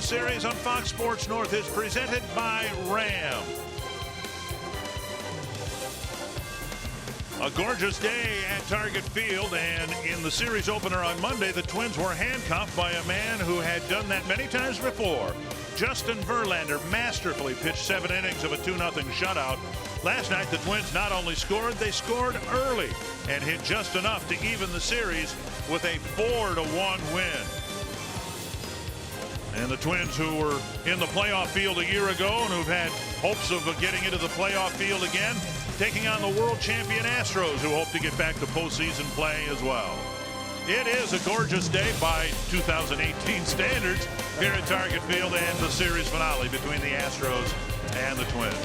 Astros series on Fox Sports North is presented by Ram. A gorgeous day at Target Field, and in the series opener on Monday, the Twins were handcuffed by a man who had done that many times before. Justin Verlander masterfully pitched 7 innings of a 2-0 shutout. Last night, the Twins not only scored, they scored early and hit just enough to even the series with a 4-1 win. And the Twins, who were in the playoff field a year ago and who've had hopes of getting into the playoff field again, taking on the world champion Astros, who hope to get back to postseason play as well. It is a gorgeous day by 2018 standards here at Target Field, and the series finale between the Astros and the Twins.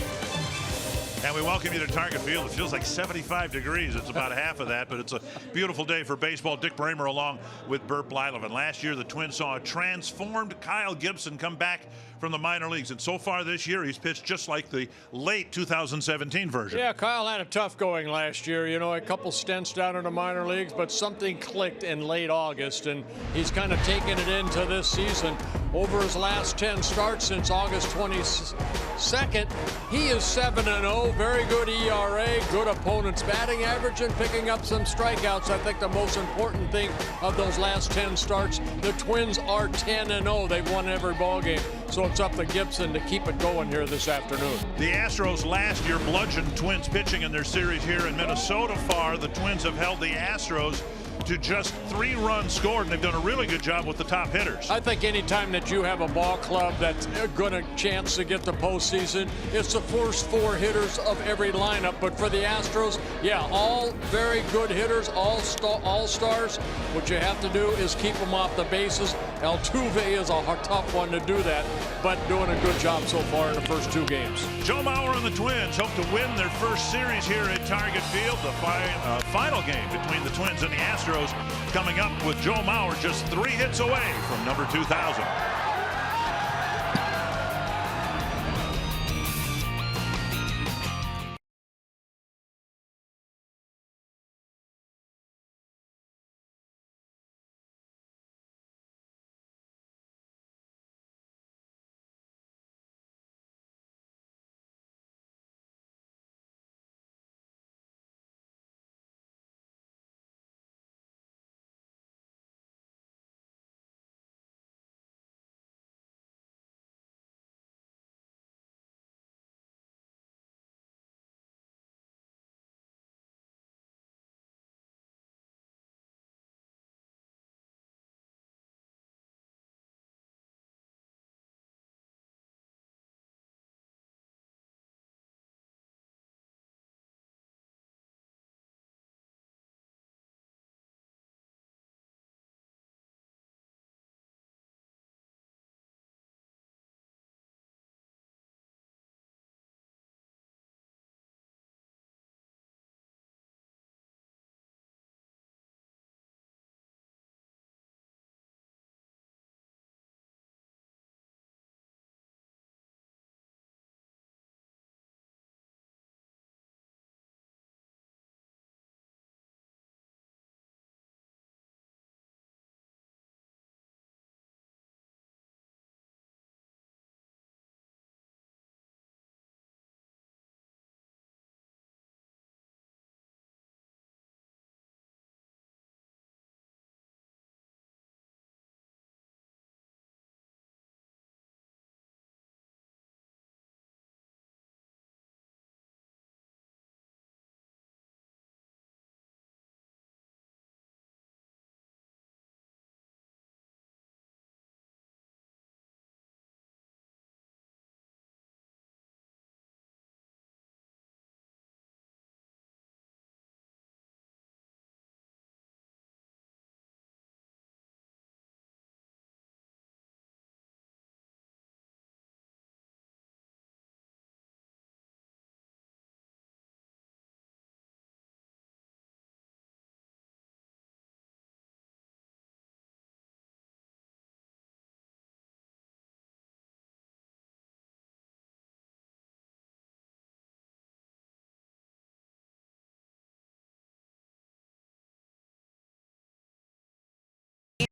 And we welcome you to Target Field. It feels like 75 degrees. It's about half of that, but it's a beautiful day for baseball. Dick Bramer along with Burt Blyleven. Last year, the Twins saw a transformed Kyle Gibson come back from the minor leagues, and so far this year, he's pitched just like the late 2017 version. Yeah, Kyle had a tough going last year. You know, a couple stints down in the minor leagues, but something clicked in late August, and he's kind of taken it into this season. Over his last 10 starts since August 22nd, he is 7-0, very good ERA, good opponent's batting average, and picking up some strikeouts. I think the most important thing of those last 10 starts, the Twins are 10-0. They've won every ball game. So it's up to Gibson to keep it going here this afternoon. The Astros last year bludgeoned Twins pitching in their series here in Minnesota. Far, the Twins have held the Astros to just 3 runs scored, and they've done a really good job with the top hitters. I think any time that you have a ball club that's going to chance to get the postseason, it's the first 4 hitters of every lineup. But for the Astros, yeah, all very good hitters, all stars. What you have to do is keep them off the bases. Altuve is a tough one to do that, but doing a good job so far in the first 2 games. Joe Mauer and the Twins hope to win their first series here at Target Field. The final game between the Twins and the Astros coming up with Joe Mauer just 3 hits away from number 2,000.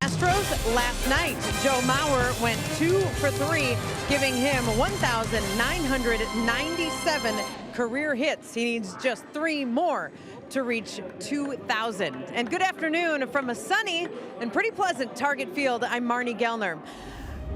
Astros last night. Joe Mauer went 2 for 3, giving him 1,997 career hits. He needs just 3 more to reach 2,000. And good afternoon from a sunny and pretty pleasant Target Field. I'm Marnie Gellner.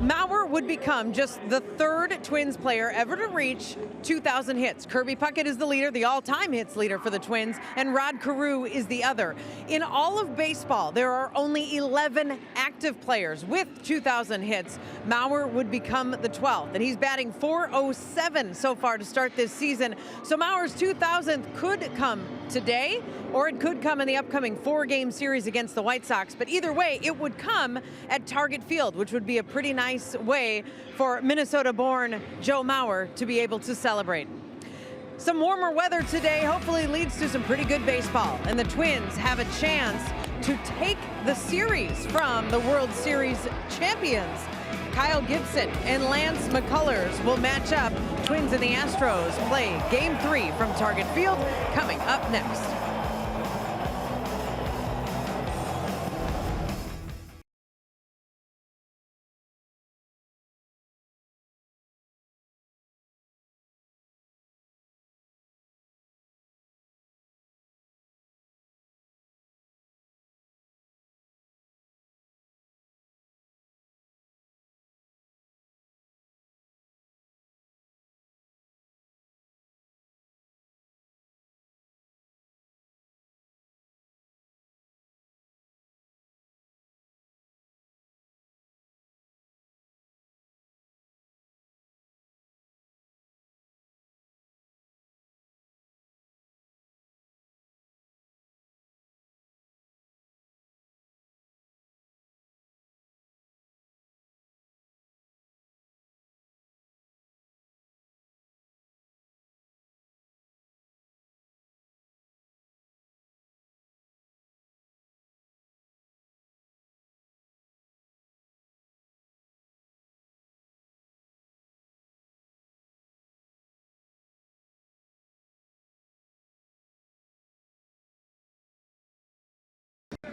Mauer would become just the 3rd Twins player ever to reach 2,000 hits. Kirby Puckett is the leader, the all-time hits leader for the Twins, and Rod Carew is the other. In all of baseball, there are only 11 active players with 2,000 hits. Mauer would become the 12th, and he's batting .407 so far to start this season. So Mauer's 2,000th could come today, or it could come in the upcoming 4-game series against the White Sox. But either way, it would come at Target Field, which would be a pretty nice way for Minnesota-born Joe Mauer to be able to celebrate. Some warmer weather today hopefully leads to some pretty good baseball, and the Twins have a chance to take the series from the World Series champions. Kyle Gibson and Lance McCullers will match up. Twins and the Astros play Game 3 from Target Field coming up next.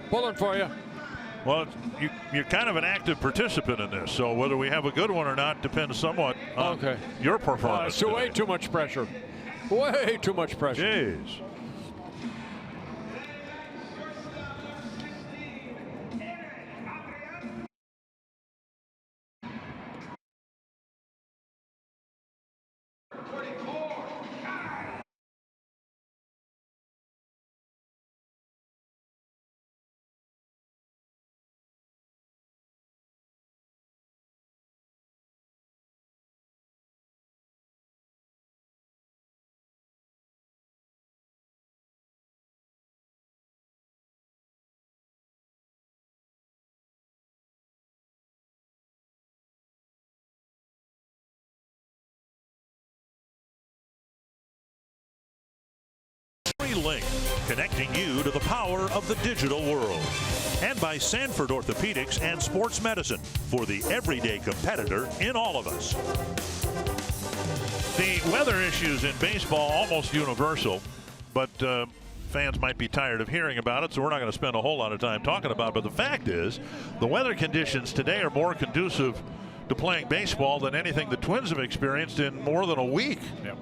Pulling for you. Well, you're kind of an active participant in this, so whether we have a good one or not depends somewhat on your performance. So way too much pressure. Way too much pressure. Jeez. Link, connecting you to the power of the digital world. And by Sanford Orthopedics and Sports Medicine, for the everyday competitor in all of us. The weather issues in baseball almost universal, but fans might be tired of hearing about it, so we're not going to spend a whole lot of time talking about it. But the fact is, the weather conditions today are more conducive to playing baseball than anything the Twins have experienced in more than a week. Yep.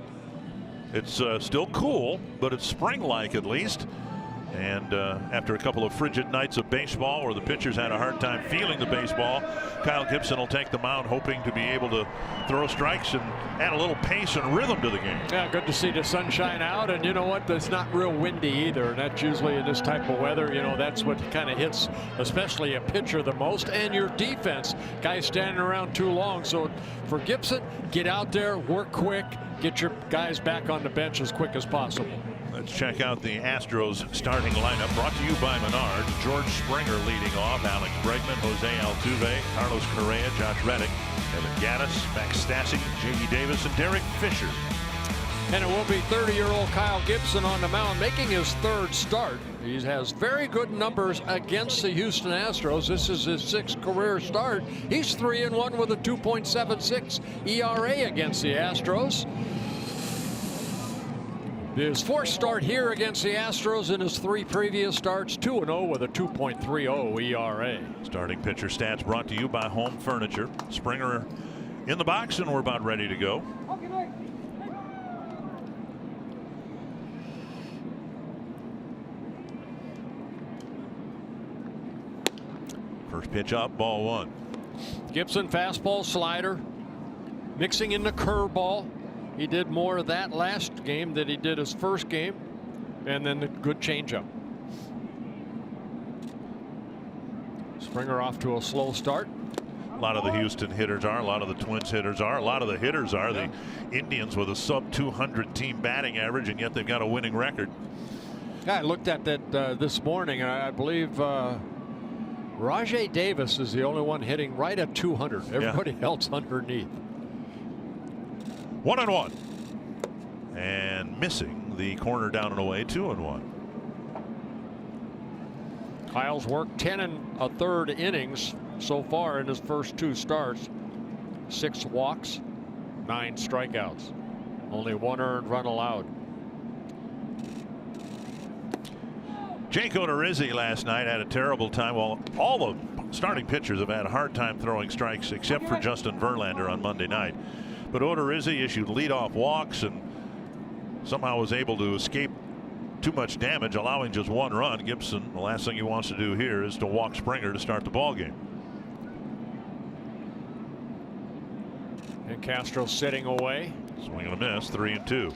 It's still cool, but it's spring-like at least. And after a couple of frigid nights of baseball where the pitchers had a hard time feeling the baseball, Kyle Gibson will take the mound hoping to be able to throw strikes and add a little pace and rhythm to the game. Yeah, good to see the sunshine out, and you know what, it's not real windy either, and that's usually in this type of weather, you know, that's what kind of hits especially a pitcher the most, and your defense. Guys standing around too long. So for Gibson, get out there, work quick, get your guys back on the bench as quick as possible. Let's check out the Astros starting lineup, brought to you by Menard. George Springer leading off, Alex Bregman, Jose Altuve, Carlos Correa, Josh Reddick, Evan Gattis, Max Stassi, J.D. Davis, and Derek Fisher. And it will be 30-year-old Kyle Gibson on the mound, making his 3rd start. He has very good numbers against the Houston Astros. This is his 6th career start. He's 3-1 with a 2.76 ERA against the Astros. His fourth start here against the Astros in his 3 previous starts, 2-0 with a 2.30 ERA. Starting pitcher stats brought to you by Home Furniture. Springer in the box, and we're about ready to go. First pitch up, ball 1. Gibson fastball, slider, mixing in the curveball. He did more of that last game than he did his first game, and then the good changeup. Springer off to a slow start. A lot of the Houston hitters are, a lot of the Twins hitters are, a lot of the hitters are. The Indians with a sub 200 team batting average, and yet they've got a winning record. Yeah, I looked at that this morning, and I believe Rajay Davis is the only one hitting right at 200. Everybody else underneath. 1-1. And missing the corner down and away. 2-1. Kyle's worked 10 1/3 innings so far in his first 2 starts. 6 walks, 9 strikeouts. Only 1 earned run allowed. Jake Odorizzi last night had a terrible time. Well, all the starting pitchers have had a hard time throwing strikes except for Justin Verlander on Monday night. But Odorizzi issued leadoff walks and somehow was able to escape too much damage, allowing just 1 run. Gibson, the last thing he wants to do here is to walk Springer to start the ball game. And Castro sitting away. Swing and a miss, 3-2.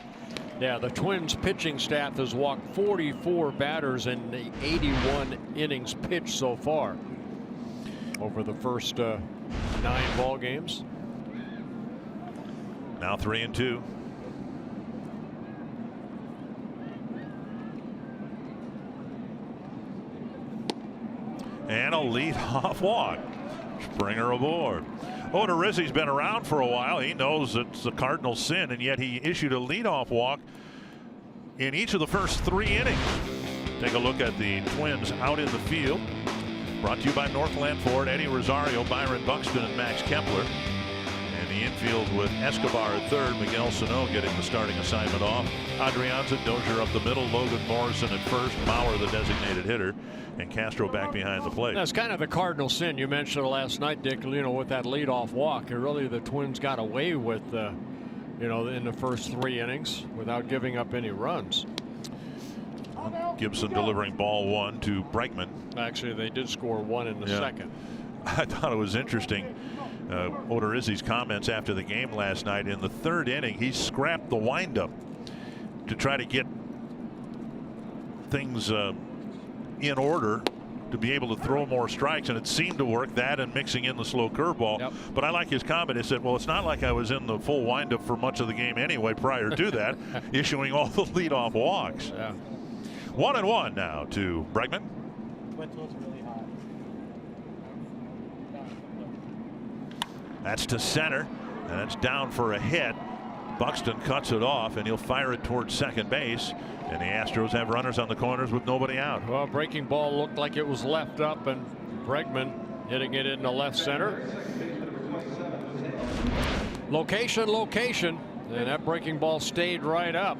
Yeah, the Twins pitching staff has walked 44 batters in the 81 innings pitched so far over the first 9 ball games. Now 3-2. And a lead-off walk. Springer aboard. Odorizzi's been around for a while. He knows it's a cardinal sin, and yet he issued a leadoff walk in each of the first 3 innings. Take a look at the Twins out in the field. Brought to you by Northland Ford, Eddie Rosario, Byron Buxton, and Max Kepler. And the infield with Escobar at third, Miguel Sano getting the starting assignment off. Adrianza, Dozier up the middle, Logan Morrison at first, Mauer the designated hitter, and Castro back behind the plate. That's kind of the cardinal sin. You mentioned it last night, Dick, you know, with that leadoff walk. And really the Twins got away with, you know, in the first 3 innings without giving up any runs. Gibson delivering ball 1 to Bregman. Actually, they did score 1 in the second. I thought it was interesting. Odorizzi's comments after the game last night. In the 3rd inning, he scrapped the windup to try to get things in order to be able to throw more strikes, and it seemed to work, that and mixing in the slow curveball. Yep. But I like his comment. He said, well, it's not like I was in the full windup for much of the game anyway prior to that, issuing all the leadoff walks. Yeah. 1-1 now to Bregman. That's to center, and it's down for a hit. Buxton cuts it off, and he'll fire it towards second base. And the Astros have runners on the corners with nobody out. Well, breaking ball looked like it was left up, and Bregman hitting it in the left center. Location, location, and that breaking ball stayed right up.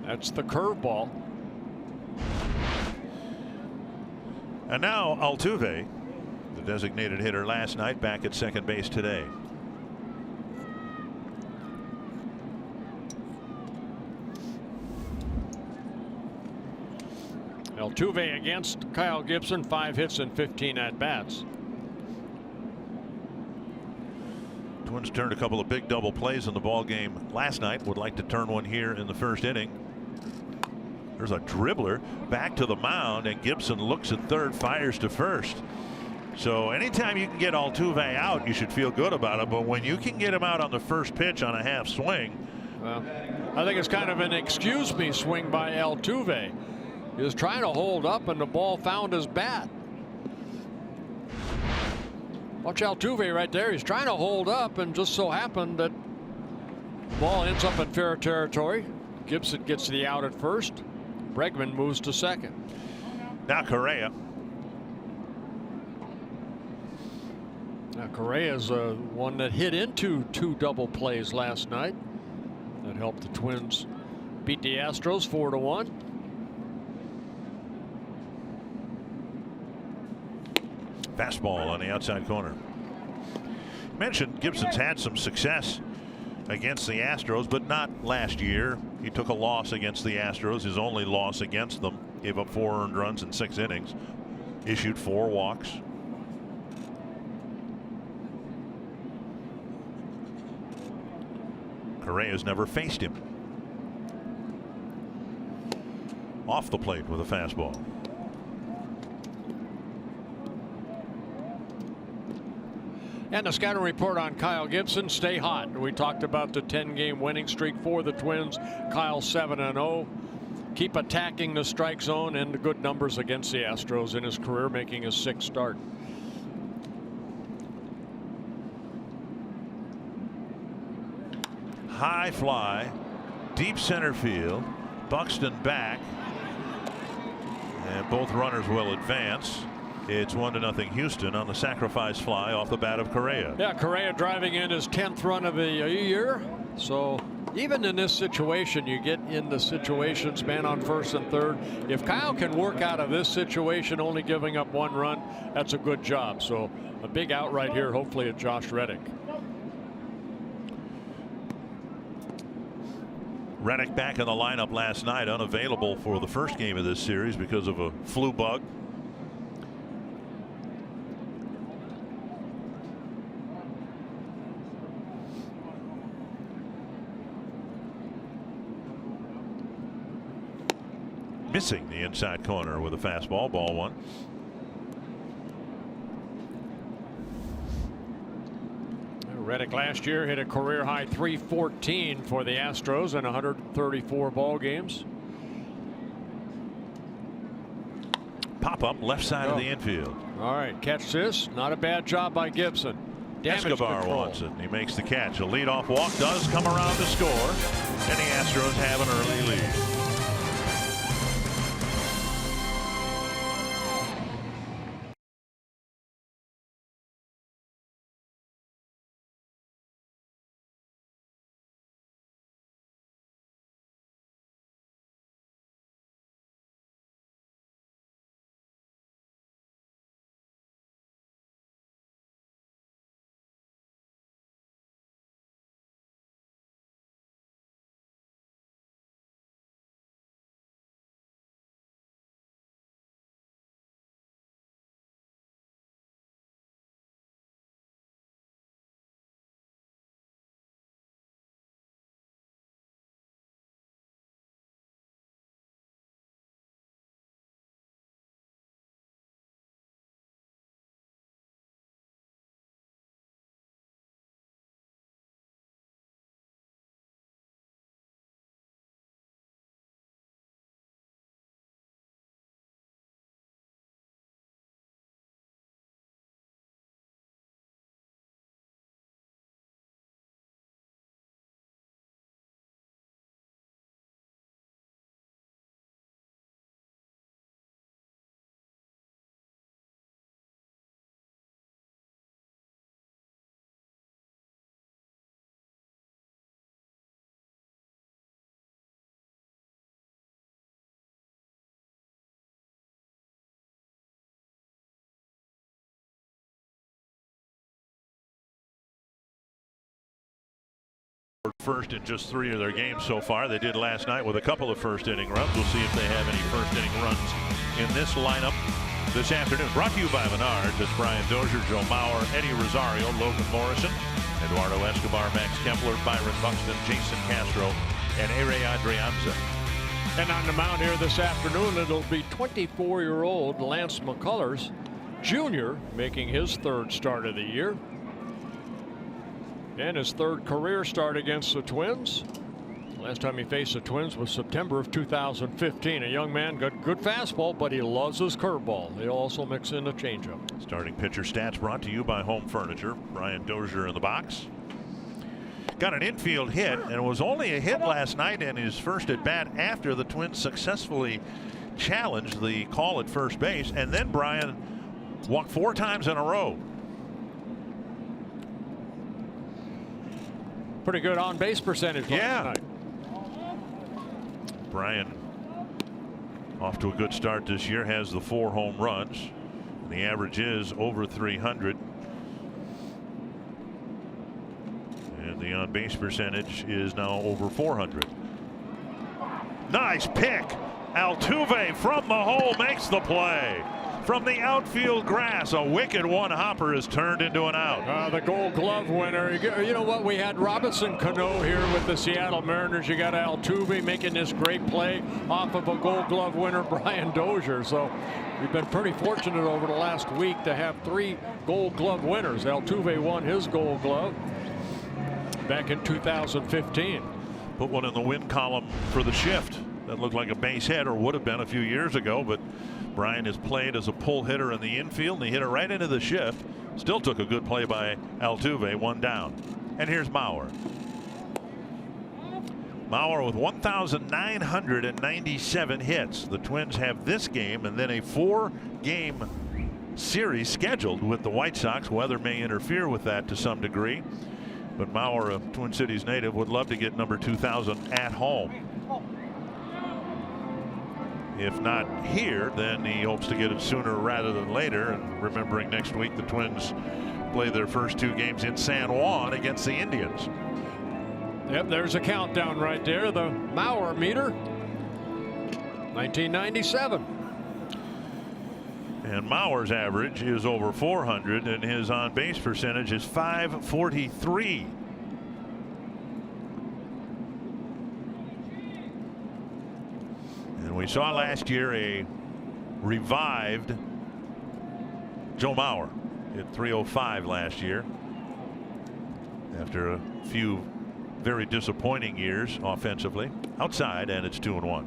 That's the curveball. And now Altuve, the designated hitter last night, back at second base today. Altuve against Kyle Gibson, 5 hits and 15 at-bats. Twins turned a couple of big double plays in the ball game last night. Would like to turn one here in the 1st inning. There's a dribbler back to the mound, and Gibson looks at third, fires to first. So anytime you can get Altuve out, you should feel good about it. But when you can get him out on the first pitch on a half swing. Well, I think it's kind of an excuse me swing by Altuve. He was trying to hold up, and the ball found his bat. Watch Altuve right there. He's trying to hold up, and just so happened that the ball ends up in fair territory. Gibson gets the out at first. Bregman moves to second. Now Correa. Now Correa's one that hit into 2 double plays last night. That helped the Twins beat the Astros 4-1. Fastball on the outside corner. Mentioned Gibson's had some success against the Astros, but not last year. He took a loss against the Astros, his only loss against them. Gave up 4 earned runs in 6 innings. Issued 4 walks. Correa's never faced him. Off the plate with a fastball. And the scouting report on Kyle Gibson: stay hot. We talked about the 10-game winning streak for the Twins. Kyle 7-0. Keep attacking the strike zone, and the good numbers against the Astros in his career, making his 6th start. High fly, deep center field. Buxton back, and both runners will advance. It's 1-0 Houston on the sacrifice fly off the bat of Correa. Yeah, Correa driving in his 10th run of the year. So even in this situation, you get in the situations, man on first and third. If Kyle can work out of this situation, only giving up 1 run, that's a good job. So a big out right here, hopefully at Josh Reddick. Reddick back in the lineup last night, unavailable for the first game of this series because of a flu bug. Missing the inside corner with a fastball, ball 1. Reddick last year hit a career high .314 for the Astros in 134 ball games. Pop up left side of the infield. All right, catch this. Not a bad job by Gibson. Damage Escobar control. wants it. He makes the catch. A leadoff walk does come around to score, and the Astros have an early lead. First in just 3 of their games so far. They did last night with a couple of first inning runs. We'll see if they have any first inning runs in this lineup this afternoon. Brought to you by Menards. It's Brian Dozier, Joe Mauer, Eddie Rosario, Logan Morrison, Eduardo Escobar, Max Kempler, Byron Buxton, Jason Castro, and Ere Adrianza. And on the mound here this afternoon, it'll be 24-year-old Lance McCullers Jr. making his 3rd start of the year. And his 3rd career start against the Twins. Last time he faced the Twins was September of 2015. A young man, got good fastball, but he loves his curveball. He'll also mix in a changeup. Starting pitcher stats brought to you by Home Furniture. Brian Dozier in the box. Got an infield hit, and it was only a hit last night in his first at bat after the Twins successfully challenged the call at first base. And then Brian walked 4 times in a row. Pretty good on base percentage. Yeah. Tonight. Brian off to a good start this year, has the 4 home runs. And the average is over 300. And the on base percentage is now over 400. Nice pick. Altuve from the hole makes the play. From the outfield grass, a wicked one-hopper is turned into an out. The Gold Glove winner. You know what? We had Robinson Cano here with the Seattle Mariners. You got Altuve making this great play off of a Gold Glove winner, Brian Dozier. So we've been pretty fortunate over the last week to have 3 Gold Glove winners. Altuve won his Gold Glove back in 2015. Put one in the win column for the shift. That looked like a base hit, or would have been a few years ago, but Brian has played as a pull hitter in the infield, and he hit it right into the shift. Still took a good play by Altuve, 1 down. And here's Mauer. Mauer with 1,997 hits. The Twins have this game and then a 4-game series scheduled with the White Sox. Weather may interfere with that to some degree, but Mauer, a Twin Cities native, would love to get number 2,000 at home. If not here, then he hopes to get it sooner rather than later. And remembering next week the Twins play their first 2 games in San Juan against the Indians. Yep, there's a countdown right there. The Mauer meter, 1997. And Mauer's average is over 400, and his on-base percentage is .543. We saw last year a revived Joe Mauer at .305 last year after a few very disappointing years offensively. Outside, and it's 2-1.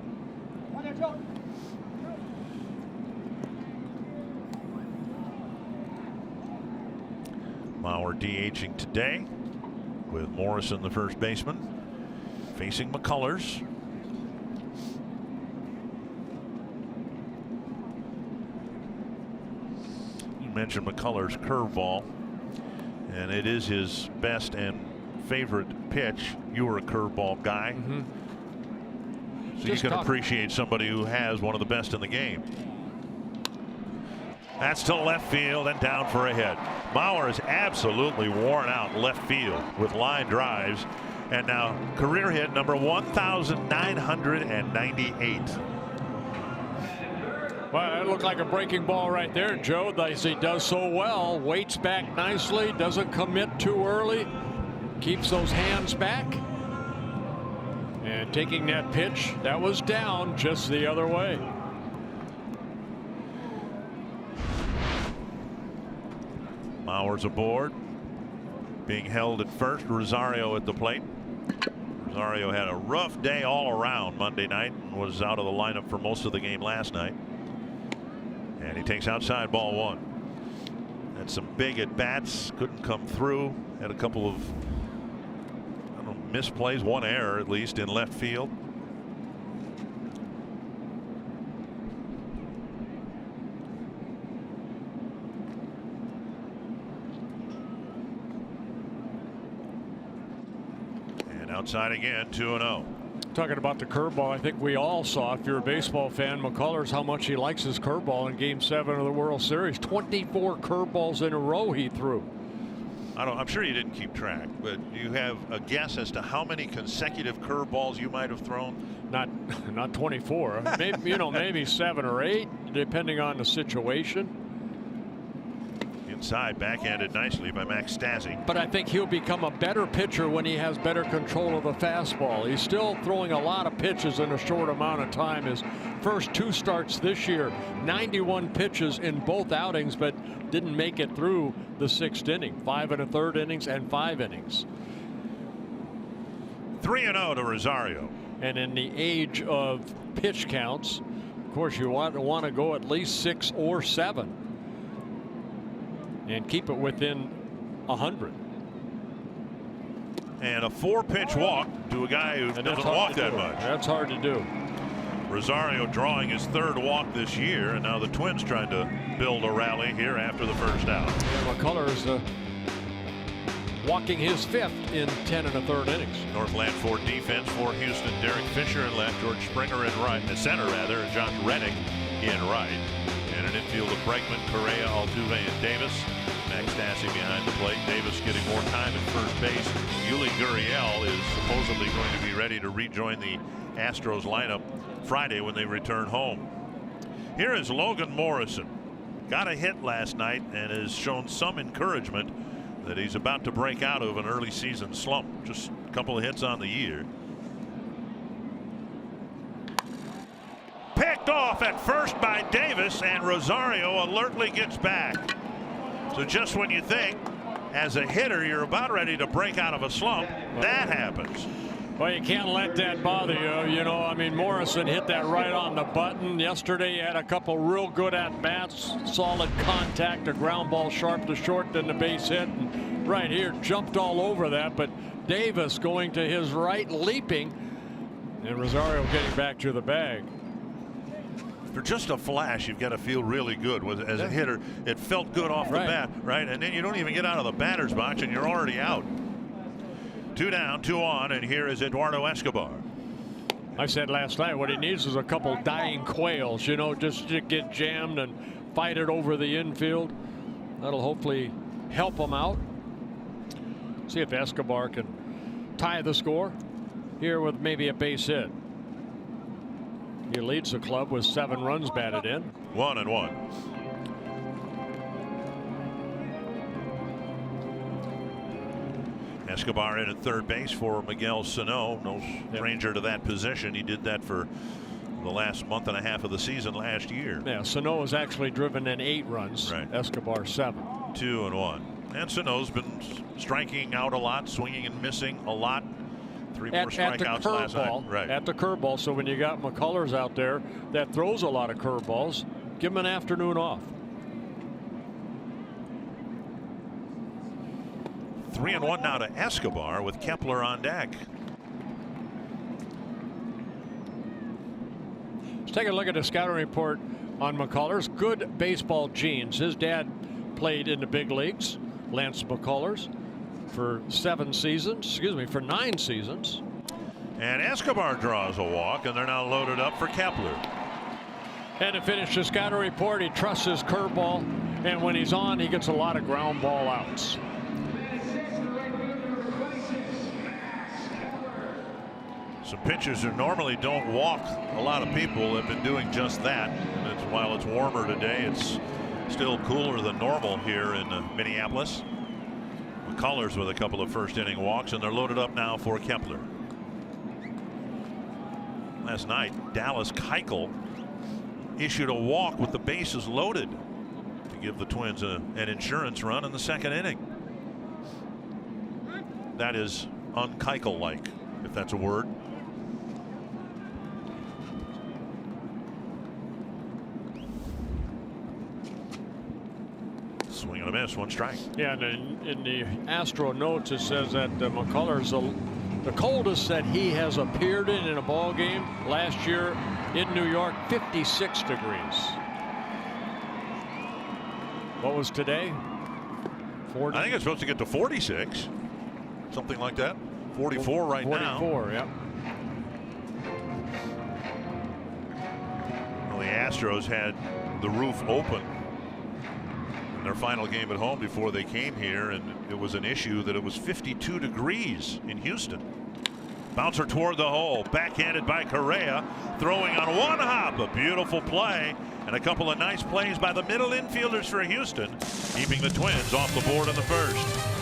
Mauer DHing today with Morrison, the first baseman, facing McCullers. Mentioned McCullers' curveball, and it is his best and favorite pitch. You were a curveball guy, so you can appreciate somebody who has one of the best in the game. That's to left field and down for a hit. Mauer is absolutely worn out left field with line drives, and now career hit number 1,998. Well, it looked like a breaking ball right there, Joe. As he does so well, waits back nicely, doesn't commit too early, keeps those hands back, and taking that pitch that was down just the other way. Mauer's aboard, being held at first. Rosario at the plate. Rosario had a rough day all around Monday night and was out of the lineup for most of the game last night. And he takes outside, ball 1. Had some big at bats, couldn't come through. Had a couple of misplays, 1 error at least in left field. And outside again, 2-0. Talking about the curveball, I think we all saw, if you're a baseball fan, McCullers, how much he likes his curveball in Game 7 of the World Series. 24 curveballs in a row he threw. I'm sure you didn't keep track, but do you have a guess as to how many consecutive curveballs you might have thrown? Not 24. Maybe, maybe 7 or 8, depending on the situation. Inside, backhanded nicely by Max Stassi. But I think he'll become a better pitcher when he has better control of the fastball. He's still throwing a lot of pitches in a short amount of time. His first 2 starts this year, 91 pitches in both outings, but didn't make it through the 6th inning. 5 1/3 innings and 5 innings. 3-0 to Rosario. And in the age of pitch counts, of course, you want to go at least 6 or 7. And keep it within 100. And a 4-pitch walk to a guy who doesn't walk that much. That's hard to do. Rosario drawing his 3rd walk this year, and now the Twins trying to build a rally here after the first out. Yeah, McCullers, walking his 5th in 10 1/3 innings. Northland Ford defense for Houston. Derek Fisher in left, George Springer in right, the center rather, and Josh Reddick in right. And an infield of Bregman, Correa, Altuve, and Davis. Max Stassi behind the plate. Davis getting more time at first base. Yuli Gurriel is supposedly going to be ready to rejoin the Astros lineup Friday when they return home. Here is Logan Morrison. Got a hit last night and has shown some encouragement that he's about to break out of an early season slump. Just a couple of hits on the year. Picked off at first by Davis, and Rosario alertly gets back. So just when you think as a hitter you're about ready to break out of a slump, that happens. Well, you can't let that bother you. You know, I mean, Morrison hit that right on the button. Yesterday, he had a couple real good at-bats, solid contact, a ground ball sharp to short, then the base hit. And right here, jumped all over that, but Davis going to his right, leaping, and Rosario getting back to the bag. For just a flash, you've got to feel really good as a hitter. It felt good off the bat, right? And then you don't even get out of the batter's box, and you're already out. 2 down, 2 on, and here is Eduardo Escobar. I said last night what he needs is a couple dying quails, you know, just to get jammed and fight it over the infield. That'll hopefully help him out. See if Escobar can tie the score here with maybe a base hit. He leads the club with 7 runs batted in. 1-1. Escobar in at third base for Miguel Sano. No stranger to that position. He did that for the last month and a half of the season last year. Yeah, Sano has actually driven in 8 runs. Right. Escobar 7. 2-1. And Sano's been striking out a lot, swinging and missing a lot. 3 more strikeouts last night. Right. At the curveball. So when you got McCullers out there that throws a lot of curveballs, give him an afternoon off. 3-1 now to Escobar with Kepler on deck. Let's take a look at the scouting report on McCullers. Good baseball genes. His dad played in the big leagues, Lance McCullers, for 9 seasons. And Escobar draws a walk, and they're now loaded up for Kepler. And to finish the scouting report, he trusts his curveball, and when he's on, he gets a lot of ground ball outs. Some pitchers who normally don't walk a lot of people have been doing just that. And while it's warmer today, it's still cooler than normal here in Minneapolis. McCullers with a couple of first inning walks, and they're loaded up now for Kepler. Last night, Dallas Keuchel issued a walk with the bases loaded to give the Twins an insurance run in the 2nd inning. That is un-Keuchel-like, if that's a word. Swing and a miss, 1 strike. Yeah, and in the Astro notes it says that McCullers the coldest that he has appeared in a ball game last year in New York, 56 degrees. What was today? 40? I think it's supposed to get to 46, something like that. 44 right 44, now. 44, yeah. Well, the Astros had the roof open in their final game at home before they came here, and it was an issue that it was 52 degrees in Houston. Bouncer toward the hole, backhanded by Correa, throwing on 1 hop. A beautiful play and a couple of nice plays by the middle infielders for Houston, keeping the Twins off the board in the 1st.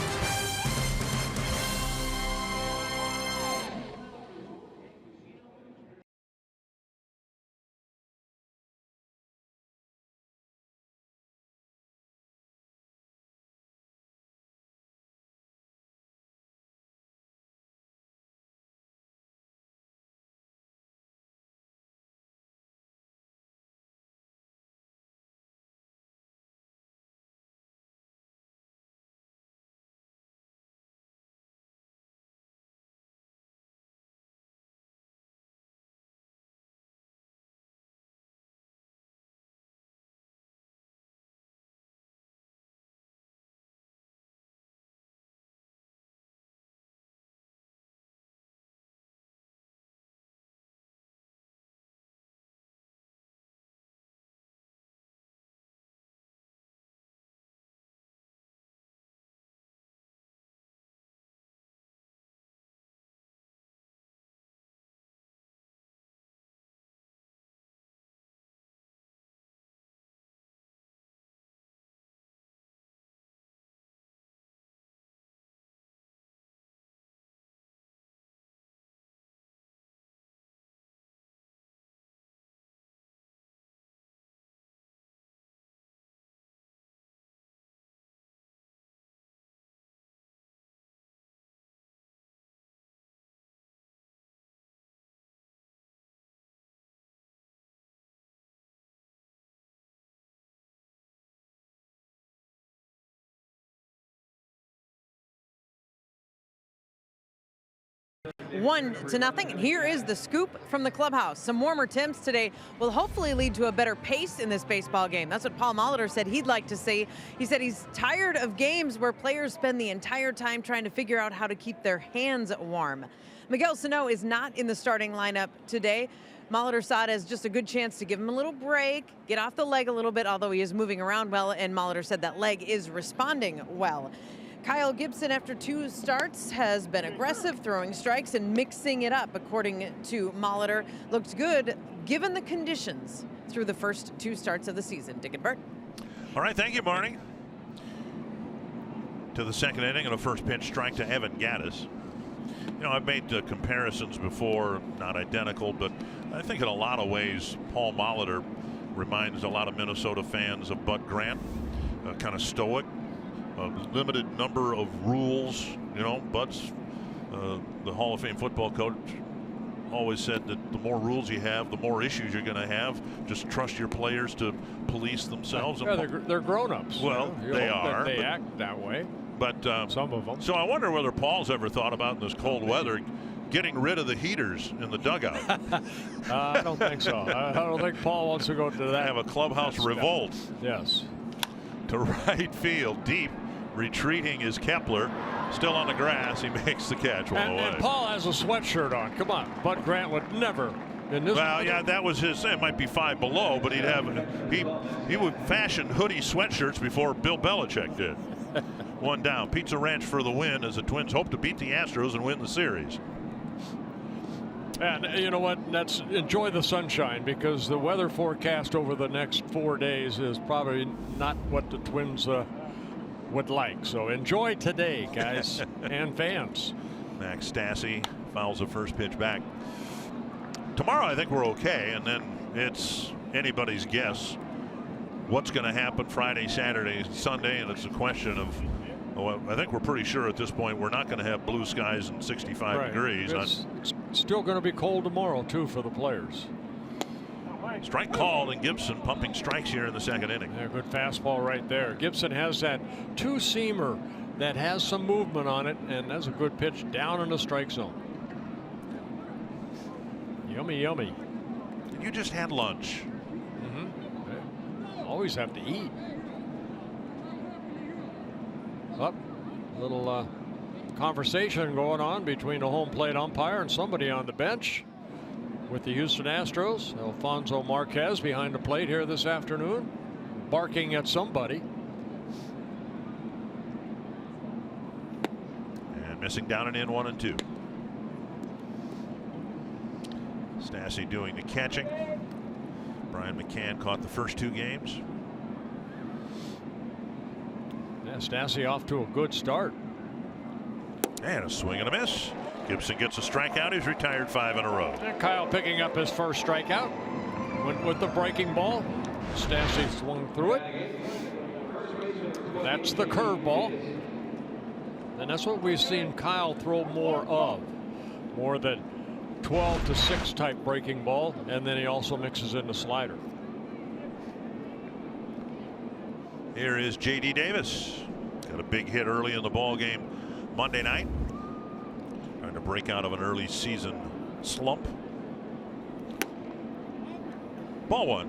1-0. And here is the scoop from the clubhouse. Some warmer temps today will hopefully lead to a better pace in this baseball game. That's what Paul Molitor said he'd like to see. He said he's tired of games where players spend the entire time trying to figure out how to keep their hands warm. Miguel Sano is not in the starting lineup today. Molitor saw it as just a good chance to give him a little break, get off the leg a little bit, although he is moving around well, and Molitor said that leg is responding well. Kyle Gibson, after 2 starts, has been aggressive, throwing strikes and mixing it up, according to Molitor. Looked good given the conditions through the first 2 starts of the season. Dick and Bert. All right, thank you, Marnie. To the second inning and a first pitch strike to Evan Gaddis. You know, I've made comparisons before, not identical, but I think in a lot of ways Paul Molitor reminds a lot of Minnesota fans of Bud Grant, kind of stoic. A limited number of rules. You know, Bud's the Hall of Fame football coach always said that the more rules you have, the more issues you're going to have. Just trust your players to police themselves. Yeah, they're grown-ups. Well, you know, they are. They act that way. But some of them. So I wonder whether Paul's ever thought about in this cold weather getting rid of the heaters in the dugout. I don't think so. I don't think Paul wants to go to that. Have a clubhouse revolt. Yes. To right field, deep. Retreating is Kepler, still on the grass. He makes the catch one away. And Paul has a sweatshirt on. Come on, Bud Grant would never. In this well, yeah, that was his. It might be 5 below, but he would fashion hoodie sweatshirts before Bill Belichick did. 1 down. Pizza Ranch for the win as the Twins hope to beat the Astros and win the series. And you know what? That's enjoy the sunshine, because the weather forecast over the next 4 days is probably not what the Twins would like. So enjoy today, guys and fans. Max Stassi fouls the first pitch back. Tomorrow I think we're okay, and then it's anybody's guess what's going to happen Friday, Saturday, Sunday, and it's a question of, well, I think we're pretty sure at this point we're not going to have blue skies and 65 degrees. It's still going to be cold tomorrow too for the players. Strike called, and Gibson pumping strikes here in the second inning. Yeah, good fastball right there. Gibson has that 2-seamer that has some movement on it, and that's a good pitch down in the strike zone. Yummy, yummy. You just had lunch. Always have to eat. Up, a little conversation going on between the home plate umpire and somebody on the bench with the Houston Astros. Alfonso Marquez behind the plate here this afternoon, barking at somebody. And missing down and in, 1 and 2. Stassi doing the catching. Brian McCann caught the first 2 games. Yeah, Stassi off to a good start. And a swing and a miss. Gibson gets a strikeout. He's retired 5 in a row. And Kyle picking up his first strikeout. Went with the breaking ball. Stassi swung through it. That's the curveball. And that's what we've seen Kyle throw more of. More than 12-6 type breaking ball, and then he also mixes in the slider. Here is J.D. Davis. Got a big hit early in the ball game Monday night. Trying to break out of an early season slump. Ball 1.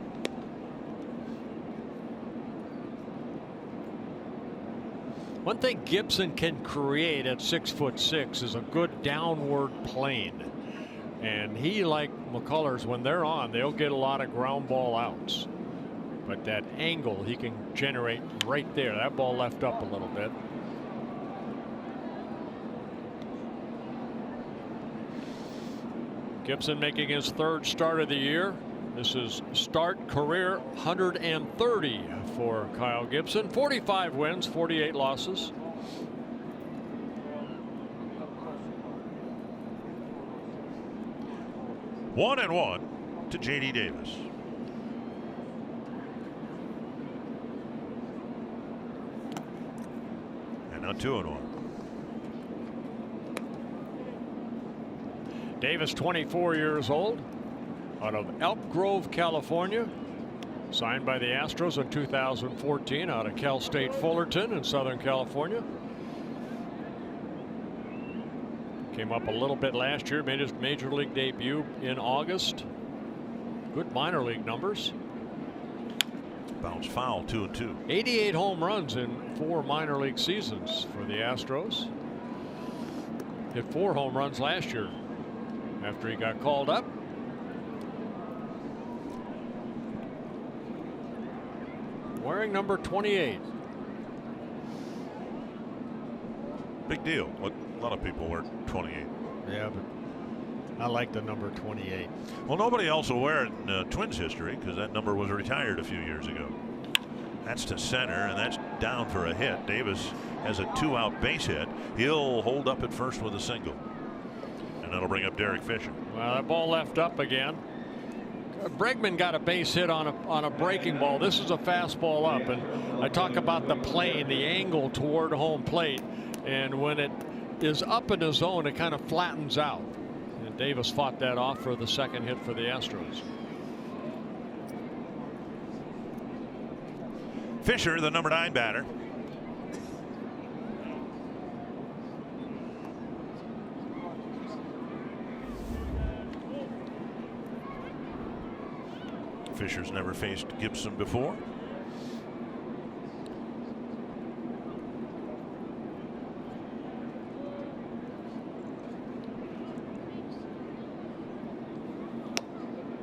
One thing Gibson can create at 6'6" is a good downward plane. And he, like McCullers, when they're on, they'll get a lot of ground ball outs. But that angle he can generate right there. That ball left up a little bit. Gibson making his 3rd start of the year. This is start career 130 for Kyle Gibson. 45 wins, 48 losses. One and 1 to J.D. Davis. And now 2 and 1. Davis, 24 years old, out of Elk Grove, California. Signed by the Astros in 2014 out of Cal State Fullerton in Southern California. Came up a little bit last year, made his major league debut in August. Good minor league numbers. Bounce foul, 2-2. 88 home runs in 4 minor league seasons for the Astros. Hit 4 home runs last year after he got called up. Wearing number 28. Big deal. A lot of people wear 28. Yeah, but I like the number 28. Well, nobody else will wear it in Twins history because that number was retired a few years ago. That's to center, and that's down for a hit. Davis has a 2-out base hit. He'll hold up at first with a single. And that'll bring up Derek Fisher. Well, that ball left up again. Bregman got a base hit on a breaking ball. This is a fastball up, and I talk about the plane, the angle toward home plate, and when it is up in the zone, it kind of flattens out. And Davis fought that off for the second hit for the Astros. Fisher, the number 9 batter. Fisher's never faced Gibson before.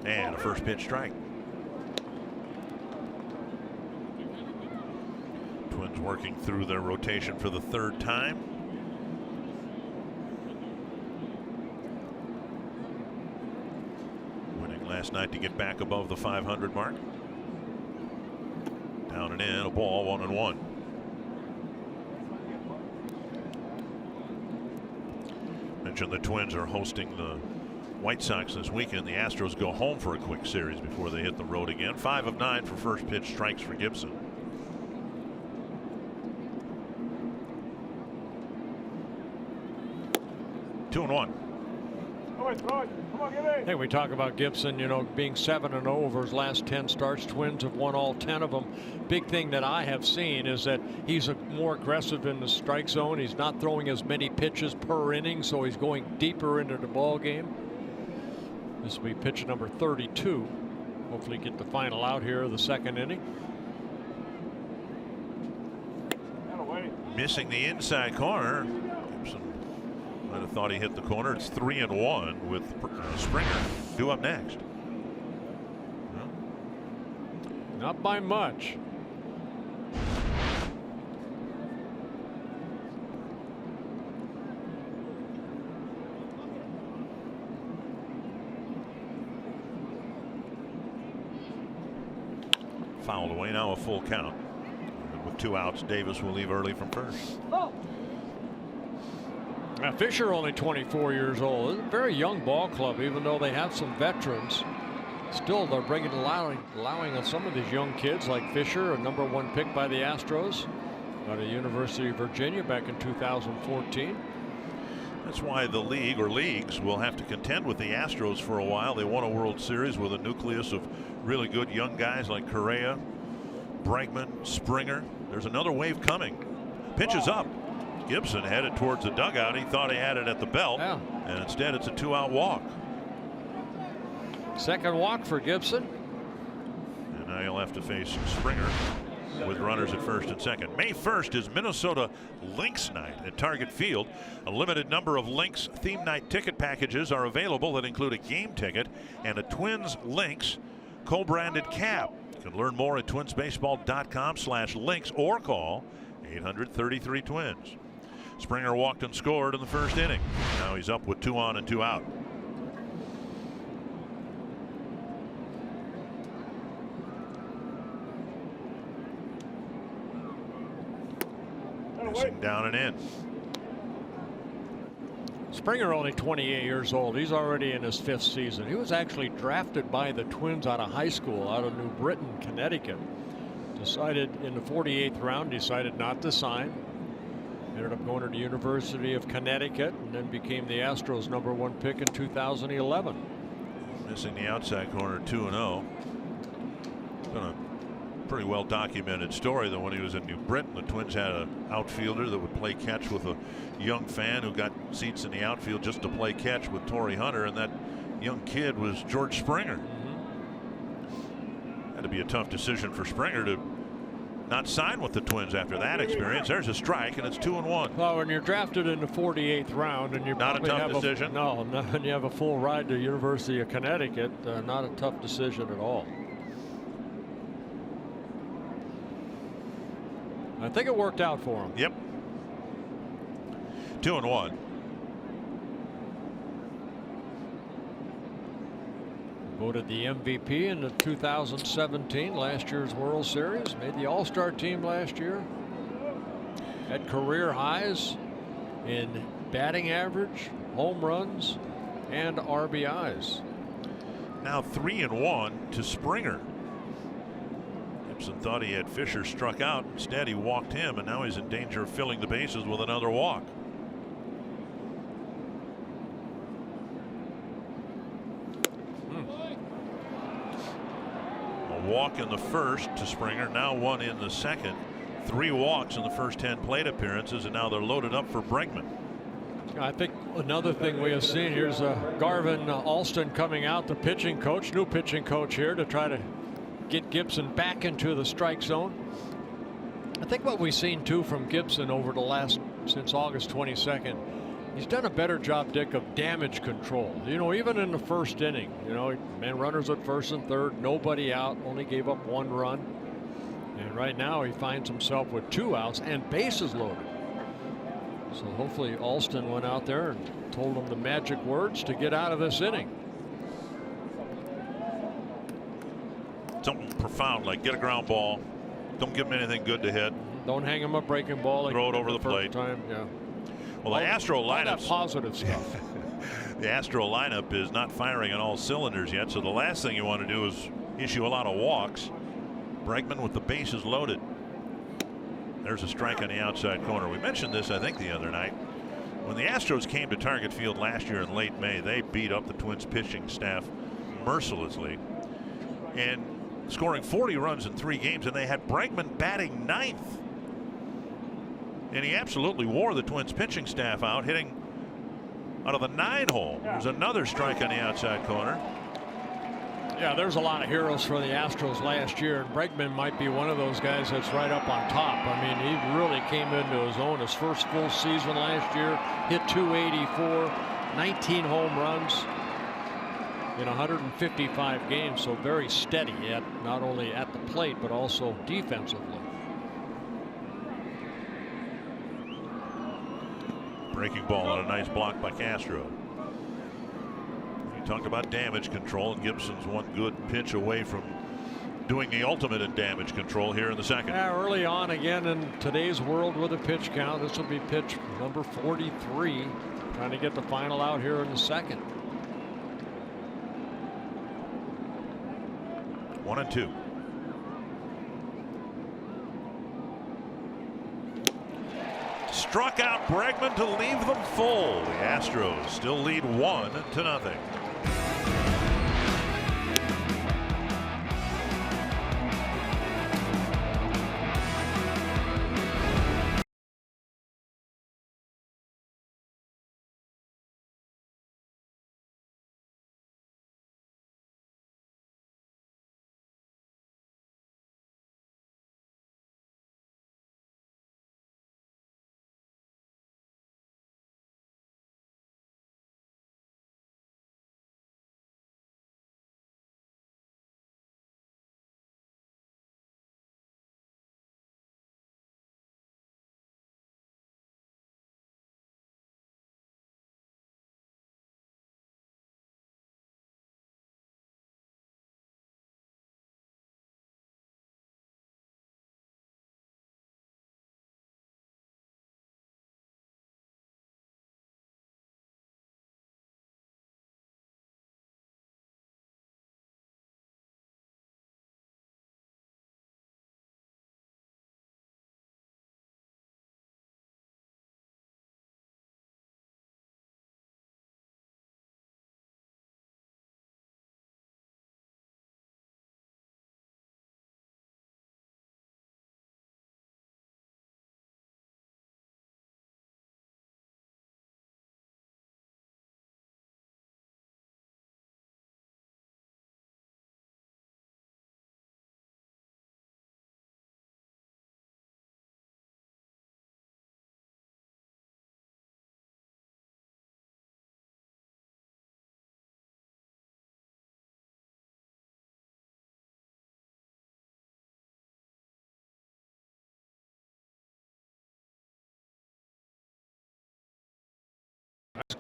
And a first pitch strike. Twins working through their rotation for the 3rd time. Winning last night to get back above the 500 mark. Down and in, a ball, 1-1. Mentioned the Twins are hosting the White Sox this weekend. The Astros go home for a quick series before they hit the road again. 5 of 9 for first pitch strikes for Gibson. Two and one. Hey, we talk about Gibson, you know, being 7-0 over his last 10 starts. Twins have won all 10 of them. Big thing that I have seen is that he's more aggressive in the strike zone. He's not throwing as many pitches per inning, so he's going deeper into the ball game. This will be pitch number 32. Hopefully get the final out here of the 2nd inning. Missing the inside corner. Gibson might have thought he hit the corner. It's 3-1 with Springer due up next. Well, not by much. Fouled away, now a full count. With 2 outs, Davis will leave early from first. Now Fisher only 24 years old. It's a very young ball club, even though they have some veterans. Still, they're allowing some of these young kids like Fisher, a number 1 pick by the Astros out of University of Virginia back in 2014. That's why the league or leagues will have to contend with the Astros for a while. They won a World Series with a nucleus of really good young guys like Correa, Bregman, Springer. There's another wave coming. Pitches up. Gibson headed towards the dugout. He thought he had it at the belt, and instead it's a 2-out walk. Second walk for Gibson. And now he'll have to face Springer with runners at first and second. May 1st is Minnesota Lynx Night at Target Field. A limited number of Lynx theme night ticket packages are available that include a game ticket and a Twins Lynx co-branded cap. You can learn more at twinsbaseball.com/Lynx or call 833-TWINS. Springer walked and scored in the 1st inning. Now he's up with 2 on and 2 out. Missing down and in. Springer only 28 years old. He's already in his 5th season. He was actually drafted by the Twins out of high school, out of New Britain, Connecticut. Decided in the 48th round, decided not to sign. Ended up going to the University of Connecticut and then became the Astros number 1 pick in 2011. Missing the outside corner, 2-0. Been a pretty well documented story that when he was in New Britain, the Twins had an outfielder that would play catch with a young fan who got seats in the outfield just to play catch with Torrey Hunter, and that young kid was George Springer. Had to be a tough decision for Springer to not sign with the Twins after that experience. There's a strike, and it's 2-1. Well, when you're drafted in the 48th round and you not a tough decision. No, and you have a full ride to University of Connecticut. Not a tough decision at all. I think it worked out for him. Yep. 2-1. Voted the MVP in the 2017 last year's World Series. Made the All-Star team last year. Had career highs in batting average, home runs, and RBIs. Now 3-1 to Springer. Gibson thought he had Fisher struck out. Instead, he walked him, and now he's in danger of filling the bases with another walk. Walk in the first to Springer, now one in the second. 3 walks in the first 10 plate appearances, and now they're loaded up for Bregman. I think another thing we have seen, here's Garvin Alston coming out, the pitching coach, new pitching coach here, to try to get Gibson back into the strike zone. I think what we've seen too from Gibson over the last, since August 22nd, he's done a better job, Dick, of damage control. You know, even in the first inning, you know, man, runners at first and third, nobody out, only gave up 1 run. And right now he finds himself with 2 outs and bases loaded. So hopefully Alston went out there and told him the magic words to get out of this inning. Something profound, like get a ground ball, don't give him anything good to hit. Don't hang him a breaking ball. Like throw it over the plate. Time. Yeah. Well, the Astro lineup, positive stuff. The Astro lineup is not firing on all cylinders yet, so the last thing you want to do is issue a lot of walks. Bregman with the bases loaded. There's a strike on the outside corner. We mentioned this, I think, the other night. When the Astros came to Target Field last year in late May, they beat up the Twins pitching staff mercilessly and scoring 40 runs in 3 games, and they had Bregman batting 9th. And he absolutely wore the Twins pitching staff out, hitting out of the 9-hole. There's another strike on the outside corner. Yeah, there's a lot of heroes for the Astros last year, and Bregman might be one of those guys that's right up on top. I mean, he really came into his own his first full season last year, hit 284, 19 home runs in 155 games, so very steady not only at the plate but also defensively. Breaking ball on a nice block by Castro. You talked about damage control, and Gibson's one good pitch away from doing the ultimate in damage control here in the second. Yeah, early on again in today's world with a pitch count. This will be pitch number 43, trying to get the final out here in the second. 1-2. Struck out Bregman to leave them full. The Astros still lead 1-0.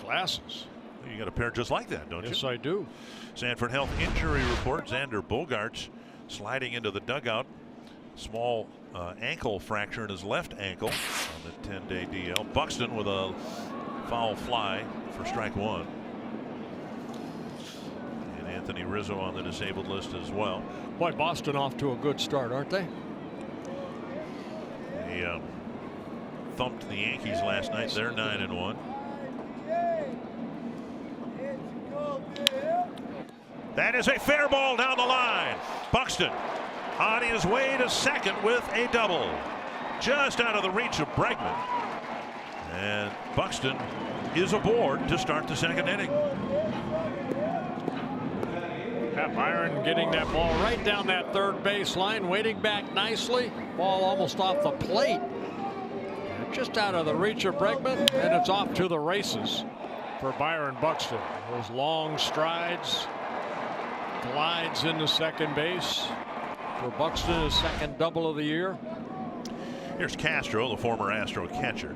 glasses. You got a pair just like that, don't you? Yes, I do. Sanford Health injury report. Xander Bogaerts sliding into the dugout. Small ankle fracture in his left ankle on the 10-day DL. Buxton with a foul fly for strike one. And Anthony Rizzo on the disabled list as well. Boy, Boston off to a good start, aren't they? They thumped the Yankees last night. They're 9-1. That is a fair ball down the line. Buxton on his way to second with a double. Just out of the reach of Bregman. And Buxton is aboard to start the second inning. Byron getting that ball right down that third base line, waiting back nicely. Ball almost off the plate. Just out of the reach of Bregman, and it's off to the races for Byron Buxton. Those long strides, glides into second base for Buxton, his second double of the year. Here's Castro, the former Astro catcher.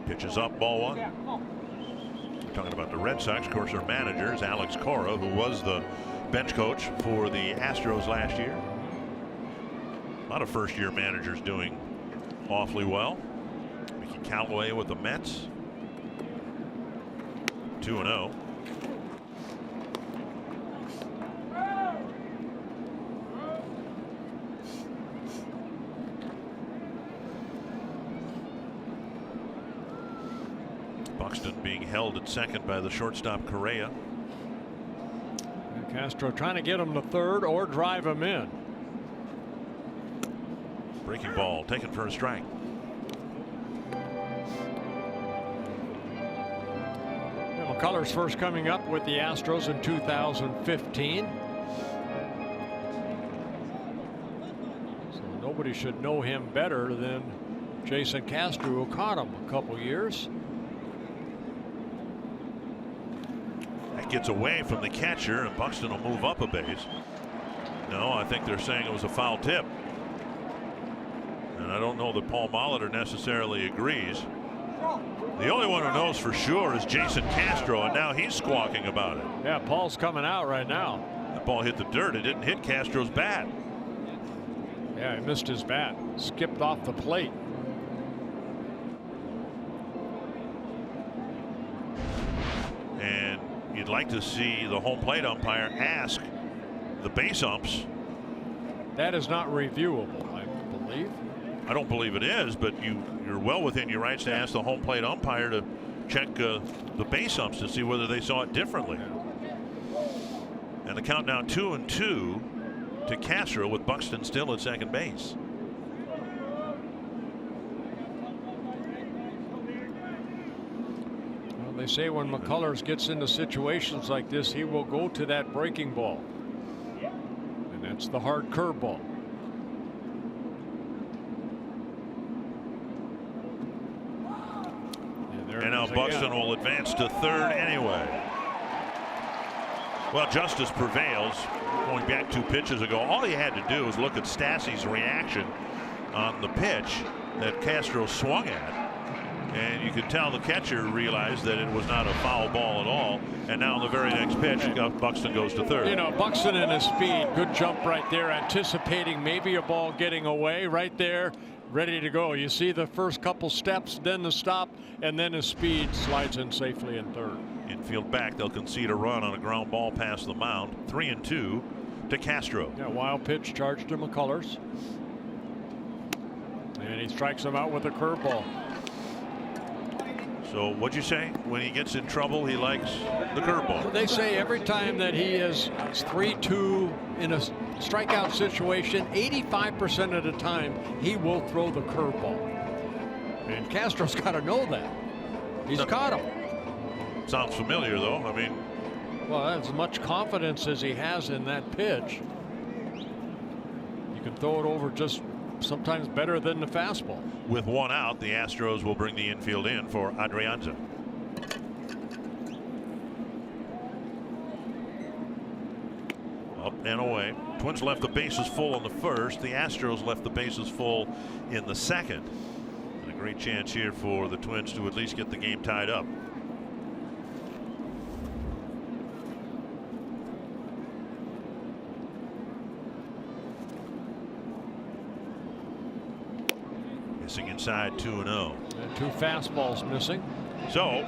Pitches up, ball one. We're talking about the Red Sox. Of course, their manager is Alex Cora, who was the bench coach for the Astros last year. A lot of first-year managers doing awfully well. Mickey Callaway with the Mets. 2-0. Buxton being held at second by the shortstop Correa. And Castro trying to get him to third or drive him in. Breaking ball taken for a strike. McCullers first coming up with the Astros in 2015. So nobody should know him better than Jason Castro, who caught him a couple years. That gets away from the catcher, and Buxton will move up a base. No, I think they're saying it was a foul tip. And I don't know that Paul Molitor necessarily agrees. The only one who knows for sure is Jason Castro, and now he's squawking about it. Yeah, Paul's coming out right now. That ball hit the dirt. It didn't hit Castro's bat. Yeah, he missed his bat. Skipped off the plate. And you'd like to see the home plate umpire ask the base umps. That is not reviewable, I believe. I don't believe it is, but you're well within your rights to ask the home plate umpire to check the base umps to see whether they saw it differently. And the count now 2-2 to Castro, with Buxton still at second base. Well, they say when McCullers gets into situations like this, he will go to that breaking ball. And that's the hard curveball. And now Buxton will advance to third anyway. Well, justice prevails. Going back 2 pitches ago, all you had to do was look at Stassi's reaction on the pitch that Castro swung at, and you could tell the catcher realized that it was not a foul ball at all. And now on the very next pitch, Buxton goes to third. You know, Buxton and his speed, good jump right there, anticipating maybe a ball getting away right there, ready to go. You see the first couple steps, then the stop, and then his speed slides in safely in third. Infield back, they'll concede a run on a ground ball past the mound. 3-2 to Castro. Yeah, wild pitch charged to McCullers. And he strikes him out with a curveball. So what'd you say? When he gets in trouble, he likes the curveball. They say every time that he is 3-2 in a strikeout situation, 85% of the time he will throw the curveball. And Castro's got to know that. He's caught him. Sounds familiar, though. I mean, well, as much confidence as he has in that pitch, you can throw it over just sometimes better than the fastball. With 1 out, the Astros will bring the infield in for Adrianza. Up and away. Twins left the bases full on the first. The Astros left the bases full in the second. And a great chance here for the Twins to at least get the game tied up. Missing inside 2-0. And 2 fastballs missing. So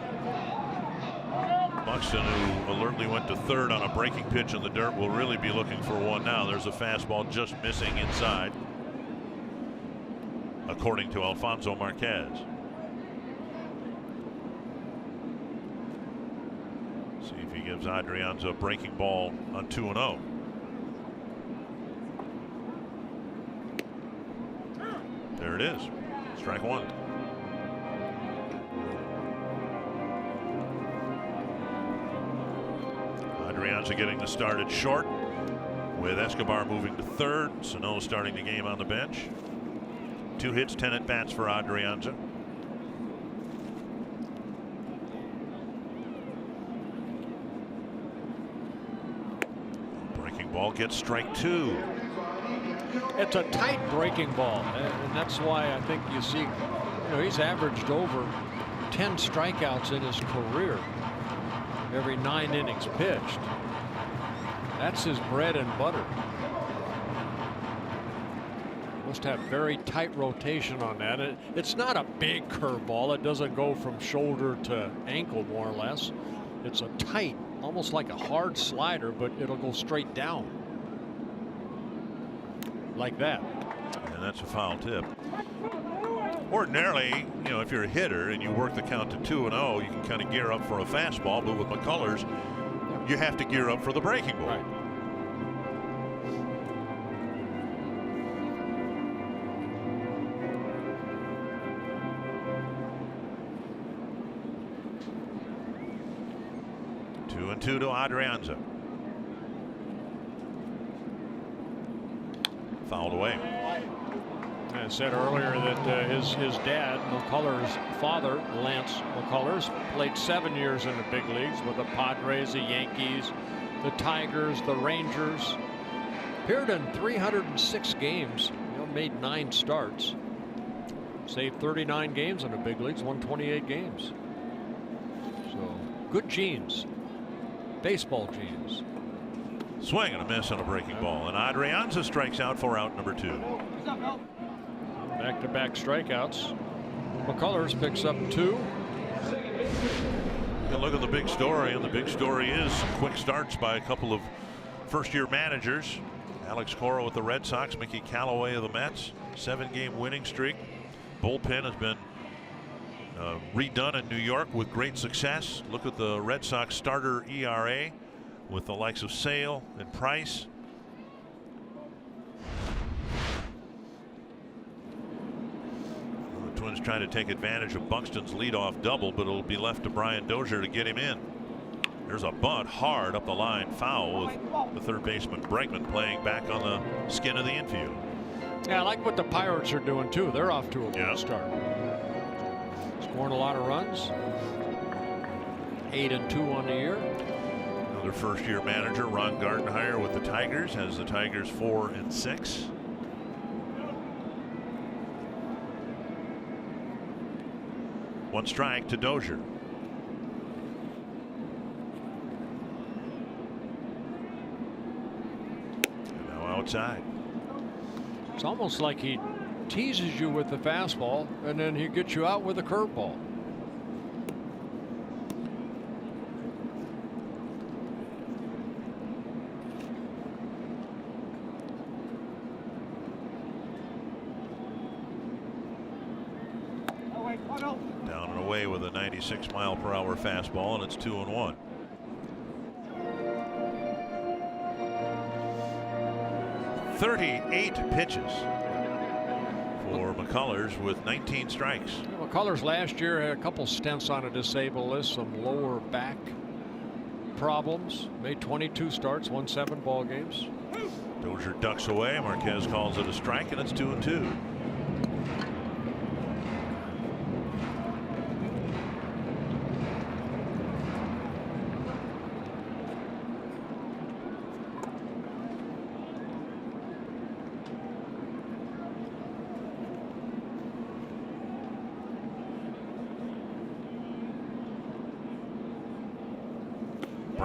Buxton, who alertly went to third on a breaking pitch in the dirt, will really be looking for one now. There's a fastball just missing inside, according to Alfonso Marquez. See if he gives Adrianza a breaking ball on 2-0. There it is. Strike one. Adrianza getting the start at short, with Escobar moving to third. Sano starting the game on the bench. 2 hits, 10 at bats for Adrianza. Breaking ball gets strike 2. It's a tight breaking ball, and that's why I think you see, he's averaged over 10 strikeouts in his career every 9 innings pitched. That's his bread and butter. Must have very tight rotation on that. It's not a big curveball. It doesn't go from shoulder to ankle, more or less. It's a tight, almost like a hard slider, but it'll go straight down like that. And that's a foul tip. Ordinarily, if you're a hitter and you work the count to 2-0, you can kind of gear up for a fastball, but with McCullers, you have to gear up for the breaking ball. Right. Two and 2 to Adrianza. Fouled away. I said earlier that his dad, McCullers' father, Lance McCullers, played 7 years in the big leagues with the Padres, the Yankees, the Tigers, the Rangers. Appeared in 306 games, made 9 starts. Saved 39 games in the big leagues, won 28 games. So good genes, baseball genes. Swing and a miss on a breaking ball, and Adrianza strikes out for out number 2. Back-to-back strikeouts. McCullers picks up 2. Look at the big story, and the big story is some quick starts by a couple of first-year managers. Alex Cora with the Red Sox, Mickey Callaway of the Mets. 7-game winning streak. Bullpen has been redone in New York with great success. Look at the Red Sox starter ERA with the likes of Sale and Price. The Twins trying to take advantage of Buxton's leadoff double, but it'll be left to Brian Dozier to get him in. There's a bunt hard up the line, foul, with the third baseman Bregman playing back on the skin of the infield. Yeah, I like what the Pirates are doing too. They're off to a good start. Scoring a lot of runs. 8-2 on the year. Another first-year manager, Ron Gardenhire, with the Tigers, has the Tigers 4-6. One strike to Dozier. And now outside. It's almost like he teases you with the fastball, and then he gets you out with a curveball. Down and away with a 96-mile-per-hour fastball, and it's 2-1. "38 pitches for McCullers with 19 strikes. McCullers last year had a couple stints on a disabled list, some lower back problems. Made 22 starts, won 7 ball games. Dozier ducks away. Marquez calls it a strike, and it's 2-2.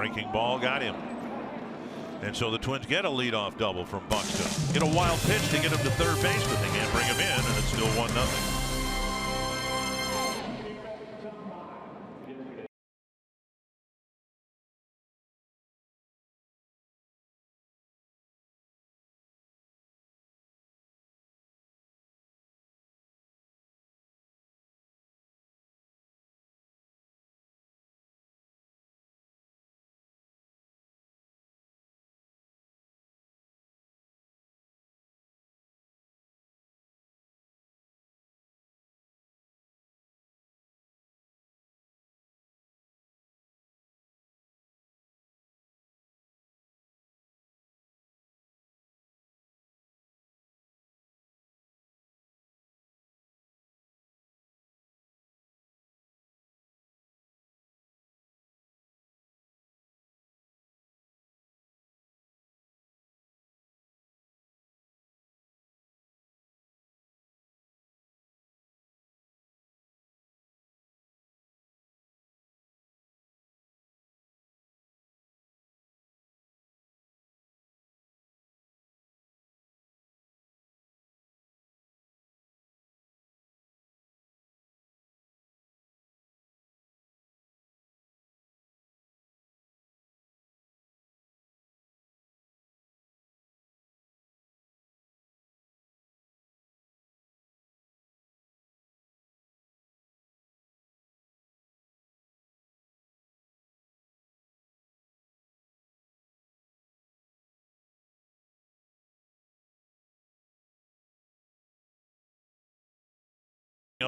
Breaking ball got him. And so the Twins get a leadoff double from Buxton. Get a wild pitch to get him to third base, but they can't bring him in, and it's still 1-0.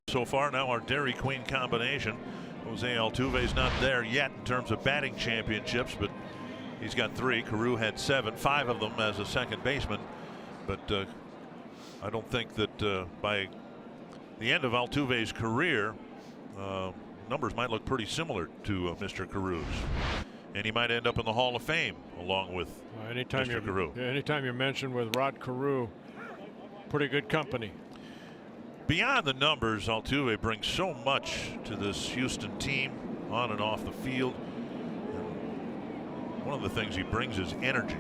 So far now our Dairy Queen combination. Jose Altuve's not there yet in terms of batting championships, but he's got 3. Carew had 7, 5 of them as a second baseman. But I don't think that by the end of Altuve's career, numbers might look pretty similar to Mr. Carew's. And he might end up in the Hall of Fame along with Mr. Carew. Anytime you're mentioned with Rod Carew, pretty good company. Beyond the numbers, Altuve brings so much to this Houston team on and off the field. And one of the things he brings is energy.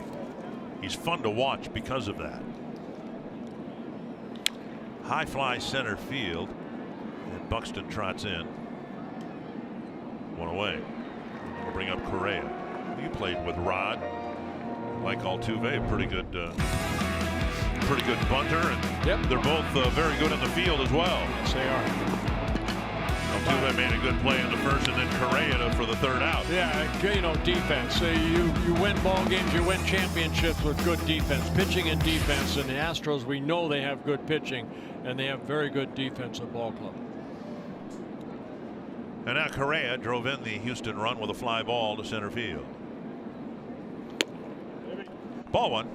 He's fun to watch because of that. High fly center field, and Buxton trots in. 1 away. We'll bring up Correa. He played with Rod. Like Altuve, a pretty good bunter, and they're both very good in the field as well. Yes, they are. Altuve made a good play in the first, and then Correa for the third out. Yeah, you know, defense. You win ball games, you win championships with good defense, pitching and defense. And the Astros, we know they have good pitching, and they have very good defense at ball club. And now Correa drove in the Houston run with a fly ball to center field. Ball 1.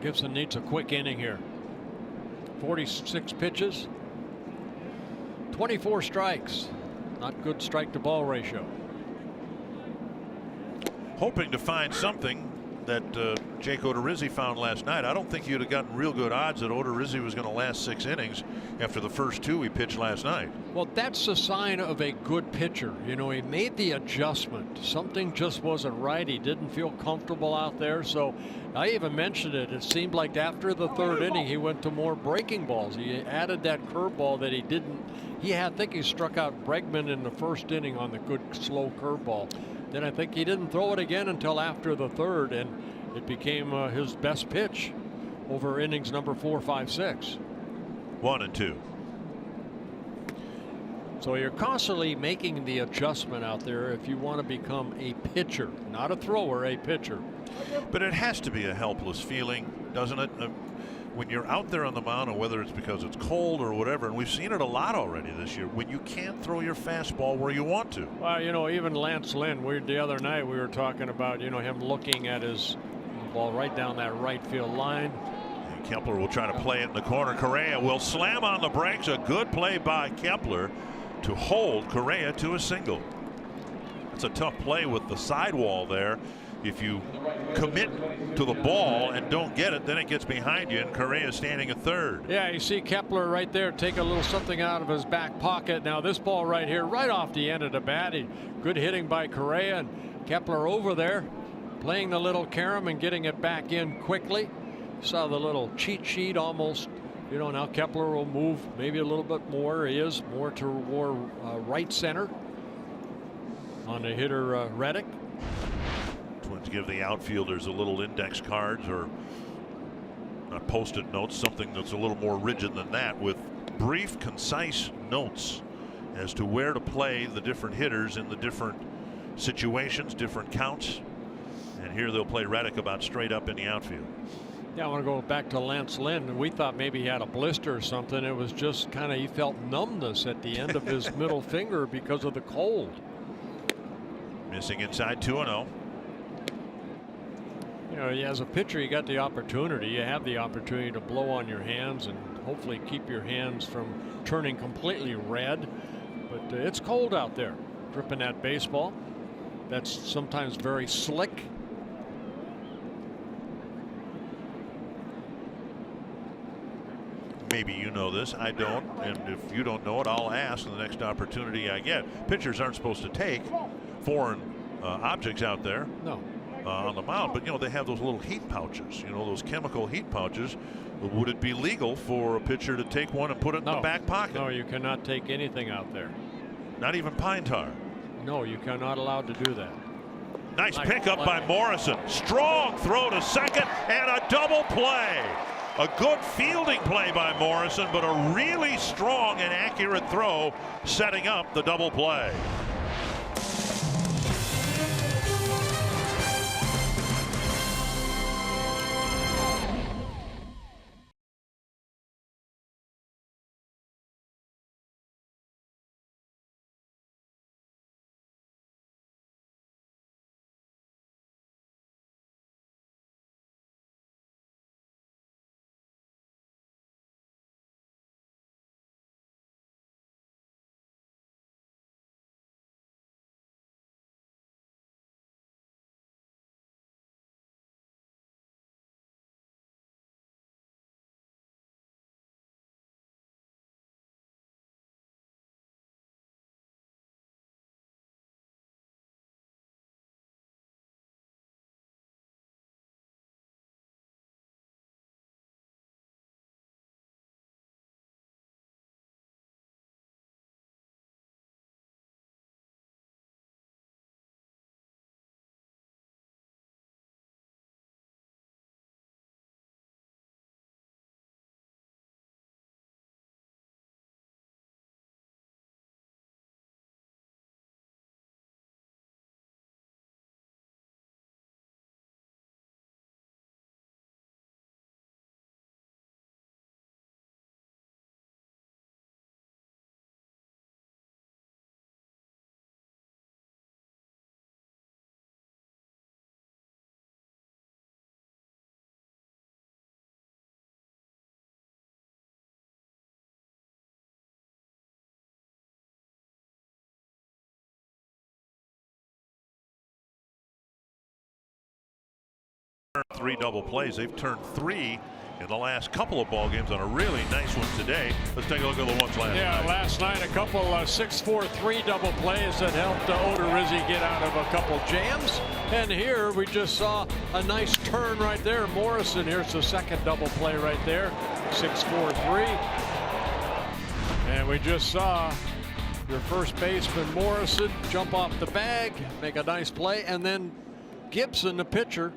Gibson needs a quick inning here. 46 pitches, 24 strikes. Not good strike to ball ratio. Hoping to find something that Jake Odorizzi found last night. I don't think you'd have gotten real good odds that Odorizzi was going to last 6 innings after the first 2 he pitched last night. Well, that's a sign of a good pitcher. You know, he made the adjustment. Something just wasn't right. He didn't feel comfortable out there. So I even mentioned it. It seemed like after the 3rd inning, he went to more breaking balls. He added that curveball that he didn't. I think he struck out Bregman in the 1st inning on the good slow curveball. Then I think he didn't throw it again until after the 3rd, and it became his best pitch over innings number 4, 5, 6. 1 and 2. So you're constantly making the adjustment out there if you want to become a pitcher, not a thrower, a pitcher. But it has to be a helpless feeling, doesn't it? When you're out there on the mound, and whether it's because it's cold or whatever, and we've seen it a lot already this year, when you can't throw your fastball where you want to. Well, you know, even Lance Lynn, the other night we were talking about, you know, him looking at his ball right down that right field line. And Kepler will try to play it in the corner. Correa will slam on the brakes. A good play by Kepler to hold Correa to a single. That's a tough play with the sidewall there. if you commit to the ball and don't get it, then it gets behind you, and Correa standing at third. Yeah, you see Kepler right there take a little something out of his back pocket. Now this ball right here, right off the end of the bat. Good hitting by Correa, and Kepler over there playing the little carom and getting it back in quickly. Saw the little cheat sheet almost. You know, now Kepler will move maybe a little bit more. He is more toward right center on the hitter Reddick. Twins give the outfielders a little index cards, or not post-it notes, something that's a little more rigid than that, with brief, concise notes as to where to play the different hitters in the different situations, different counts. And here they'll play Reddick about straight up in the outfield. Yeah, I want to go back to Lance Lynn. We thought maybe he had a blister or something. It was just kind of, he felt numbness at the end of his middle finger because of the cold. Missing inside 2-0. You know, as a pitcher, you got the opportunity. You have the opportunity to blow on your hands and hopefully keep your hands from turning completely red. But it's cold out there, dripping that baseball. That's sometimes very slick. Maybe you know this, I don't, and if you don't know it, I'll ask the next opportunity I get. Pitchers aren't supposed to take foreign objects out there. No. On the mound, but you know, they have those little heat pouches, you know, those chemical heat pouches. Would it be legal for a pitcher to take one and put it in the back pocket? No, you cannot take anything out there. Not even pine tar? No, you cannot allowed to do that. Nice pickup by Morrison. Strong throw to second and a double play. A good fielding play by Morrison, but a really strong and accurate throw setting up the double play. Three double plays. They've turned three in the last couple of ball games on a really nice one today. Let's take a look at the ones last night. Last night a couple 6-4-3 double plays that helped Odorizzi get out of a couple jams. And here we just saw a nice turn right there. Morrison, here's the second double play right there. 6-4-3. And we just saw your first baseman Morrison jump off the bag, make a nice play, and then Gibson, the pitcher,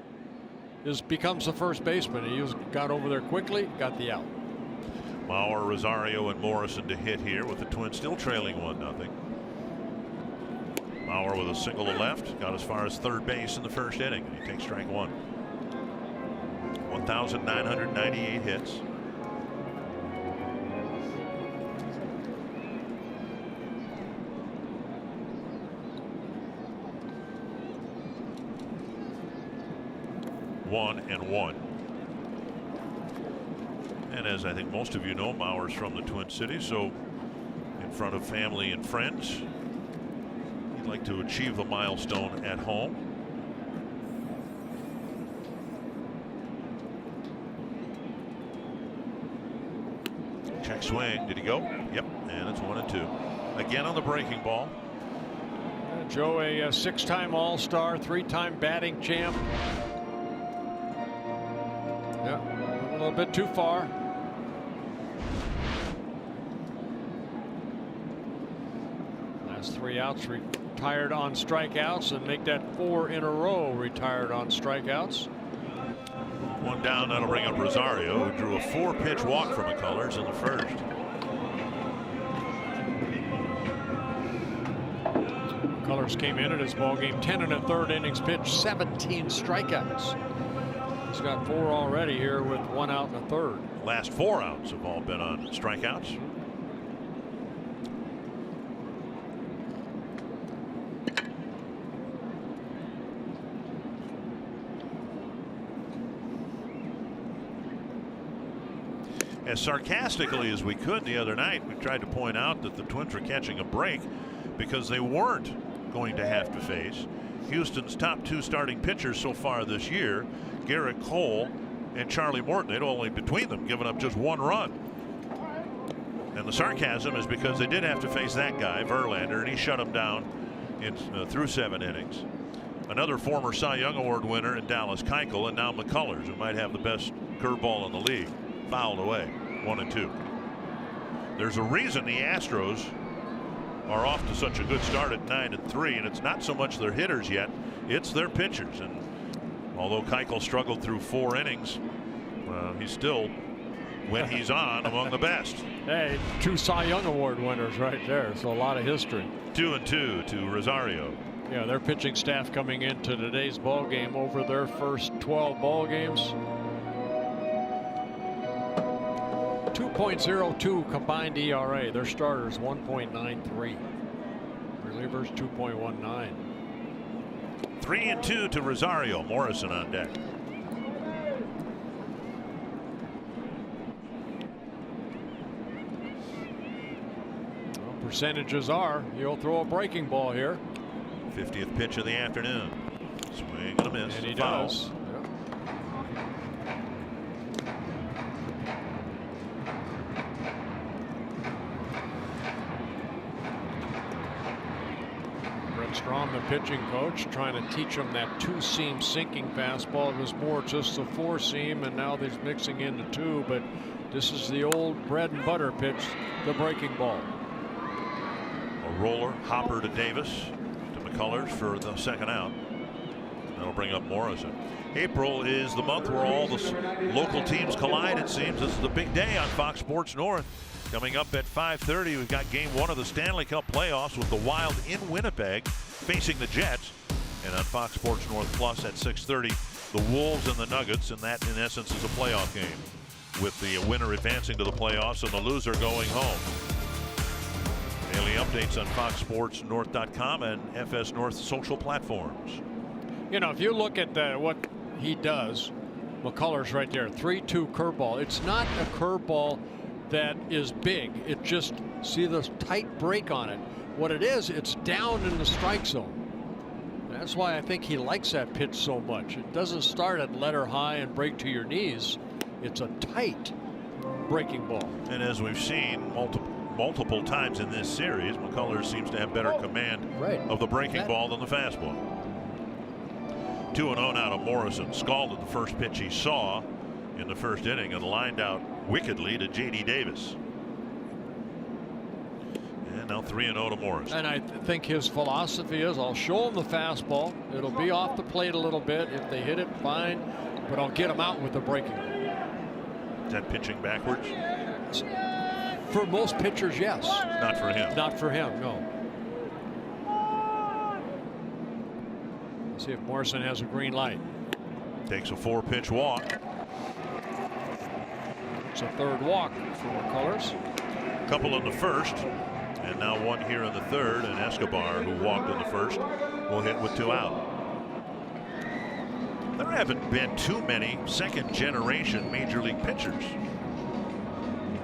becomes the first baseman. He got over there quickly, got the out. Mauer, Rosario, and Morrison to hit here with the Twins still trailing 1-0. Mauer with a single to left, got as far as third base in the first inning. He takes strike one. 1,998 hits. One and one. And as I think most of you know, Mauer's from the Twin Cities, so in front of family and friends, he'd like to achieve the milestone at home. Check swing. Did he go? Yep. And it's 1-2. Again on the breaking ball. Joe, a 6-time All-Star, 3-time batting champ. Yeah, a little bit too far. Last 3 outs, retired on strikeouts, and make that 4 in a row retired on strikeouts. 1 down. That'll bring up Rosario, who drew a 4-pitch walk from McCullers in the first. McCullers came in his ball game 10 1/3 innings pitched, 17 strikeouts. He's got 4 already here with 1 out and a third. Last 4 outs have all been on strikeouts. As sarcastically as we could the other night, we tried to point out that the Twins were catching a break because they weren't going to have to face Houston's top 2 starting pitchers so far this year, Garrett Cole and Charlie Morton. They'd only between them given up just 1 run. And the sarcasm is because they did have to face that guy, Verlander, and he shut him down through 7 innings. Another former Cy Young Award winner in Dallas Keuchel, and now McCullers, who might have the best curveball in the league, fouled away. 1-2. There's a reason the Astros are off to such a good start at 9-3, and it's not so much their hitters yet, it's their pitchers. And although Keuchel struggled through 4 innings, he's still, when he's on, among the best. Hey, 2 Cy Young Award winners right there, so a lot of history. 2-2 to Rosario. Yeah, their pitching staff coming into today's ball game over their first 12 ball games. 2.02 combined ERA. Their starters 1.93. Relievers 2.19. 3-2 to Rosario. Morrison on deck. Well, percentages are he'll throw a breaking ball here. 50th pitch of the afternoon. Swing and a miss. And he Foul. does. Strom, the pitching coach, trying to teach him that 2-seam sinking fastball. It was more just a 4-seam, and now he's mixing in the 2. But this is the old bread and butter pitch, the breaking ball. A roller, hopper to Davis, to McCullers for the 2nd out. That'll bring up Morrison. April is the month where all the local teams collide. It seems this is the big day on Fox Sports North. Coming up at 5:30, we've got Game 1 of the Stanley Cup playoffs with the Wild in Winnipeg facing the Jets, and on Fox Sports North Plus at 6:30, the Wolves and the Nuggets, and that in essence is a playoff game, with the winner advancing to the playoffs and the loser going home. Daily updates on FoxSportsNorth.com and FS North social platforms. You know, if you look at what he does, McCullers right there, 3-2 curveball. It's not a curveball that is big. It just, see the tight break on it. What it is, it's down in the strike zone. That's why I think he likes that pitch so much. It doesn't start at letter high and break to your knees. It's a tight breaking ball. And as we've seen multiple times in this series, McCullers seems to have better command of the breaking ball than the fastball. 2-0 now to Morrison. Scalded the first pitch he saw in the first inning and lined out wickedly to J.D. Davis. And now 3-0 to Morrison. And I think his philosophy is, I'll show him the fastball. It'll be off the plate a little bit. If they hit it, fine, but I'll get him out with the breaking ball. Is that pitching backwards? For most pitchers, yes. Not for him. Not for him, no. Let's see if Morrison has a green light. Takes a 4-pitch walk. It's a 3rd walk for McCullers. Couple in the first, and now 1 here in the 3rd, and Escobar, who walked in the first, will hit with 2 out. There haven't been too many 2nd-generation major league pitchers.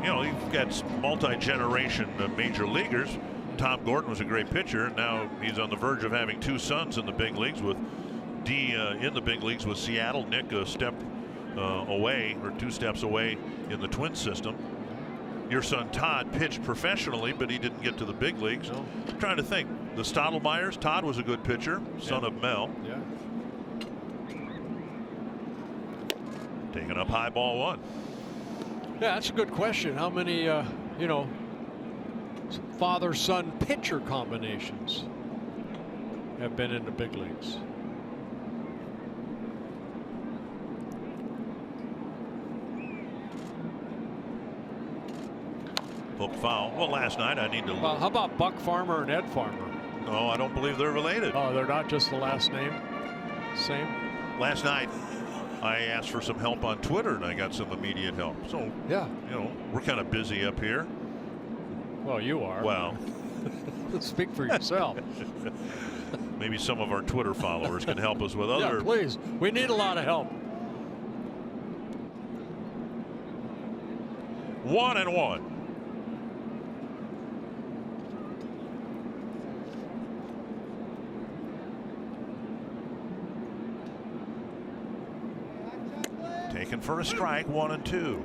You know, you've got multi-generation major leaguers. Tom Gordon was a great pitcher, and now he's on the verge of having 2 sons in the big leagues with in the big leagues with Seattle. Nick a step away, or 2 steps away in the Twins system. your son Todd pitched professionally, but he didn't get to the big leagues. No. I'm trying to think. The Stottlemyers, Todd was a good pitcher, son of Mel. Yeah. Taking up high, ball one. Yeah, that's a good question. How many, you know, father-son pitcher combinations have been in the big leagues? Hook foul. Well, last night I need to. Well, how about Buck Farmer and Ed Farmer? No, I don't believe they're related. Oh, they're not just the last name? Same? Last night I asked for some help on Twitter and I got some immediate help. So, yeah, you know, we're kind of busy up here. Well, you are. Well, speak for yourself. Maybe some of our Twitter followers can help us with other. Yeah, please. We need a lot of help. 1-1. Taken for a strike, 1-2.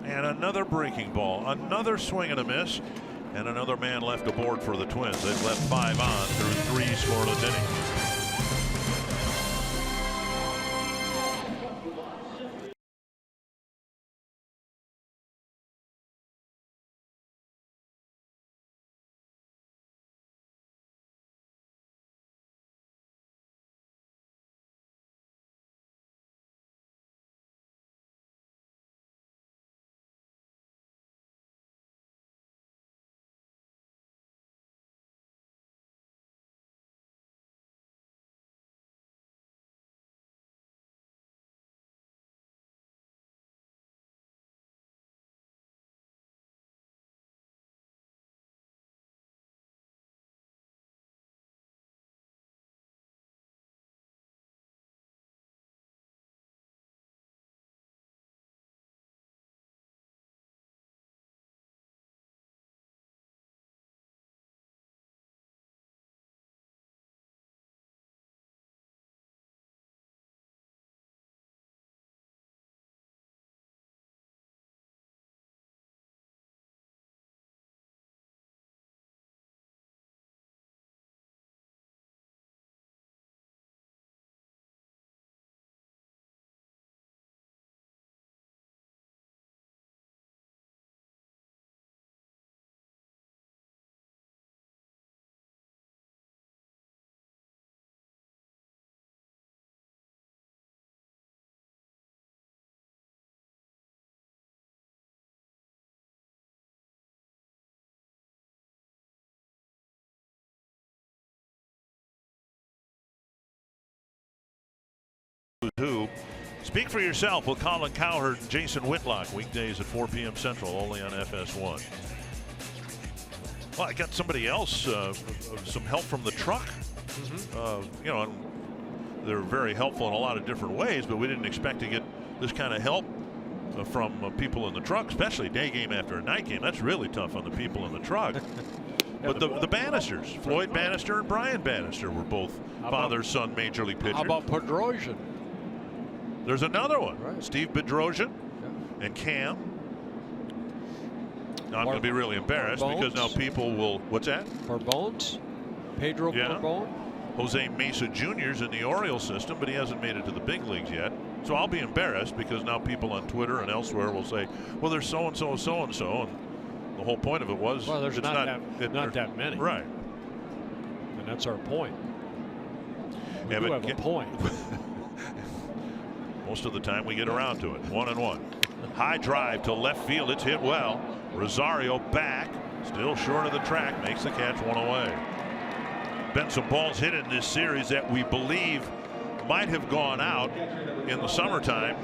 And another breaking ball, another swing and a miss, and another man left aboard for the Twins. They've left 5 on through 3 scoreless innings. Speak for yourself with Colin Cowherd and Jason Whitlock, weekdays at 4 p.m. Central, only on FS1. Well, I got somebody else, some help from the truck. You know, they're very helpful in a lot of different ways, but we didn't expect to get this kind of help from people in the truck, especially day game after a night game. That's really tough on the people in the truck. But the Bannisters, Floyd Bannister and Brian Bannister, were both father-son major league pitchers. How about Pedrosian? There's another one, right. Steve Bedrosian and Cam. Now, I'm going to be really embarrassed because now people will, what's that? Barbones? Pedro Barbone? Jose Mesa Jr.'s in the Orioles system, but he hasn't made it to the big leagues yet. So I'll be embarrassed because now people on Twitter and elsewhere will say, well, there's so-and-so, so-and-so. And the whole point of it was, well, there's not that many. Right. And that's our point. We do have a point. Most of the time we get around to it. 1-1. High drive to left field. It's hit well. Rosario back. Still short of the track. Makes the catch, 1 away. Been some balls hit in this series that we believe might have gone out in the summertime.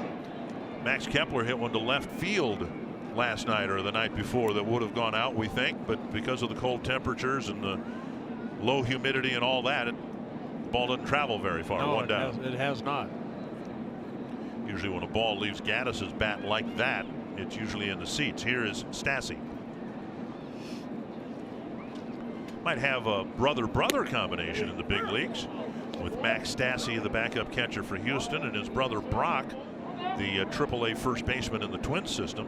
Max Kepler hit one to left field last night or the night before that would have gone out, we think, but because of the cold temperatures and the low humidity and all that, the ball doesn't travel very far. No, One down. It has not. Usually when a ball leaves Gaddis's bat like that, it's usually in the seats. Here is Stassi. Might have a brother-brother combination in the big leagues, with Max Stassi, the backup catcher for Houston, and his brother Brock, the AAA first baseman in the Twins system.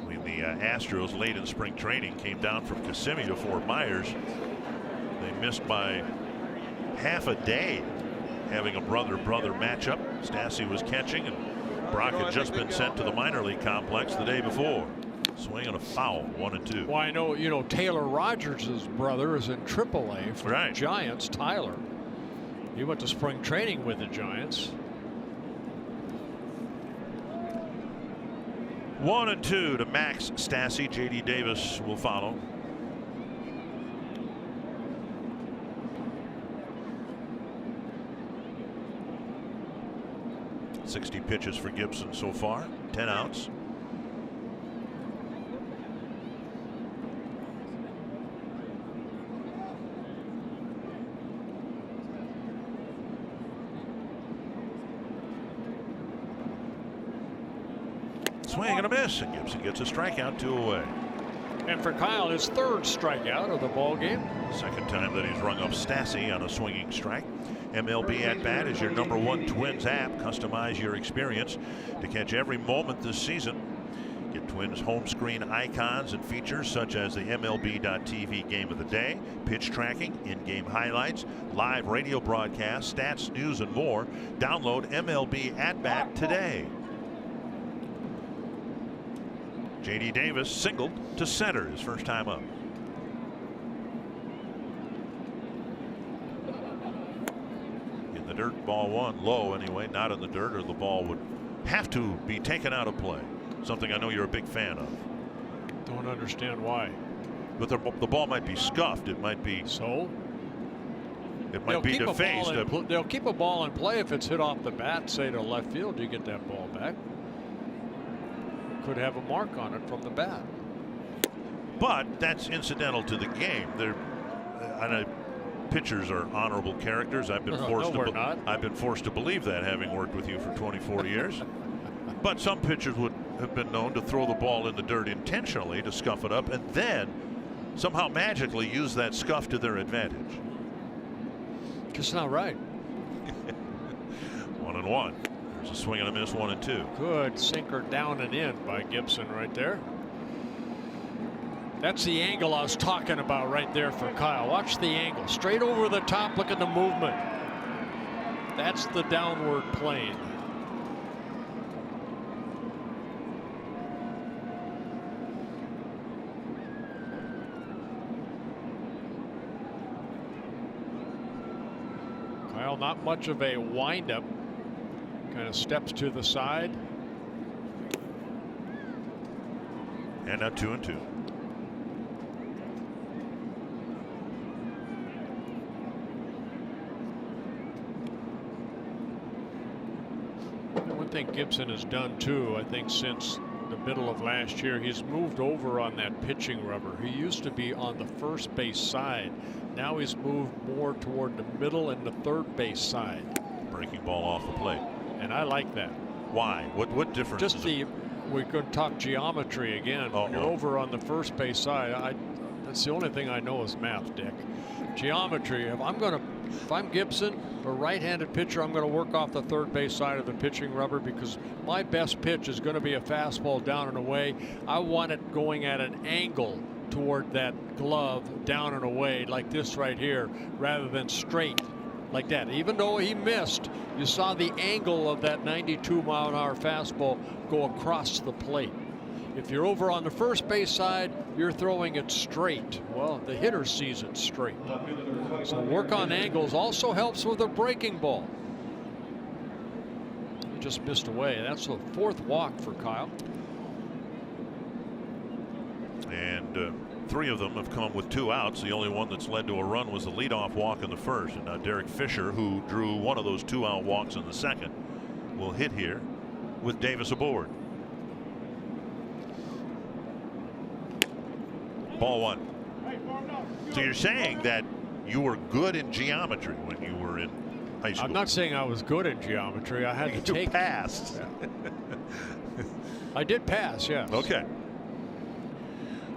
When the Astros late in spring training came down from Kissimmee to Fort Myers, they missed by half a day having a brother-brother matchup. Stassi was catching, and Brock had just been sent to the minor league complex the day before. Swing and a foul, 1-2. Well, I know, Taylor Rogers' brother is in AAA for the Giants, Tyler. He went to spring training with the Giants. 1-2 to Max Stassi. J.D. Davis will follow. .60 pitches for Gibson so far, 10 outs. Swing and a miss, and Gibson gets a strikeout, 2 away. And for Kyle, his third strikeout of the ball game. Second time that he's rung up Stassi on a swinging strike. MLB At Bat is your #1 Twins app. Customize your experience to catch every moment this season. Get Twins home screen icons and features such as the MLB.TV Game of the Day, pitch tracking, in-game highlights, live radio broadcasts, stats, news, and more. Download MLB At Bat today. J.D. Davis singled to center his first time up. In the dirt, ball 1, low anyway, not in the dirt, or the ball would have to be taken out of play. Something I know you're a big fan of. Don't understand why. But the ball might be scuffed. It might be. So? It might be defaced. They'll keep a ball in play if it's hit off the bat, say to left field. You get that ball back. Could have a mark on it from the bat. But that's incidental to the game. Pitchers are honorable characters. I've been forced to believe that, having worked with you for 24 years. But some pitchers would have been known to throw the ball in the dirt intentionally to scuff it up, and then somehow magically use that scuff to their advantage. Just not right. 1-1. There's a swing and a miss, 1-2. Good sinker down and in by Gibson right there. That's the angle I was talking about right there for Kyle. Watch the angle. Straight over the top. Look at the movement. That's the downward plane. Kyle, not much of a windup. Kind of steps to the side. And now 2-2. One thing Gibson has done too, I think, since the middle of last year, he's moved over on that pitching rubber. He used to be on the first base side. Now he's moved more toward the middle and the third base side. Breaking ball off the plate. And I like that. Why? What difference? Just we're going to talk geometry again. When you're over on the first base side, that's the only thing I know is math, Dick. Geometry. If I'm Gibson, a right-handed pitcher, I'm going to work off the third base side of the pitching rubber, because my best pitch is going to be a fastball down and away. I want it going at an angle toward that glove, down and away, like this right here, rather than straight like that. Even though he missed, you saw the angle of that 92-mile-an-hour fastball go across the plate. If you're over on the first base side, you're throwing it straight. Well, the hitter sees it straight. So work on angles also helps with a breaking ball. He just missed away. That's the fourth walk for Kyle. And 3 of them have come with 2 outs. The only one that's led to a run was the leadoff walk in the first. And now Derek Fisher, who drew one of those 2-out walks in the second, will hit here with Davis aboard. Ball 1. So you're saying that you were good in geometry when you were in high school. I'm not saying I was good in geometry. I had to take. You passed. Yeah. I did pass, yes. Okay.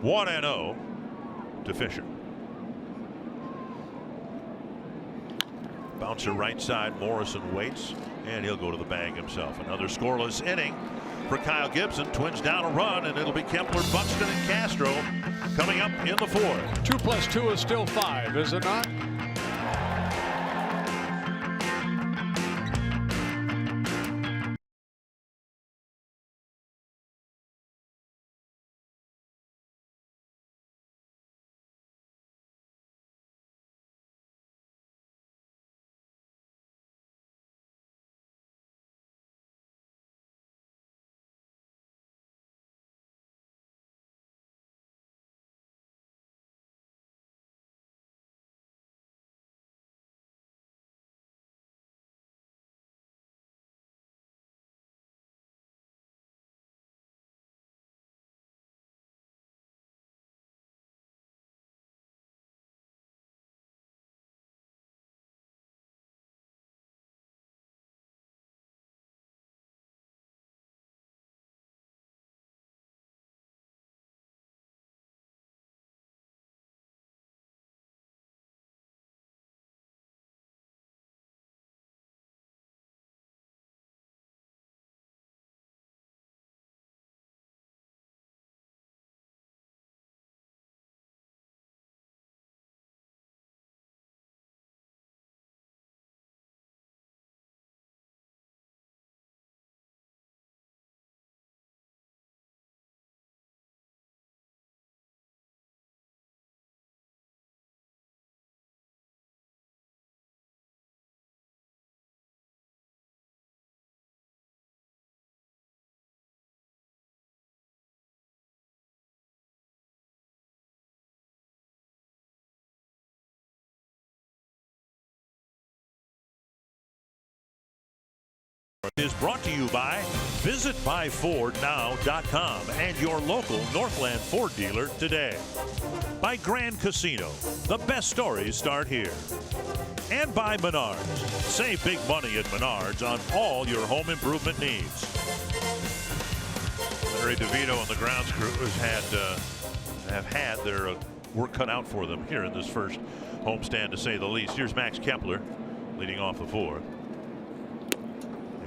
1-0 to Fisher. Bouncer right side. Morrison waits, and he'll go to the bag himself. Another scoreless inning for Kyle Gibson. Twins down a run, and it'll be Kepler, Buxton, and Castro coming up in the fourth. 2 + 2 is still 5, is it not? Is brought to you by visitbuyfordnow.com and your local Northland Ford dealer today. By Grand Casino, the best stories start here. And by Menards. Save big money at Menards on all your home improvement needs. Larry DeVito and the grounds crew have had their work cut out for them here in this first homestand, to say the least. Here's Max Kepler leading off the fourth.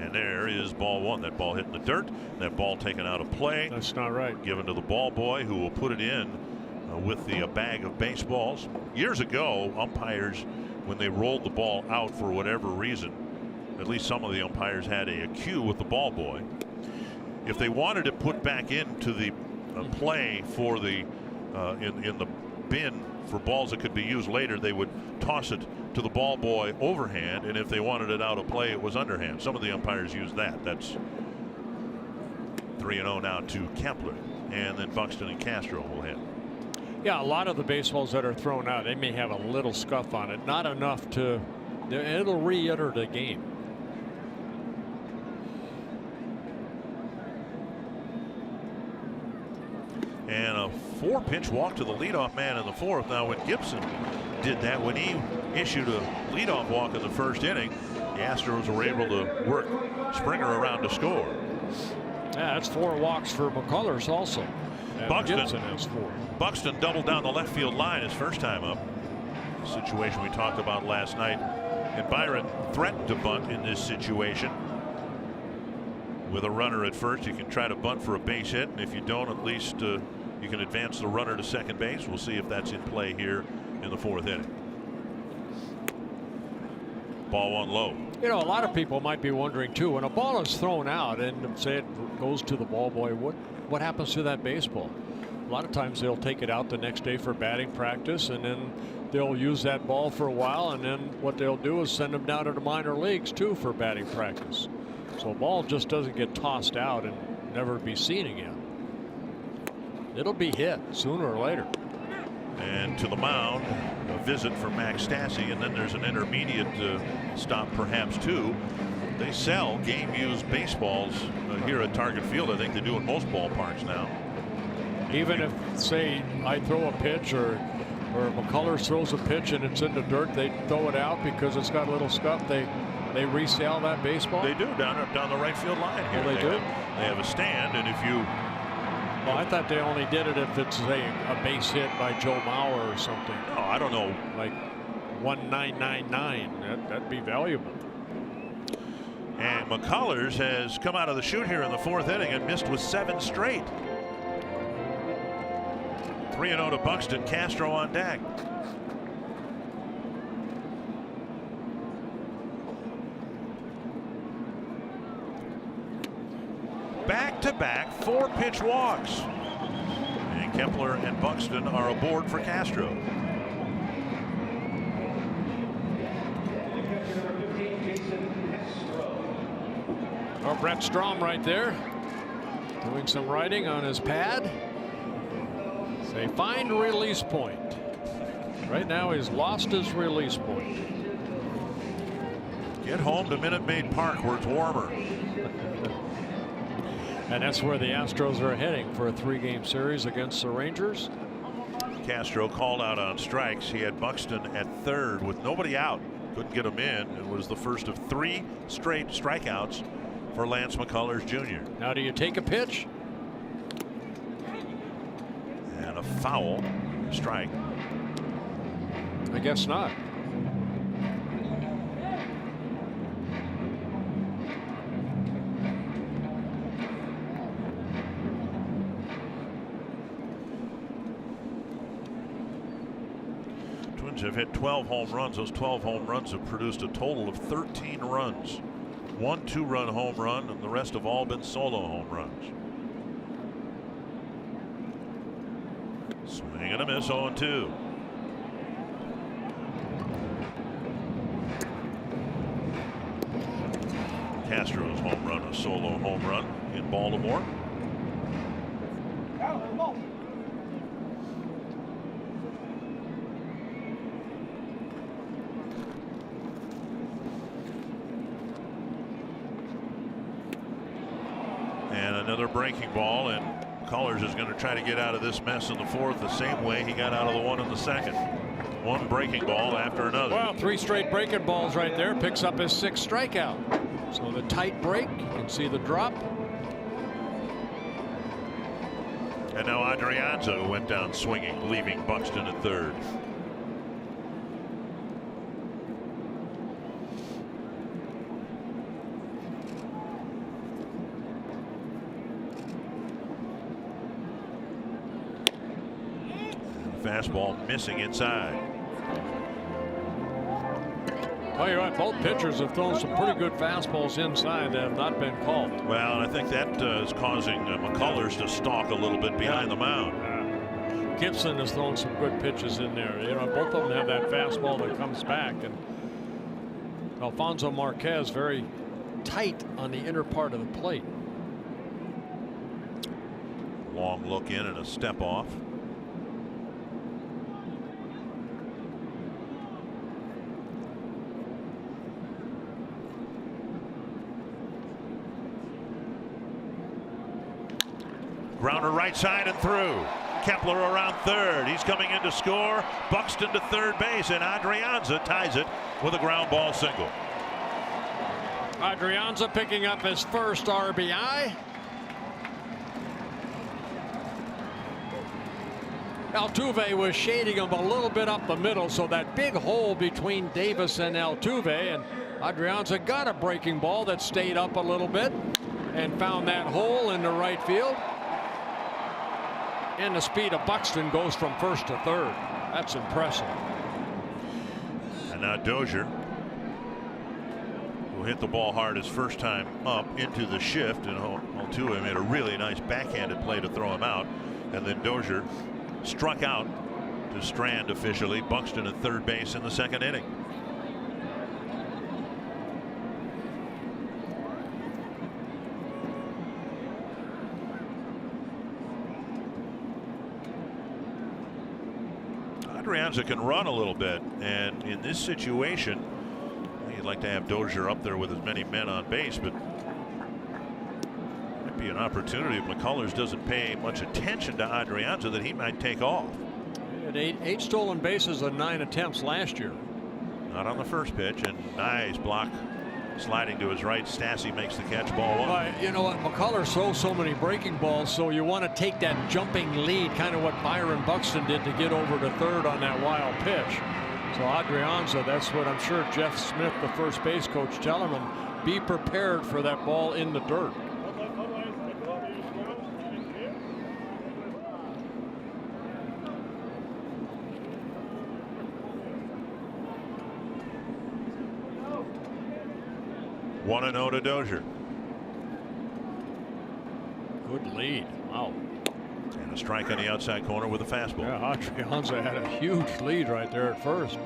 And there is ball one. That ball hitting the dirt. That ball taken out of play. That's not right. Given to the ball boy, who will put it in with the bag of baseballs. Years ago, umpires, when they rolled the ball out for whatever reason, at least some of the umpires had a cue with the ball boy. If they wanted it put back into the play for the in the bin for balls that could be used later, they would toss it to the ball boy overhand, and if they wanted it out of play, it was underhand. Some of the umpires use that. That's 3-0 now to Kepler, and then Buxton and Castro will hit. Yeah, a lot of the baseballs that are thrown out, they may have a little scuff on it, not enough to, it'll re-enter the game. And a 4-pitch walk to the leadoff man in the fourth. Now, when Gibson did that, when he issued a leadoff walk in the first inning, the Astros were able to work Springer around to score. Yeah, that's 4 walks for McCullers also. And Buxton Gibson has 4. Buxton doubled down the left field line his first time up. Situation we talked about last night. And Byron threatened to bunt in this situation. With a runner at first, you can try to bunt for a base hit, and if you don't, at least you can advance the runner to second base. We'll see if that's in play here in the fourth inning. Ball one low. You know, a lot of people might be wondering too, when a ball is thrown out and say it goes to the ball boy, what happens to that baseball? A lot of times they'll take it out the next day for batting practice, and then they'll use that ball for a while, and then what they'll do is send them down to the minor leagues too for batting practice. So a ball just doesn't get tossed out and never be seen again. It'll be hit sooner or later. And to the mound, a visit for Max Stassi, and then there's an intermediate stop perhaps too. They sell game-used baseballs here at Target Field. I think they do in most ballparks now. Even if, say, I throw a pitch or Where McCullers throws a pitch and it's in the dirt, they throw it out because it's got a little scuff. They resell that baseball. They do down the right field line here. Oh, they do. They have a stand, and if you. Well, I thought they only did it if it's a base hit by Joe Mauer or something. No, I don't know. Like 1999, that'd be valuable. And McCullers has come out of the chute here in the 4th inning and missed with 7 straight. 3-0 to Buxton. Castro on deck. Back-to-back 4-pitch walks. And Kepler and Buxton are aboard for Castro. Oh, Brett Strom right there doing some writing on his pad. Say find release point. Right now he's lost his release point. Get home to Minute Maid Park where it's warmer. And that's where the Astros are heading for a 3-game series against the Rangers. Castro called out on strikes. He had Buxton at 3rd with nobody out. Couldn't get him in. It was the first of 3 straight strikeouts for Lance McCullers Jr. Now do you take a pitch? And a foul strike. I guess not. Twins have hit 12 home runs. Those 12 home runs have produced a total of 13 runs. 1 2-run home run, and the rest have all been solo home runs. Swing and a miss, 0-2. Castro's home run, a solo home run in Baltimore. And another breaking ball, and Colors is going to try to get out of this mess in the 4th the same way he got out of the one in the 2nd. One breaking ball after another. Well, 3 straight breaking balls right there. Picks up his 6th strikeout. So the tight break, you can see the drop. And now Adrianza went down swinging, leaving Buxton at 3rd. Fastball missing inside. Tell you what, both pitchers have thrown some pretty good fastballs inside that have not been called. Well, and I think that is causing McCullers to stalk a little bit behind the mound. Gibson has thrown some good pitches in there. You know, both of them have that fastball that comes back. And Alfonso Marquez very tight on the inner part of the plate. Long look in and a step off. Grounder right side and through. Kepler around 3rd. He's coming in to score. Buxton to 3rd base, and Adrianza ties it with a ground ball single. Adrianza picking up his 1st RBI. Altuve was shading him a little bit up the middle, so that big hole between Davis and Altuve, and Adrianza got a breaking ball that stayed up a little bit and found that hole in the right field. And the speed of Buxton goes from 1st to 3rd. That's impressive. And now Dozier, who hit the ball hard his first time up into the shift, and Altuve made a really nice backhanded play to throw him out. And then Dozier struck out to strand officially Buxton at 3rd base in the 2nd inning. Adrianza can run a little bit, and in this situation you'd like to have Dozier up there with as many men on base, but might be an opportunity if McCullers doesn't pay much attention to Adrianza that he might take off. Had eight stolen bases on 9 attempts last year. Not on the first pitch, and nice block sliding to his right. Stassi makes the catch, ball 1. You know what, McCullers throws so many breaking balls, so you want to take that jumping lead, kind of what Byron Buxton did to get over to third on that wild pitch. So Adrianza, that's what I'm sure Jeff Smith, the first base coach, telling him, be prepared for that ball in the dirt. One and 0 to Dozier. Good lead. Wow. And a strike on the outside corner with a fastball. Yeah, Adrianza had a huge lead right there at first.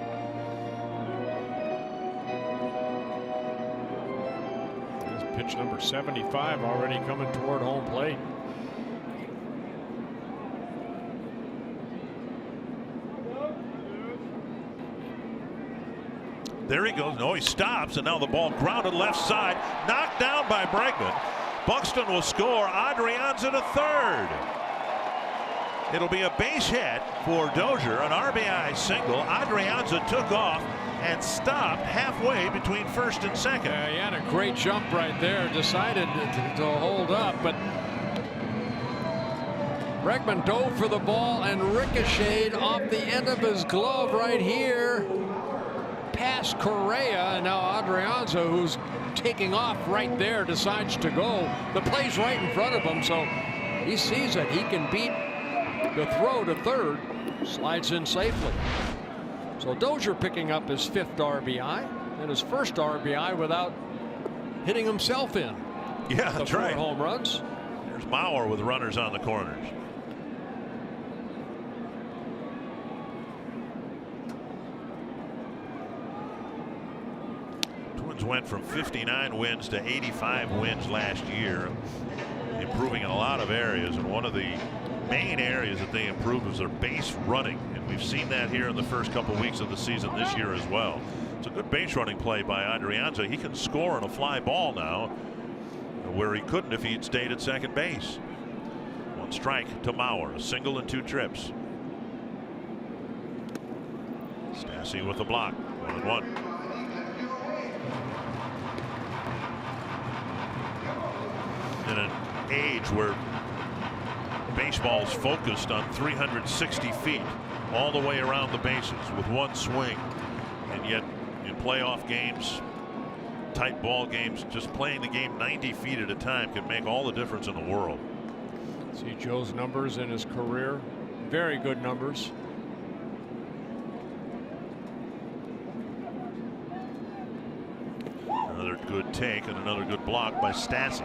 This pitch number 75 already coming toward home plate. There he goes. No, he stops, and now the ball grounded left side, knocked down by Bregman. Buxton will score. Adrianza to third. It'll be a base hit for Dozier, an RBI single. Adrianza took off and stopped halfway between first and second. He had a great jump right there. Decided to hold up, but Bregman dove for the ball and ricocheted off the end of his glove right here past Correa, and now Adrianza, who's taking off right there, decides to go. The play's right in front of him, so he sees it. He can beat the throw to third, slides in safely. So Dozier picking up his 5th RBI and his first RBI without hitting himself in. Yeah, that's right. Home runs. There's Mauer with runners on the corners. Twins went from 59 wins to 85 wins last year, improving in a lot of areas, and one of the main areas that they improved was their base running, and we've seen that here in the first couple weeks of the season this year as well. It's a good base running play by Adrianza. He can score on a fly ball now, where he couldn't if he'd stayed at second base. One strike to Mauer, a single and 2 trips. Stassi with the block, 1-1. In an age where baseball's focused on 360 feet all the way around the bases with one swing, and yet in playoff games, tight ball games, just playing the game 90 feet at a time can make all the difference in the world. See Joe's numbers in his career, very good numbers. Another good take and another good block by Stassi.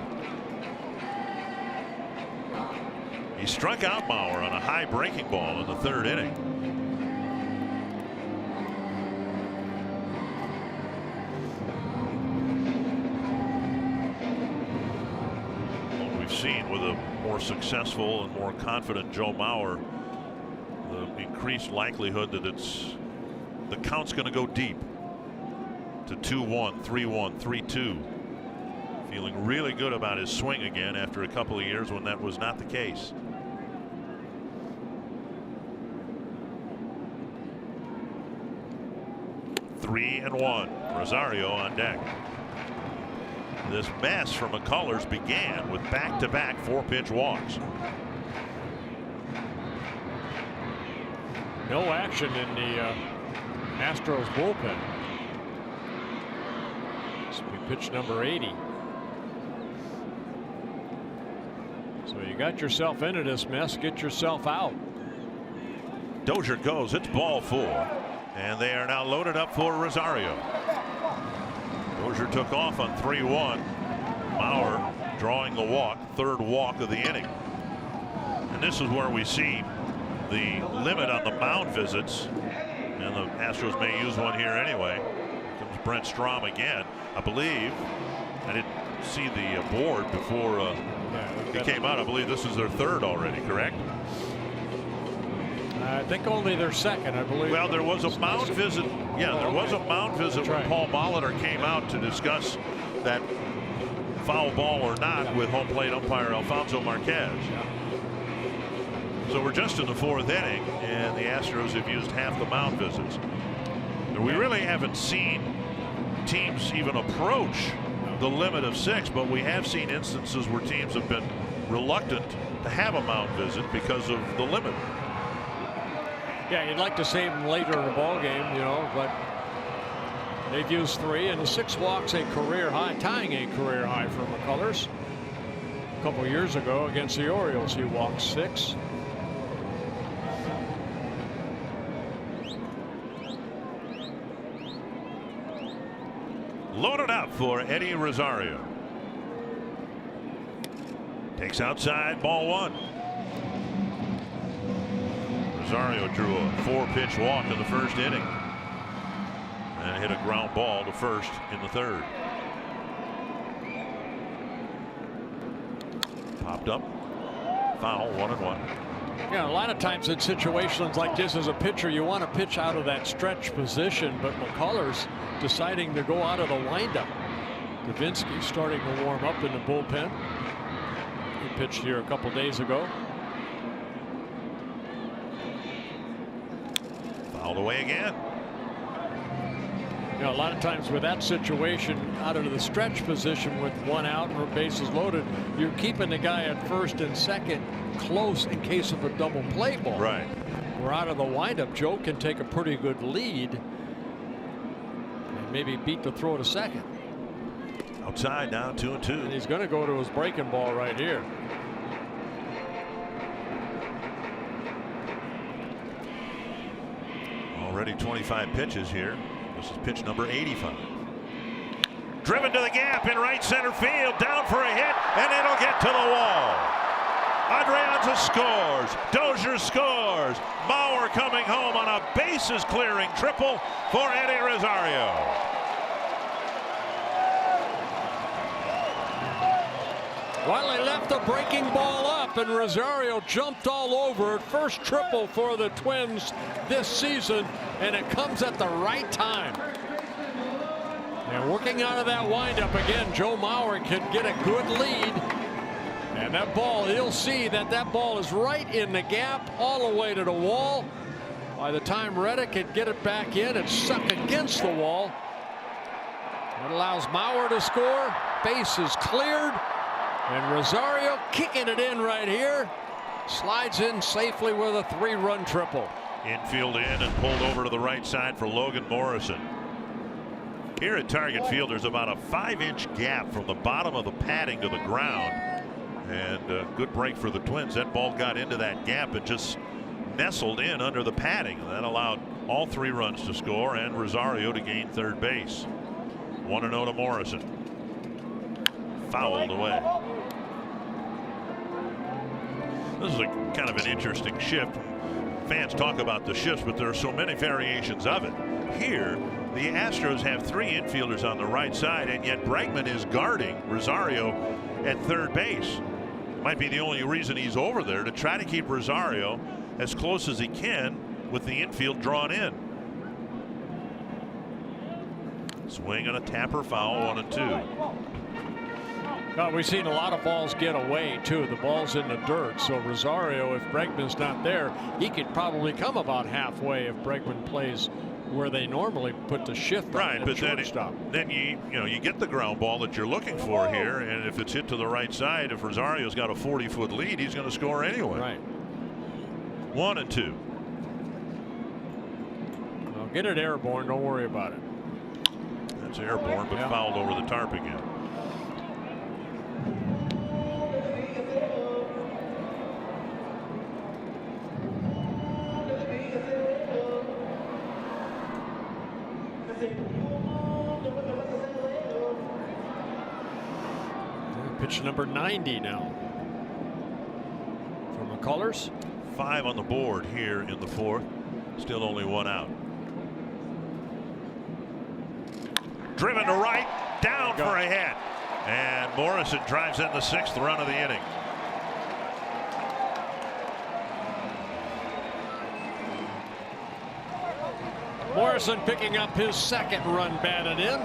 He struck out Mauer on a high breaking ball in the 3rd inning. What we've seen with a more successful and more confident Joe Mauer, the increased likelihood that the count's going to go deep to 2-1, 3-1, 3-2. Feeling really good about his swing again after a couple of years when that was not the case. Three and 1. Rosario on deck. This mess for McCullers began with back-to-back 4-pitch walks. No action in the Astros bullpen. This will be pitch number 80. So you got yourself into this mess, get yourself out. Dozier goes, it's ball 4. And they are now loaded up for Rosario. Dozier took off on 3-1. Mauer drawing the walk, 3rd walk of the inning. And this is where we see the limit on the mound visits. And the Astros may use one here anyway. Here comes Brent Strom again. I believe, I didn't see the board before it came out. I believe this is their 3rd already, correct? I think only their 2nd, I believe. Well, there was a mound visit. Yeah, there was a mound visit when Paul Molitor came out to discuss that foul ball or not with home plate umpire Alfonso Marquez. So we're just in the 4th inning, and the Astros have used half the mound visits. And we really haven't seen teams even approach the limit of 6, but we have seen instances where teams have been reluctant to have a mound visit because of the limit. Yeah, you'd like to save them later in the ball game, you know, but they've used 3, and 6 walks, a career high, tying a career high for McCullers. A couple of years ago against the Orioles, he walked 6. Loaded up for Eddie Rosario. Takes outside, ball 1. Rosario drew a 4-pitch walk in the 1st inning and hit a ground ball to first in the 3rd. Popped up, foul, 1-1. Yeah, a lot of times in situations like this as a pitcher, you want to pitch out of that stretch position, but McCullers deciding to go out of the windup. Davinsky starting to warm up in the bullpen. He pitched here a couple days ago. Fouled away again. You know, a lot of times with that situation, out of the stretch position with 1 out and bases loaded, you're keeping the guy at 1st and 2nd close in case of a double play ball. Right. We're out of the windup. Joe can take a pretty good lead and maybe beat the throw to 2nd. Outside now, 2-2. And he's going to go to his breaking ball right here. Already 25 pitches here. This is pitch number 85. Driven to the gap in right center field, down for a hit, and it'll get to the wall. Adrianza scores. Dozier scores. Bauer coming home on a bases clearing triple for Eddie Rosario. Well, they left the breaking ball up, and Rosario jumped all over it. First triple for the Twins this season, and it comes at the right time. And working out of that windup again, Joe Mauer can get a good lead. And that ball, he'll see that that ball is right in the gap, all the way to the wall. By the time Reddick can get it back in, it's stuck against the wall. That allows Mauer to score. Base is cleared. And Rosario kicking it in right here. Slides in safely with a 3-run triple. Infield in and pulled over to the right side for Logan Morrison. Here at Target Field, there's about a 5-inch gap from the bottom of the padding to the ground. And a good break for the Twins. That ball got into that gap and just nestled in under the padding. That allowed all 3 runs to score and Rosario to gain 3rd base. 1-0 to Morrison. Fouled away. This is a kind of an interesting shift. Fans talk about the shifts, but there are so many variations of it. Here, the Astros have 3 infielders on the right side, and yet Bregman is guarding Rosario at 3rd base. Might be the only reason he's over there, to try to keep Rosario as close as he can with the infield drawn in. Swing and a tapper foul, 1-2. Well, we've seen a lot of balls get away too. The ball's in the dirt, so Rosario, if Bregman's not there, he could probably come about halfway if Bregman plays where they normally put the shift. Right, but then you get the ground ball that you're looking for here, and if it's hit to the right side, if Rosario's got a 40-foot lead, he's going to score anyway. Right. 1-2. Well, get it airborne. Don't worry about it. That's airborne, but fouled over the tarp again. Pitch number 90 now for McCullers. 5 on the board here in the 4th. Still only 1 out. Driven to right, down for a hit, and Morrison drives in the 6th run of the inning. Morrison picking up his 2nd run batted in.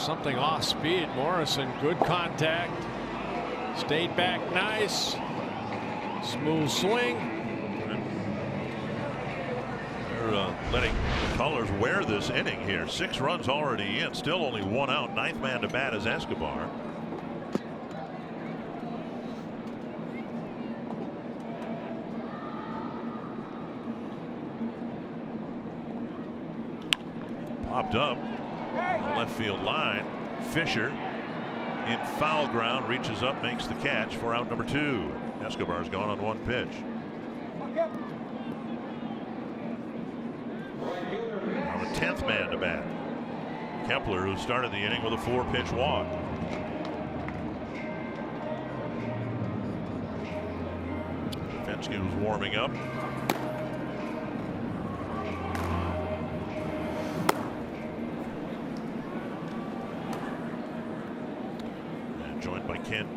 something off speed. Morrison, good contact. Stayed back nice. Smooth swing. They're letting the Colors wear this inning here. 6 runs already in. Still only 1 out. 9th man to bat is Escobar. Popped up on the left field line. Fisher in foul ground, reaches up, makes the catch for out number 2. Escobar's gone on 1 pitch. Now the 10th man to bat. Kepler, who started the inning with a 4-pitch walk. Fensky was warming up. Joined by Kent.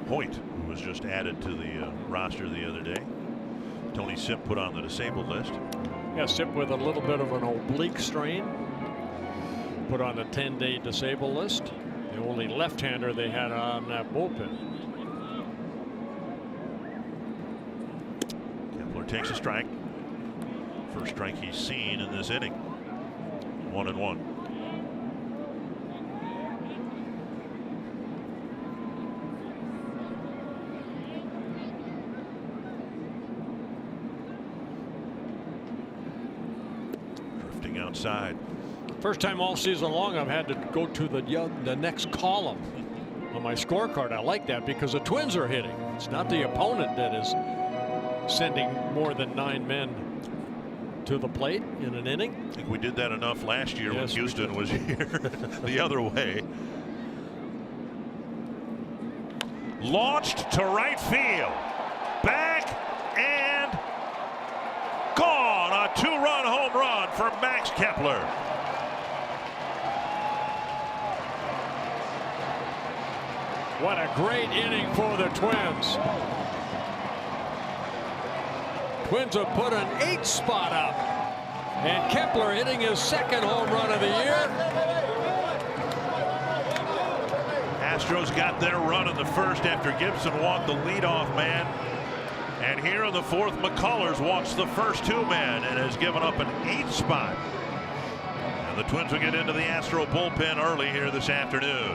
Hoyt, who was just added to the roster the other day. Tony Sipp put on the disabled list. Yeah, Sipp with a little bit of an oblique strain. Put on the 10-day disabled list. The only left-hander they had on that bullpen. Kepler takes a strike. First strike he's seen in this inning. 1-1. Drifting outside. First time all season long I've had to go to the next column on my scorecard. I like that because the Twins are hitting. It's not the opponent that is sending more than 9 men to the plate in an inning. I think we did that enough last year when Yes, Houston was here the other way. Launched to right field. Back and gone. A 2-run home run for Max Kepler. What a great inning for the Twins. Twins have put an 8 spot up. And Kepler hitting his 2nd home run of the year. Astros got their run in the first after Gibson walked the leadoff man. And here in the 4th, McCullers walks the first 2 men and has given up an 8 spot. And the Twins will get into the Astro bullpen early here this afternoon.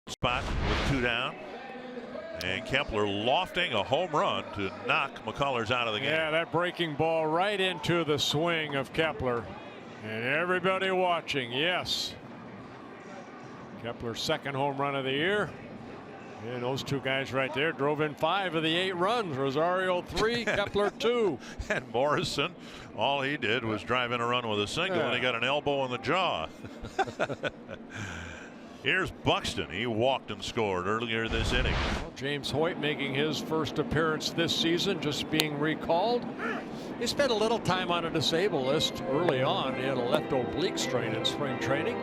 Spot with 2 down, and Kepler lofting a home run to knock McCullers out of the game. Yeah, that breaking ball right into the swing of Kepler, and everybody watching. Yes, Kepler's 2nd home run of the year, And those two guys right there drove in 5 of the 8 runs. Rosario 3, Kepler 2. And Morrison, all he did was drive in a run with a single, and he got an elbow in the jaw. Here's Buxton. He walked and scored earlier this inning. Well, James Hoyt making his first appearance this season, just being recalled. He spent a little time on a disabled list early on. He had a left oblique strain in spring training.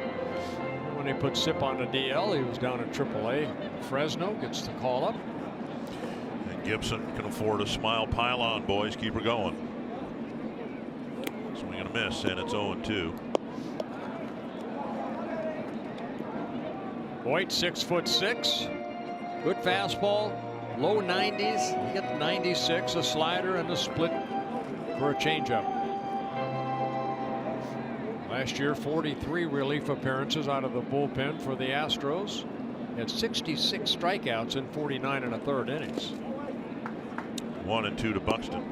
When he put Sip on the DL, he was down at AAA. Fresno gets the call up. And Gibson can afford a smile. Pile on, boys. Keep her going. Swing and a miss, and it's 0-2. Hoyt, 6'6". Good fastball. Low 90s. He got the 96, a slider, and a split for a changeup. Last year, 43 relief appearances out of the bullpen for the Astros. Had 66 strikeouts in 49 1/3 innings. 1-2 to Buxton.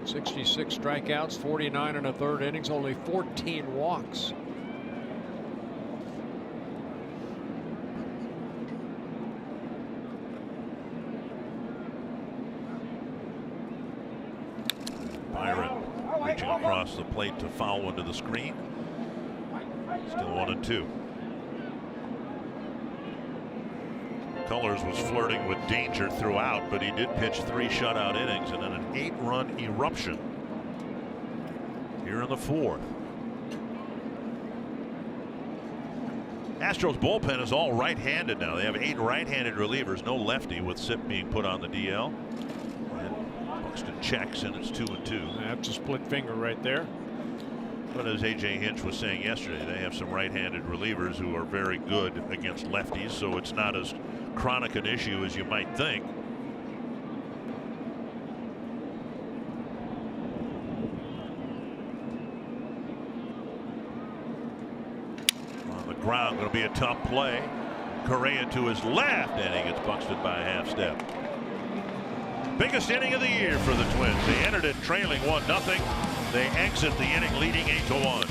.66 strikeouts, 49 1/3 innings, only 14 walks. Byron reaching across the plate to foul one to the screen. Still 1-2. Colors was flirting with danger throughout, but he did pitch 3 shutout innings and then an 8-run eruption here in the 4th. Astros bullpen is all right-handed now. They have 8 right-handed relievers, no lefty, with Sip being put on the DL. And Buxton checks, and it's 2-2. That's a split finger right there. But as A.J. Hinch was saying yesterday, they have some right-handed relievers who are very good against lefties, so it's not as chronic an issue as you might think. On the ground, going to be a tough play. Correa to his left, and he gets Buxton by a half step. Biggest inning of the year for the Twins. They entered it trailing 1-0. They exit the inning leading 8-1.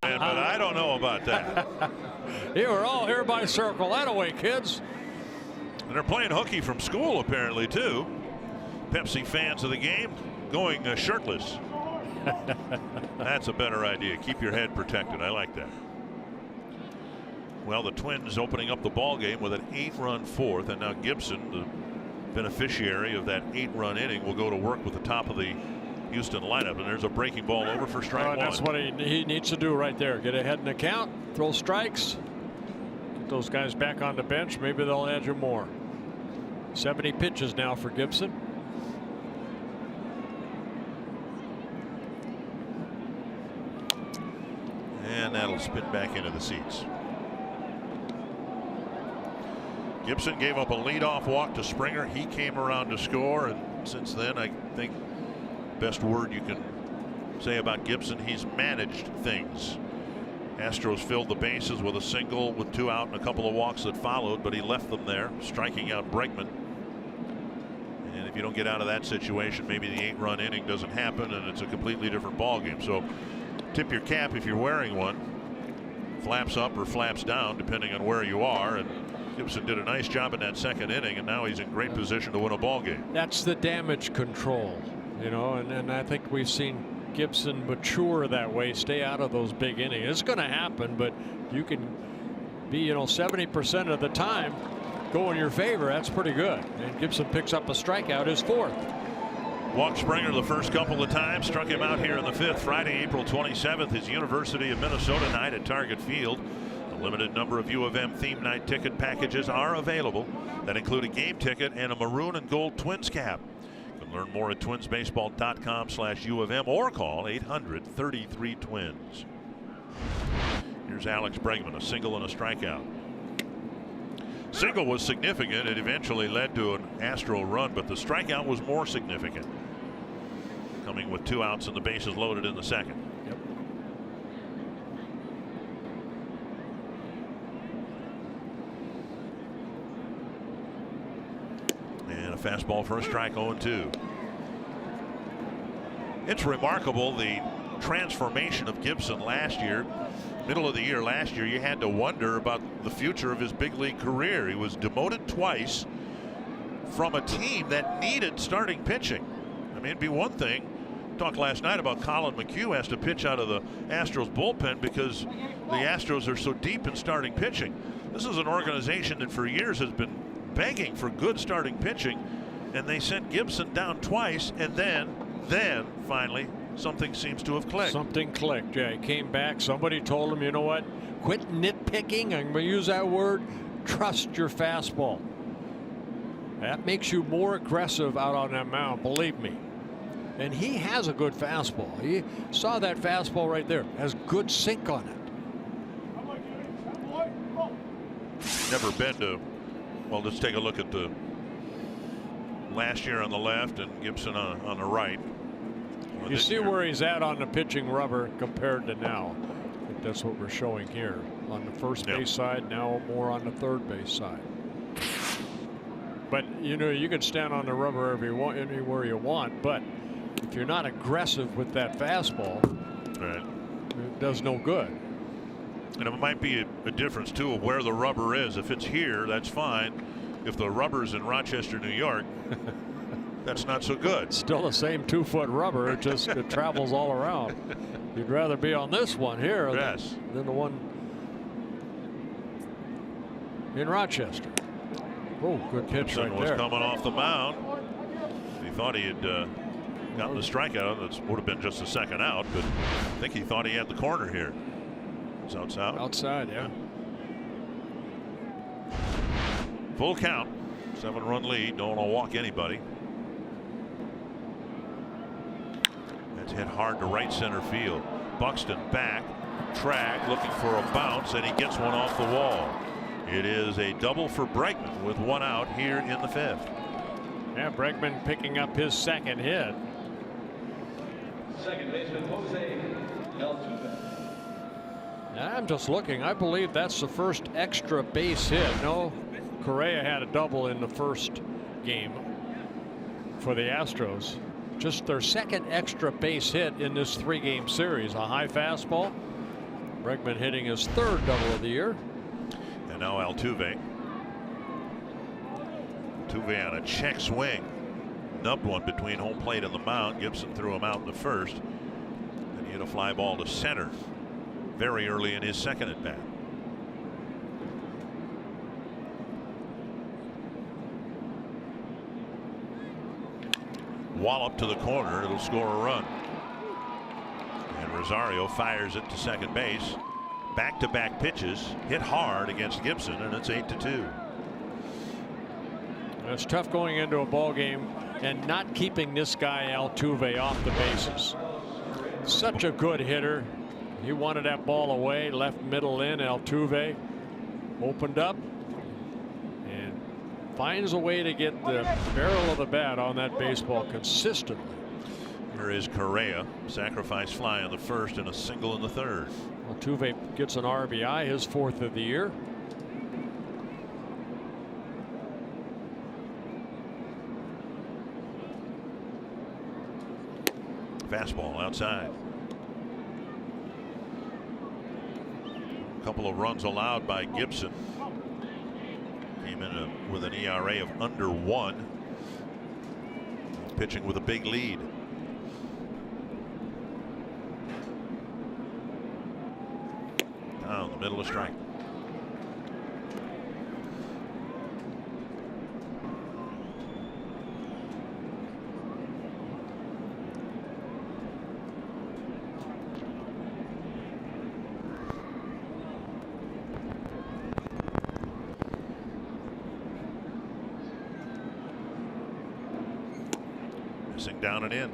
But I don't know about that. You were all here by circle. That away, kids. And they're playing hooky from school apparently too. Pepsi fans of the game going shirtless. That's a better idea. Keep your head protected. I like that. Well, the Twins opening up the ball game with an 8-run 4th, and now Gibson, the beneficiary of that 8-run inning, will go to work with the top of the Houston lineup, and there's a breaking ball over for strike 1. That's what he needs to do right there. Get ahead in the count, throw strikes, get those guys back on the bench. Maybe they'll add you more. 70 pitches now for Gibson. And that'll spit back into the seats. Gibson gave up a leadoff walk to Springer. He came around to score, and since then, I think best word you can say about Gibson, he's managed things. Astros filled the bases with a single with 2 out and a couple of walks that followed, but he left them there, striking out Bregman. And if you don't get out of that situation, maybe the 8-run inning doesn't happen, and it's a completely different ball game. So tip your cap if you're wearing one. Flaps up or flaps down, depending on where you are. And Gibson did a nice job in that 2nd inning, and now he's in great position to win a ball game. That's the damage control, you know, and I think we've seen Gibson mature that way, stay out of those big innings. It's going to happen, but you can be, you know, 70% of the time go in your favor. That's pretty good. And Gibson picks up a strikeout, his 4th. Walked Springer the first couple of times, struck him out here in the 5th. Friday, April 27th, his University of Minnesota night at Target Field. A limited number of U of M theme night ticket packages are available that include a game ticket and a maroon and gold Twins cap. You can learn more at twinsbaseball.com/U of M or call 800-33-TWINS. Here's Alex Bregman, a single and a strikeout. Single was significant. It eventually led to an Astro run, but the strikeout was more significant, coming with 2 outs and the bases loaded in the 2nd. Yep. And a fastball for a strike, 0-2. It's remarkable the transformation of Gibson last year. Middle of the year last year, you had to wonder about the future of his big league career. He was demoted twice from a team that needed starting pitching. I mean, it'd be one thing. Talked last night about Colin McHugh has to pitch out of the Astros bullpen because the Astros are so deep in starting pitching. This is an organization that for years has been begging for good starting pitching, and they sent Gibson down twice, and then finally something seems to have clicked. Something clicked. Yeah, he came back. Somebody told him, you know what? Quit nitpicking. I'm going to use that word. Trust your fastball. That makes you more aggressive out on that mound, believe me. And he has a good fastball. He saw that fastball right there. Has good sink on it. Never been to, well, let's take a look at the last year on the left and Gibson on the right. You see where he's at on the pitching rubber compared to now. I think that's what we're showing here on the first base side, now more on the third base side. But you know, you can stand on the rubber anywhere you want, but if you're not aggressive with that fastball, right, it does no good. And it might be a difference too of where the rubber is. If it's here, that's fine. If the rubber's in Rochester, New York, that's not so good. Still the same 2-foot rubber. It just it travels all around. You'd rather be on this one here than the one in Rochester. Oh, good pitch Gibson right was there. coming off the mound. He thought he had gotten the strikeout. That would have been just a 2nd out, but I think he thought he had the corner here. It's outside. Outside, yeah. Full count. 7-run lead. Don't want to walk anybody. That's hit hard to right center field. Buxton back, track, looking for a bounce, and he gets one off the wall. It is a double for Bregman with 1 out here in the 5th. Yeah, Bregman picking up his 2nd hit. Second baseman Jose Altuve. I'm just looking. I believe that's the first extra base hit. No, Correa had a double in the first game for the Astros. Just their 2nd extra base hit in this 3-game series. A high fastball. Bregman hitting his 3rd double of the year. And now Altuve. Altuve on a check swing. Nubbed one between home plate and the mound. Gibson threw him out in the 1st. And he hit a fly ball to center very early in his 2nd at bat. Wallop to the corner. It'll score a run. And Rosario fires it to 2nd base. Back-to-back pitches hit hard against Gibson, and it's 8-2. It's tough going into a ball game and not keeping this guy Altuve off the bases. Such a good hitter. He wanted that ball away, left middle in. Altuve opened up and finds a way to get the barrel of the bat on that baseball consistently. Here is Correa, sacrifice fly on the first and a single in the third. Altuve gets an RBI, his 4th of the year. Fastball outside. A couple of runs allowed by Gibson. Came in with an ERA of under 1. Pitching with a big lead. Down the middle of strike. Down and in.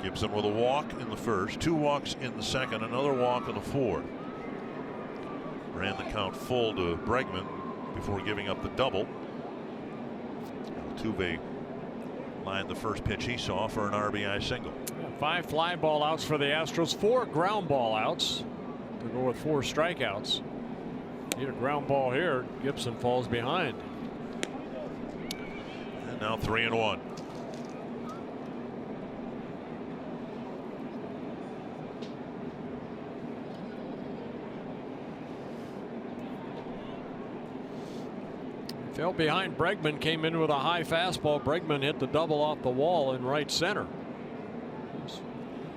Gibson with a walk in the first, 2 walks in the second, another walk in the fourth. Ran the count full to Bregman before giving up the double. Altuve lined the first pitch he saw for an RBI single. 5 fly ball outs for the Astros, 4 ground ball outs to go with 4 strikeouts. Need a ground ball here. Gibson falls behind. And now 3-1. Fell behind Bregman, came in with a high fastball. Bregman hit the double off the wall in right center.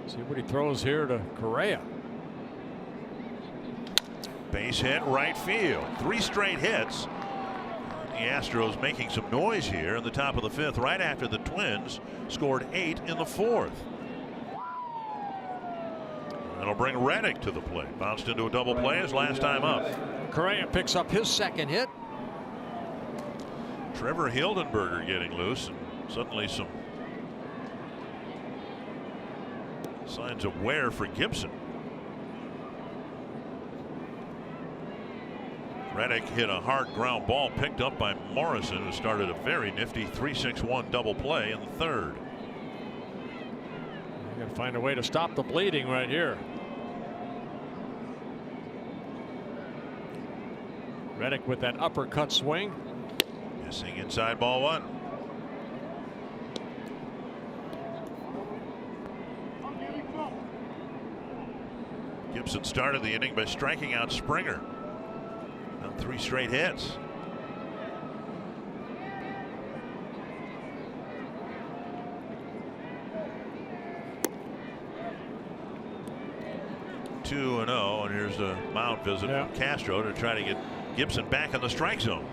See what he throws here to Correa. Base hit right field. 3 straight hits. The Astros making some noise here in the top of the 5th, right after the Twins scored 8 in the 4th. That'll bring Reddick to the plate. Bounced into a double play his last time up. Correa picks up his 2nd hit. Trevor Hildenberger getting loose, and suddenly some signs of wear for Gibson. Reddick hit a hard ground ball picked up by Morrison, who started a very nifty 3-6-1 double play in the 3rd. You got to find a way to stop the bleeding right here. Reddick with that uppercut swing. Missing inside, ball 1. Gibson started the inning by striking out Springer on 3 straight hits. Two and 0, and here's a mound visit from Castro to try to get Gibson back in the strike zone.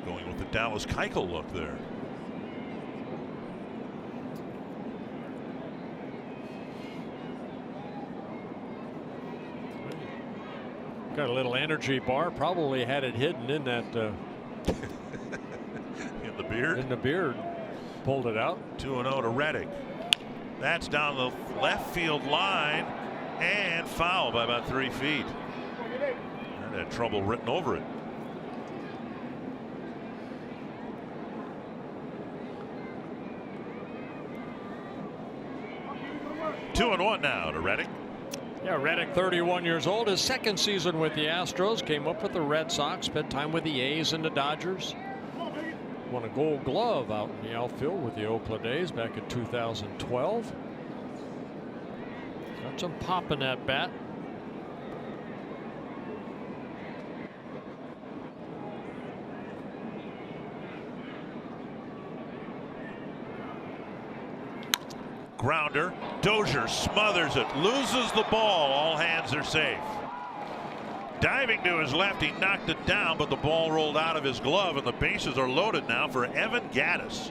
Going with the Dallas Keuchel look there. Got a little energy bar. Probably had it hidden in that. In the beard. In the beard. Pulled it out. 2-0 to Reddick. That's down the left field line and foul by about 3 feet. And had trouble written over it. 2-1 now to Reddick. Yeah, Reddick, 31 years old, his 2nd season with the Astros. Came up with the Red Sox, spent time with the A's and the Dodgers. Won a Gold Glove out in the outfield with the Oakland A's back in 2012. Got some pop in that bat. Grounder. Dozier smothers it, loses the ball. All hands are safe. Diving to his left, he knocked it down, but the ball rolled out of his glove, and the bases are loaded now for Evan Gattis.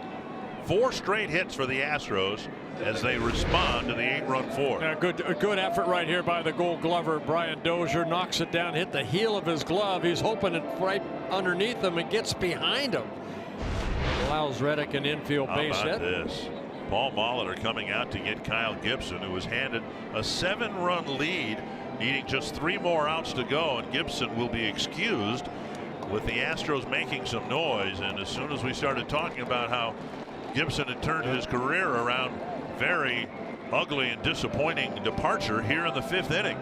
4 straight hits for the Astros as they respond to the 8-run fourth. A good effort right here by the Gold Glover. Brian Dozier knocks it down, hit the heel of his glove. He's hoping it right underneath him and gets behind him. allows Reddick an infield base hit. This? Paul Molitor coming out to get Kyle Gibson, who was handed a 7-run lead, needing just 3 more outs to go, and Gibson will be excused with the Astros making some noise. And as soon as we started talking about how Gibson had turned his career around, very ugly and disappointing departure here in the 5th inning.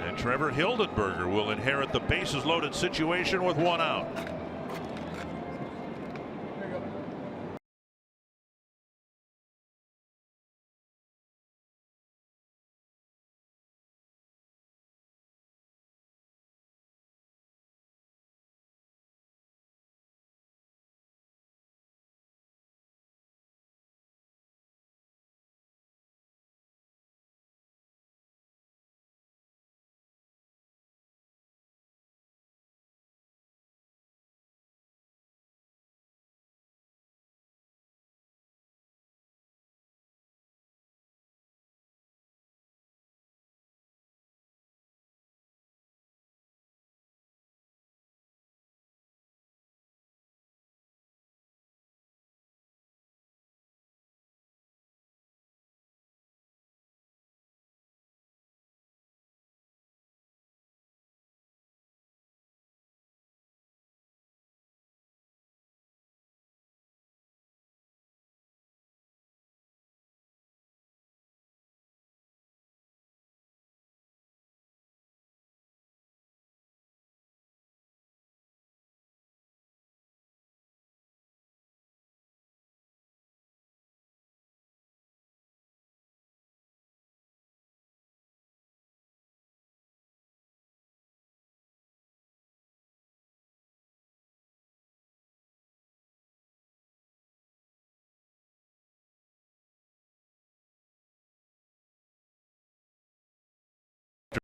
And Trevor Hildenberger will inherit the bases loaded situation with 1 out.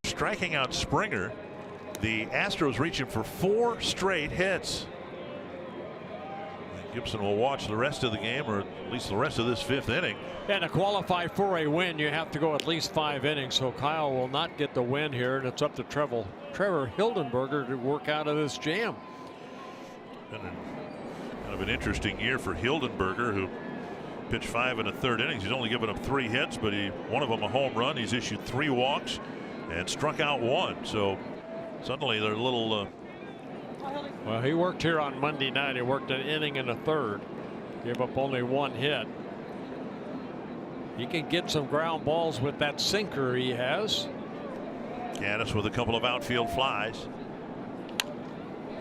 Striking out Springer, the Astros reaching for 4 straight hits. And Gibson will watch the rest of the game, or at least the rest of this 5th inning. And to qualify for a win, you have to go at least 5 innings. So Kyle will not get the win here, and it's up to Trevor Hildenberger to work out of this jam. Kind of an interesting year for Hildenberger, who pitched 5 1/3 innings. He's only given up 3 hits, but one of them a home run. He's issued 3 walks and struck out 1. So suddenly they're a little. Well, he worked here on Monday night. He worked an inning and a third. Gave up only 1 hit. He can get some ground balls with that sinker he has. Gaddis with a couple of outfield flies.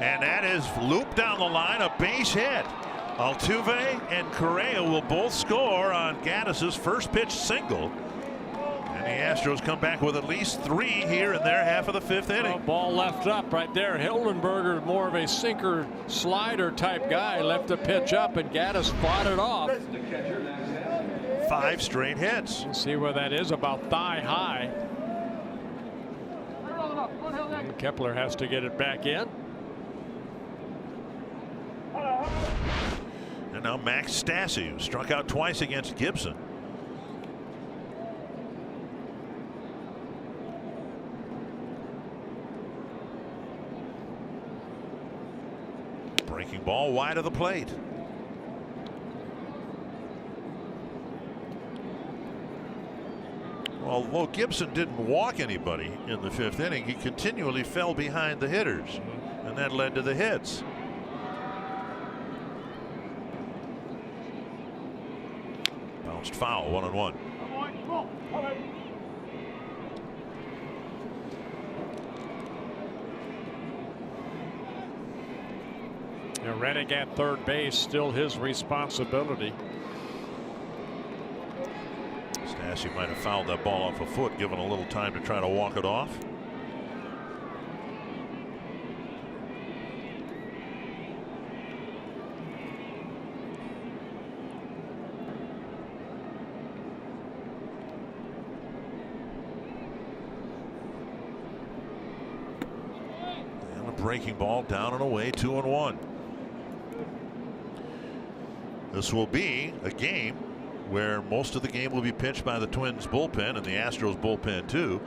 And that is looped down the line, a base hit. Altuve and Correa will both score on Gaddis's first pitch single. And the Astros come back with at least 3 here in their half of the 5th inning. Well, ball left up right there. Hildenberger, more of a sinker slider type guy, left the pitch up, and Gaddis fought it off. 5 straight hits. Let's see where that is, about thigh high. And Kepler has to get it back in. And now Max Stassi, who struck out twice against Gibson. Breaking ball wide of the plate. Although Gibson didn't walk anybody in the 5th inning, he continually fell behind the hitters, and that led to the hits. Bounced foul, 1-1. Reddick at third base, still his responsibility. Stassi might have fouled that ball off a foot, given a little time to try to walk it off. And a breaking ball down and away, 2-1. This will be a game where most of the game will be pitched by the Twins bullpen and the Astros bullpen too.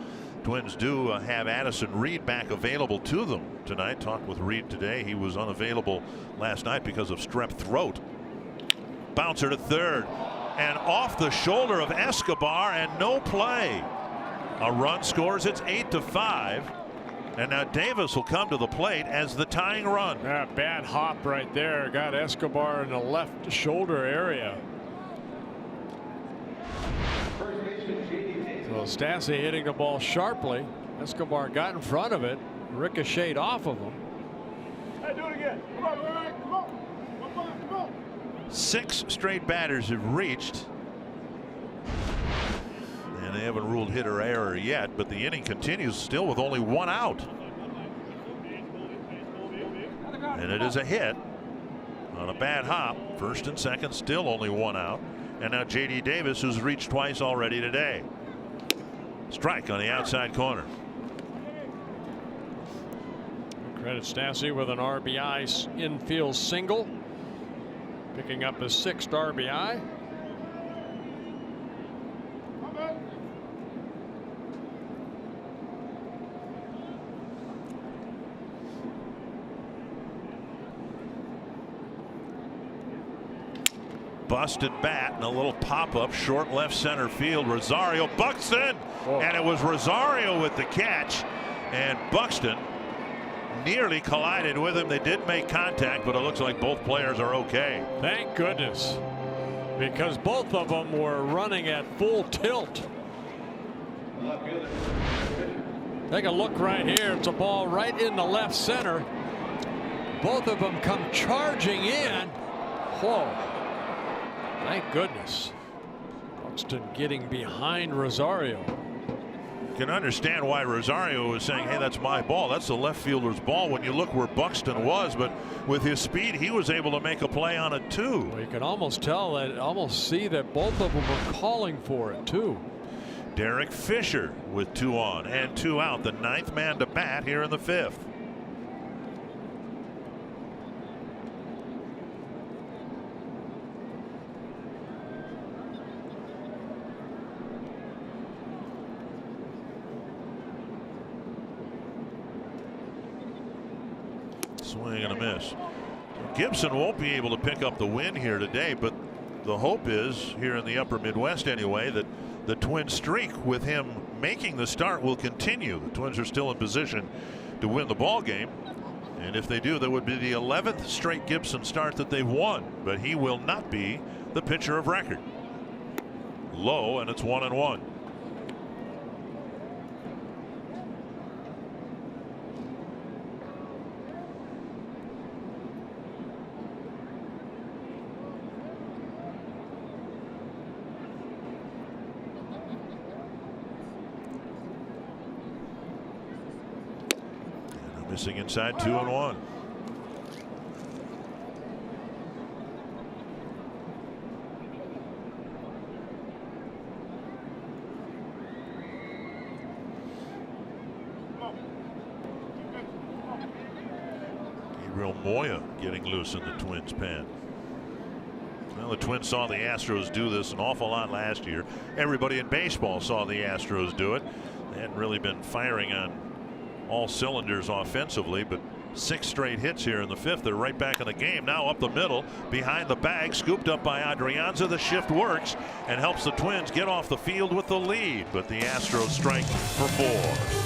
Twins do have Addison Reed back available to them tonight. Talked with Reed today. He was unavailable last night because of strep throat. bouncer to third. And off the shoulder of Escobar and no play. A run scores. It's 8-5. And now Davis will come to the plate as the tying run. Yeah, bad hop right there. Got Escobar in the left shoulder area. So Stassi hitting the ball sharply. Escobar got in front of it, ricocheted off of him. Hey, do it again. Come on, come on. Come on. 6 straight batters have reached. And they haven't ruled hit or error yet, but the inning continues still with only 1 out. And it is a hit on a bad hop. First and second, still only 1 out. And now J.D. Davis, who's reached twice already today. Strike on the outside corner. Credit Stassi with an RBI infield single, picking up his 6th RBI. Busted bat and a little pop-up short left center field. Rosario, Buxton, and it was Rosario with the catch, and Buxton nearly collided with him. They did make contact, but it looks like both players are okay. Thank goodness, because both of them were running at full tilt. Take a look right here. It's a ball right in the left center. Both of them come charging in. Whoa. Thank goodness. Buxton getting behind Rosario. You can understand why Rosario was saying, hey, that's my ball. That's the left fielder's ball when you look where Buxton was, but with his speed, he was able to make a play on it too. Well, you can almost tell that, almost see that both of them were calling for it too. Derek Fisher with 2 on and 2 out, the 9th man to bat here in the 5th. Swing and a miss. Gibson won't be able to pick up the win here today, but the hope is, here in the upper Midwest anyway, that the Twin streak with him making the start will continue. The Twins are still in position to win the ball game, and if they do, that would be the 11th straight Gibson start that they've won, but he will not be the pitcher of record. Low, and it's 1-1. Missing inside, 2-1. Gabriel Moya getting loose in the Twins pen. Well, the Twins saw the Astros do this an awful lot last year. Everybody in baseball saw the Astros do it. They hadn't really been firing on all cylinders offensively, but 6 straight hits here in the 5th. They're right back in the game now, up the middle, behind the bag, scooped up by Adrianza. The shift works and helps the Twins get off the field with the lead, but the Astros strike for 4.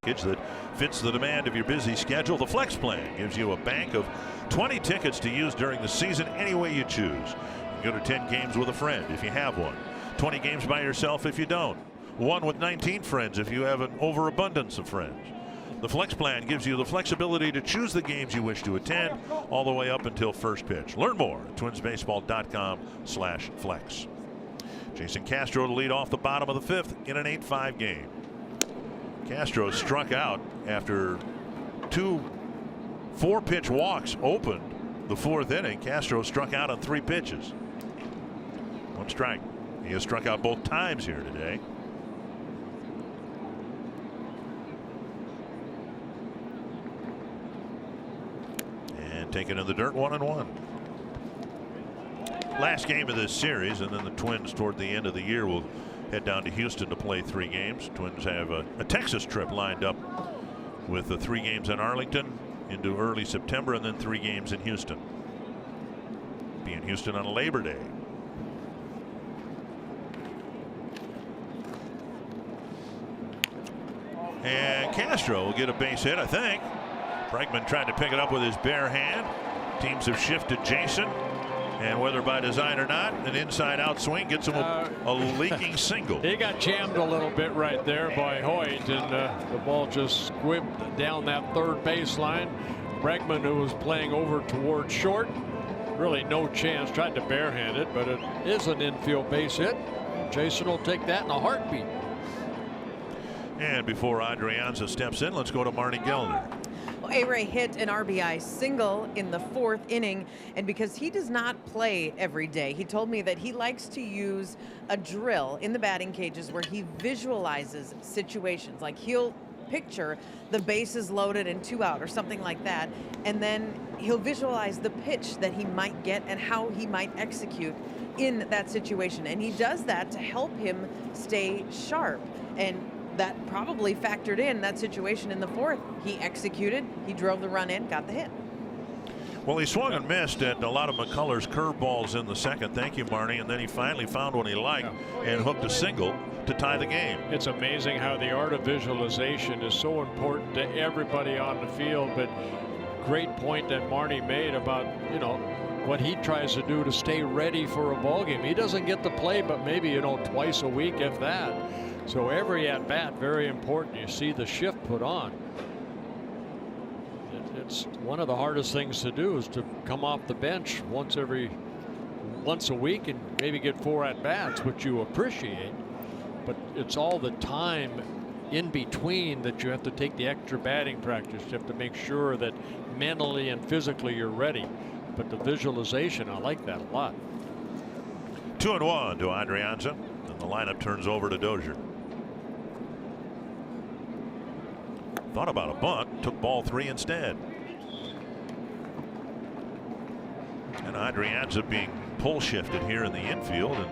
that fits the demand of your busy schedule. The Flex Plan gives you a bank of 20 tickets to use during the season any way you choose. You go to 10 games with a friend if you have one, 20 games by yourself if you don't, one with 19 friends if you have an overabundance of friends. The Flex Plan gives you the flexibility to choose the games you wish to attend all the way up until first pitch. Learn more at twinsbaseball.com/flex. Jason Castro to lead off the bottom of the 5th in an 8-5 game. Castro struck out after 2 4-pitch walks opened the 4th inning. Castro struck out on 3 pitches. 1 strike. He has struck out both times here today. And taken in the dirt, 1-1. Last game of this series, and then the Twins toward the end of the year will head down to Houston to play 3 games. Twins have a Texas trip lined up with the 3 games in Arlington into early September, and then 3 games in Houston. Be in Houston on Labor Day. And Castro will get a base hit, I think. Bregman tried to pick it up with his bare hand. Teams have shifted Jason. And whether by design or not, an inside-out swing gets him a leaking single. He got jammed a little bit right there by Hoyt, and the ball just squibbed down that third baseline. Bregman, who was playing over toward short, really no chance. Tried to barehand it, but it is an infield base hit. Jason will take that in a heartbeat. And before Adrianza steps in, let's go to Marnie Gellner. Well, A-Ray hit an RBI single in the 4th inning, and because he does not play every day, he told me that he likes to use a drill in the batting cages where he visualizes situations. Like he'll picture the bases loaded and 2 out or something like that, and then he'll visualize the pitch that he might get and how he might execute in that situation. And he does that to help him stay sharp. And that probably factored in that situation in the 4th. He executed, he drove the run in, got the hit. Well, he swung and missed at a lot of McCullers curveballs in the 2nd. Thank you, Marnie. And then he finally found one he liked and hooked a single to tie the game. It's amazing how the art of visualization is so important to everybody on the field. But great point that Marnie made about, what he tries to do to stay ready for a ball game. He doesn't get to play, but maybe, twice a week, if that. So every at bat, very important. You see the shift put on. It's one of the hardest things to do is to come off the bench once a week and maybe get 4 at bats, which you appreciate. But it's all the time in between that you have to take the extra batting practice. You have to make sure that mentally and physically you're ready. But the visualization, I like that a lot. 2-1 to Adrianza, and the lineup turns over to Dozier. Thought about a bunt, took ball 3 instead. And Adrianza being pull shifted here in the infield, and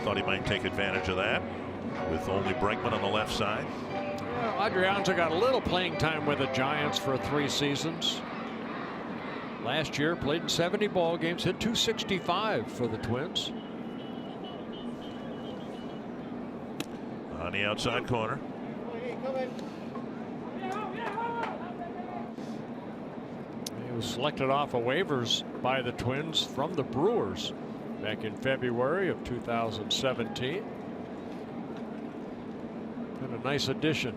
thought he might take advantage of that with only Bregman on the left side. Well, Adrianza got a little playing time with the Giants for 3 seasons. Last year played in 70 ball games, hit .265 for the Twins. On the outside corner. He was selected off of waivers by the Twins from the Brewers back in February of 2017. And a nice addition.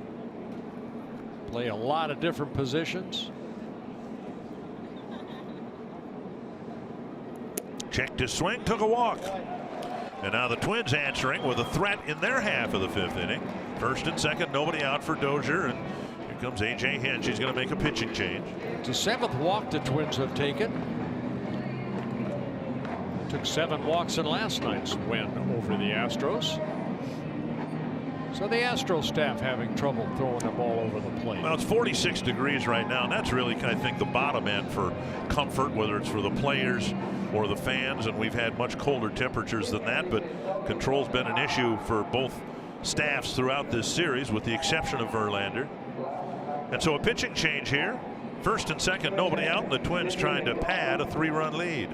Play a lot of different positions. Checked his swing, took a walk. And now the Twins answering with a threat in their half of the 5th inning. 1st and 2nd, nobody out for Dozier, and here comes A.J. Hinch. He's going to make a pitching change. It's the 7th walk the Twins have taken. Took 7 walks in last night's win over the Astros. So the Astros staff having trouble throwing the ball over the plate. Well, it's 46 degrees right now, and that's really, I think, the bottom end for comfort, whether it's for the players or the fans, and we've had much colder temperatures than that, but control's been an issue for both staffs throughout this series, with the exception of Verlander. And so a pitching change here. 1st and 2nd, nobody out, and the Twins trying to pad a 3-run lead.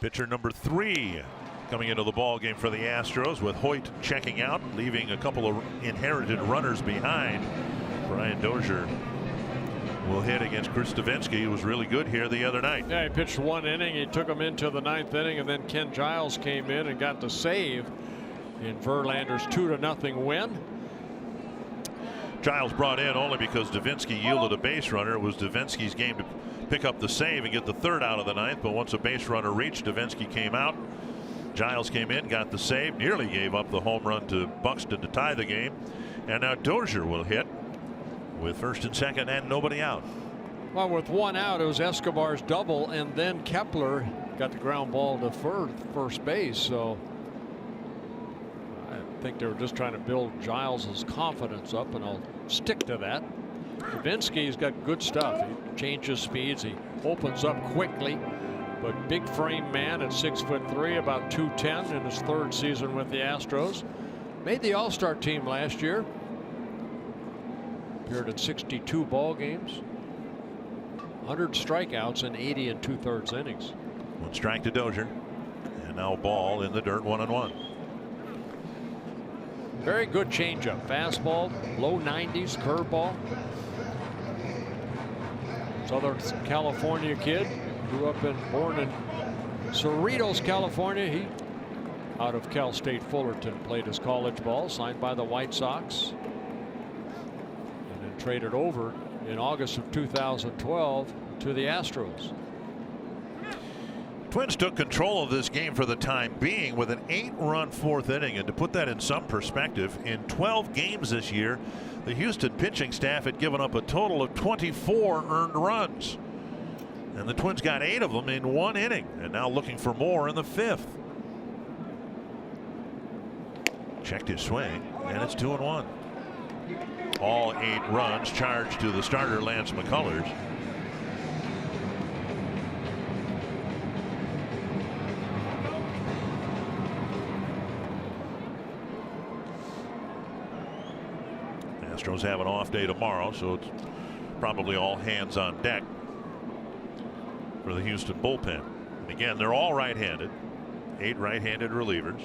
Pitcher number 3 coming into the ball game for the Astros, with Hoyt checking out, leaving a couple of inherited runners behind. Brian Dozier will hit against Chris Davinsky, who was really good here the other night. Yeah, he pitched 1 inning. He took him into the 9th inning, and then Ken Giles came in and got the save in Verlander's 2-0 win. Giles brought in only because Davinsky yielded a base runner. It was Davinsky's game to pick up the save and get the 3rd out of the 9th, but once a base runner reached, Davinsky came out. Giles came in, got the save, nearly gave up the home run to Buxton to tie the game. And now Dozier will hit with 1st and 2nd and nobody out. Well, with 1 out, it was Escobar's double, and then Kepler got the ground ball to first base. So I think they were just trying to build Giles's confidence up, and I'll stick to that. Davinsky's got good stuff. He changes speeds. He opens up quickly. But big frame man at 6'3", about 210 in his 3rd season with the Astros. Made the All-Star team last year. Appeared in 62 ball games. 100 strikeouts in 80 2/3 innings. 1 strike to Dozier. And now ball in the dirt, 1-1. Very good changeup. Fastball, low 90s, curveball. Southern California kid. Grew up born in Cerritos, California. He out of Cal State Fullerton, played his college ball, signed by the White Sox, and then traded over in August of 2012 to the Astros. Twins took control of this game for the time being with an 8-run 4th inning, and to put that in some perspective, in 12 games this year, the Houston pitching staff had given up a total of 24 earned runs. And the Twins got 8 of them in 1 inning, and now looking for more in the 5th. Checked his swing, and it's 2-1. All 8 runs charged to the starter, Lance McCullers. Astros have an off day tomorrow, so it's probably all hands on deck for the Houston bullpen. And again, they're all right-handed. 8 right-handed relievers.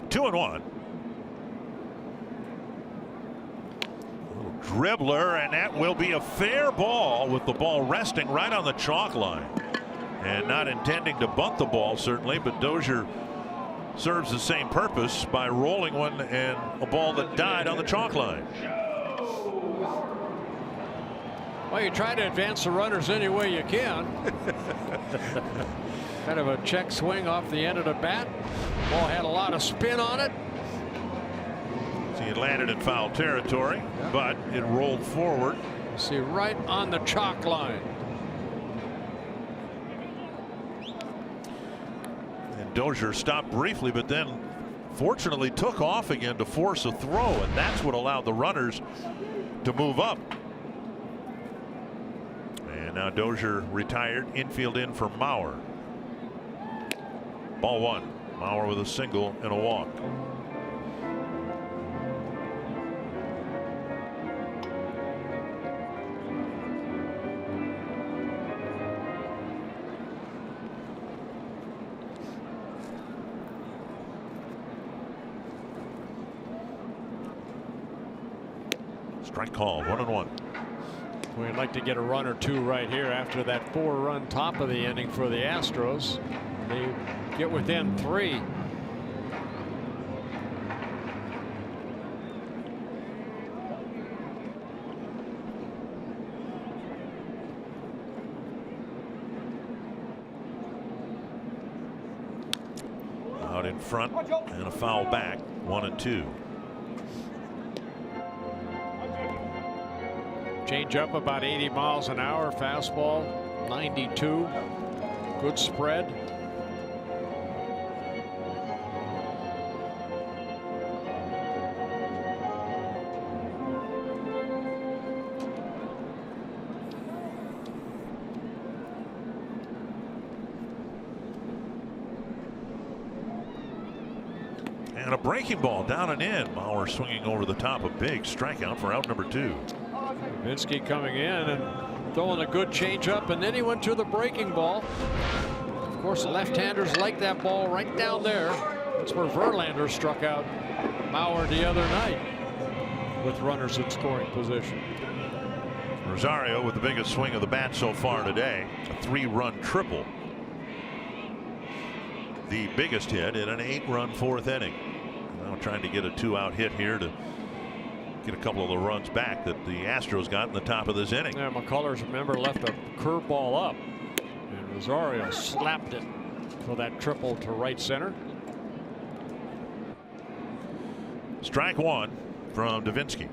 Two and one. Little dribbler, and that will be a fair ball, with the ball resting right on the chalk line. And not intending to bunt the ball, certainly, but Dozier serves the same purpose by rolling one, and a ball that died on the chalk line. Well, you try to advance the runners any way you can. Kind of a check swing off the end of the bat. Ball had a lot of spin on it. See, it landed in foul territory, but it rolled forward. See, right on the chalk line. And Dozier stopped briefly, but then fortunately took off again to force a throw, and that's what allowed the runners to move up. And now Dozier retired. Infield in for Mauer. Ball 1. Mauer with a single and a walk. Strike call, 1-1. We'd like to get a run or two right here after that 4-run top of the inning for the Astros. They get within 3. Out in front and a foul back, 1-2. Change up about 80 miles an hour. Fastball 92. Good spread. And a breaking ball down and in. Mauer swinging over the top, a big strikeout for out number 2. Vinsky coming in and throwing a good changeup, and then he went to the breaking ball. Of course, the left-handers like that ball right down there. That's where Verlander struck out Mauer the other night with runners in scoring position. Rosario with the biggest swing of the bat so far today. A 3-run triple. The biggest hit in an 8-run 4th inning. Now trying to get a 2-out hit here to get a couple of the runs back that the Astros got in the top of this inning. Yeah, McCullers, remember, left a curveball up, and Rosario slapped it for that triple to right center. Strike 1 from Davinsky.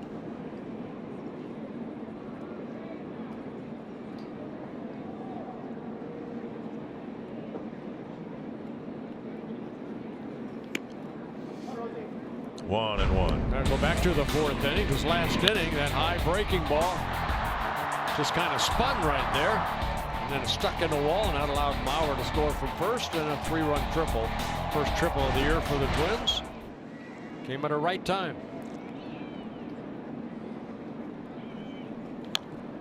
One and one. Gotta go back to the 4th inning, because last inning that high breaking ball just kind of spun right there, and then it stuck in the wall, and that allowed Mauer to score from first, and a 3-run triple. First triple of the year for the Twins. Came at a right time.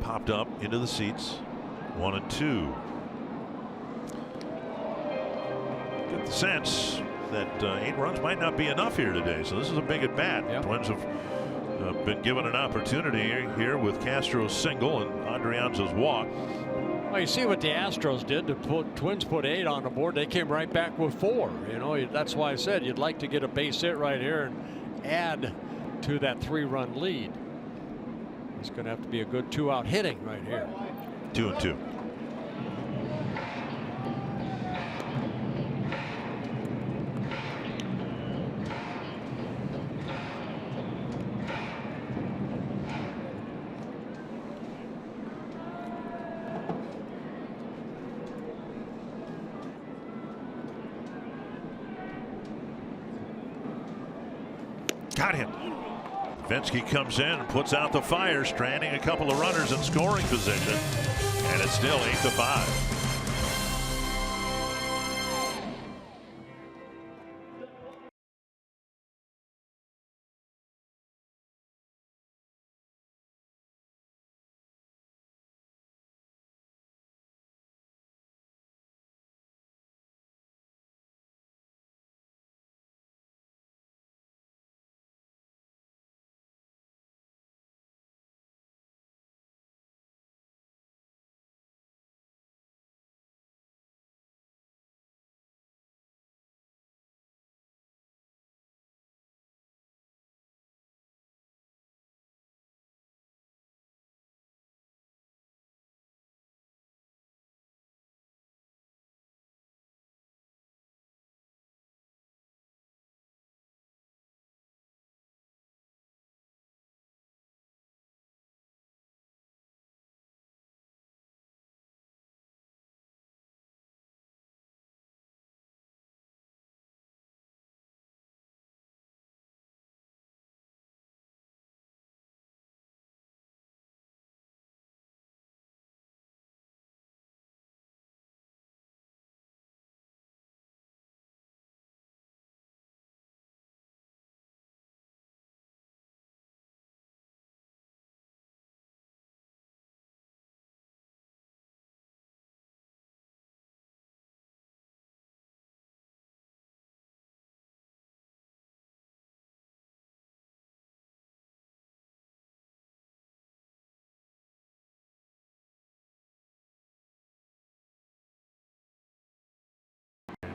Popped up into the seats. 1 and 2. Get the sense that 8 runs might not be enough here today, so this is a big at bat. Yep. Twins have been given an opportunity here with Castro's single and Adrianza's walk. Well, you see what the Astros did. The Twins put 8 on the board. They came right back with 4. You know, that's why I said you'd like to get a base hit right here and add to that 3-run lead. It's going to have to be a good 2-out hitting right here. 2 and 2. Got him. Vinsky comes in and puts out the fire, stranding a couple of runners in scoring position, and it's still 8-5.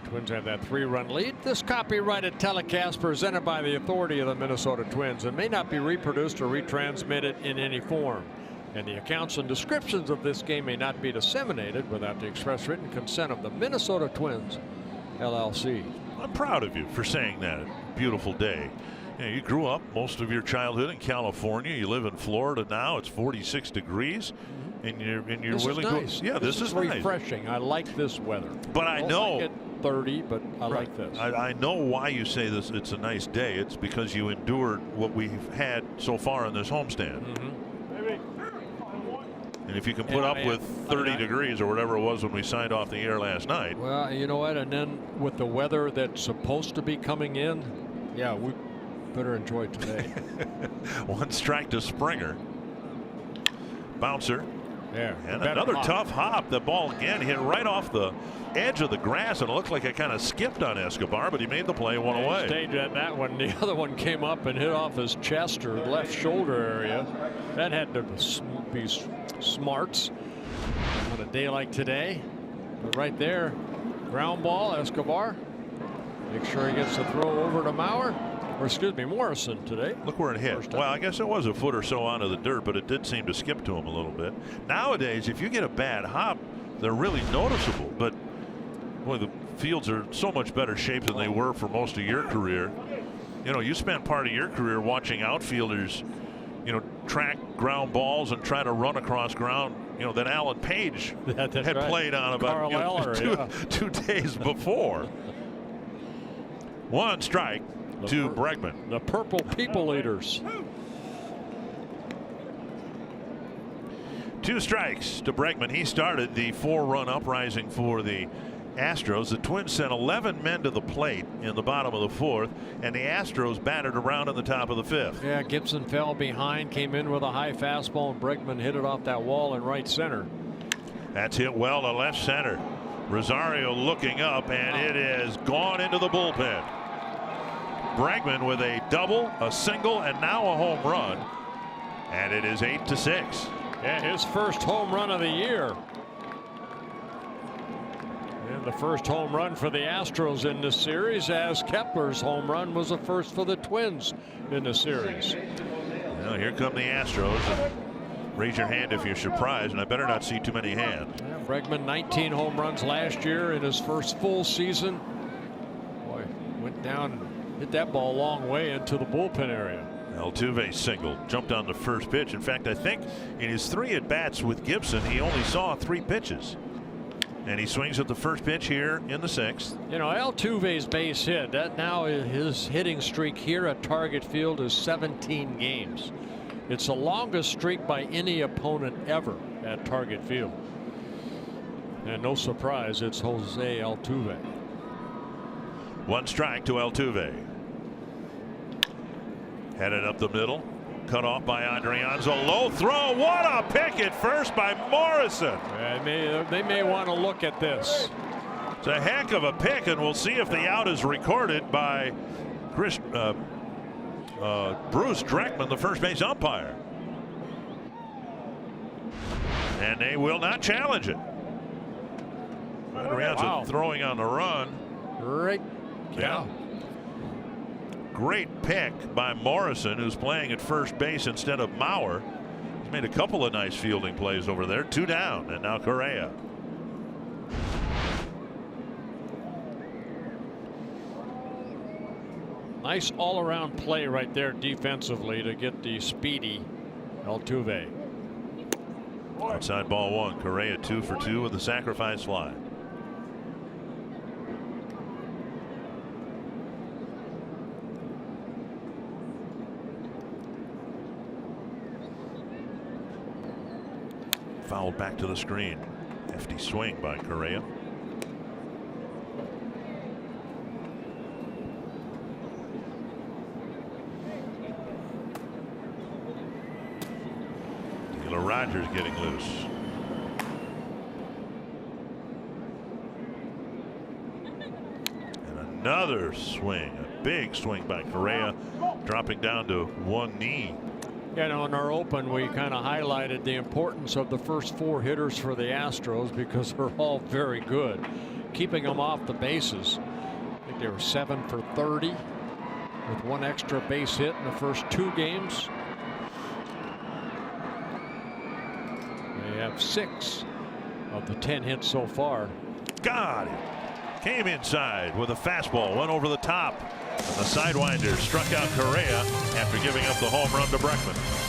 Twins have that 3-run lead. This copyrighted telecast presented by the authority of the Minnesota Twins and may not be reproduced or retransmitted in any form. And the accounts and descriptions of this game may not be disseminated without the express written consent of the Minnesota Twins, LLC. I'm proud of you for saying that. Beautiful day. You know, you grew up most of your childhood in California. You live in Florida now. It's 46 degrees. And you're This willing is nice. to. Yeah, this is nice. refreshing. I like this weather. But I know. Like it 30, but I like this. I know why you say this. It's a nice day. It's because you endured what we've had so far in this homestand. And if you can put up with 30 degrees or whatever it was when we signed off the air last night. Well, you know what? And then with the weather that's supposed to be coming in, yeah, we better enjoy today. 1 strike to Springer. bouncer. Yeah, And better another hop. tough hop. The ball again hit right off the edge of the grass, and it looked like it kind of skipped on Escobar, but he made the play one away. He stayed at that one. The other one came up and hit off his chest or left shoulder area. That had to be smarts on a day like today. But right there, ground ball, Escobar. Make sure he gets the throw over to Mauer. Or excuse me, Morrison today. Look where it hit. Well, I guess it was a foot or so onto the dirt, but it did seem to skip to him a little bit. Nowadays, if you get a bad hop, they're really noticeable. But boy, the fields are so much better shape than they were for most of your career. You know, you spent part of your career watching outfielders, you know, track ground balls and try to run across ground, you know, that Alan Page had right. played on about two days before. One strike to Bregman. The purple people eaters. 2 strikes to Bregman. He started the 4-run uprising for the Astros. The Twins sent 11 men to the plate in the bottom of the 4th, and the Astros batted around in the top of the 5th. Yeah, Gibson fell behind, came in with a high fastball, and Bregman hit it off that wall in right center. That's hit well to left center. Rosario looking up, and it is gone into the bullpen. Bregman with a double, a single, and now a home run, and it is 8-6. Yeah, his first home run of the year. And the first home run for the Astros in this series, as Kepler's home run was the first for the Twins in the series. Well, here come the Astros. And raise your hand if you're surprised, and I better not see too many hands. Yeah, Bregman 19 home runs last year in his first full season. Boy, went down and hit that ball a long way into the bullpen area. Altuve single, jumped on the first pitch. In fact, I think in his 3 at-bats with Gibson, he only saw 3 pitches. And he swings at the first pitch here in the 6th. You know, Altuve's base hit, that now his hitting streak here at Target Field is 17 games. It's the longest streak by any opponent ever at Target Field. And no surprise, it's Jose Altuve. 1 strike to Altuve. Headed up the middle, cut off by Adrianza. Low throw. What a pick at first by Morrison. They may want to look at this. It's a heck of a pick, and we'll see if the out is recorded by Bruce Dreckman, the first base umpire. And they will not challenge it. Adrianza throwing on the run. Right. Yeah. Great pick by Morrison, who's playing at first base instead of Mauer. He's made a couple of nice fielding plays over there. 2 down, and now Correa. Nice all-around play right there defensively to get the speedy Altuve. Outside ball 1. Correa 2 for 2 with the sacrifice fly. Fouled back to the screen. Hefty swing by Correa. Taylor Rogers getting loose. And another swing, a big swing by Correa, dropping down to 1 knee. You know, in our open, we kind of highlighted the importance of the first 4 hitters for the Astros because they're all very good. Keeping them off the bases. I think they were 7 for 30 with 1 extra base hit in the first 2 games. They have 6 of the 10 hits so far. Got it. Came inside with a fastball, went over the top. And the sidewinder struck out Correa after giving up the home run to Bregman.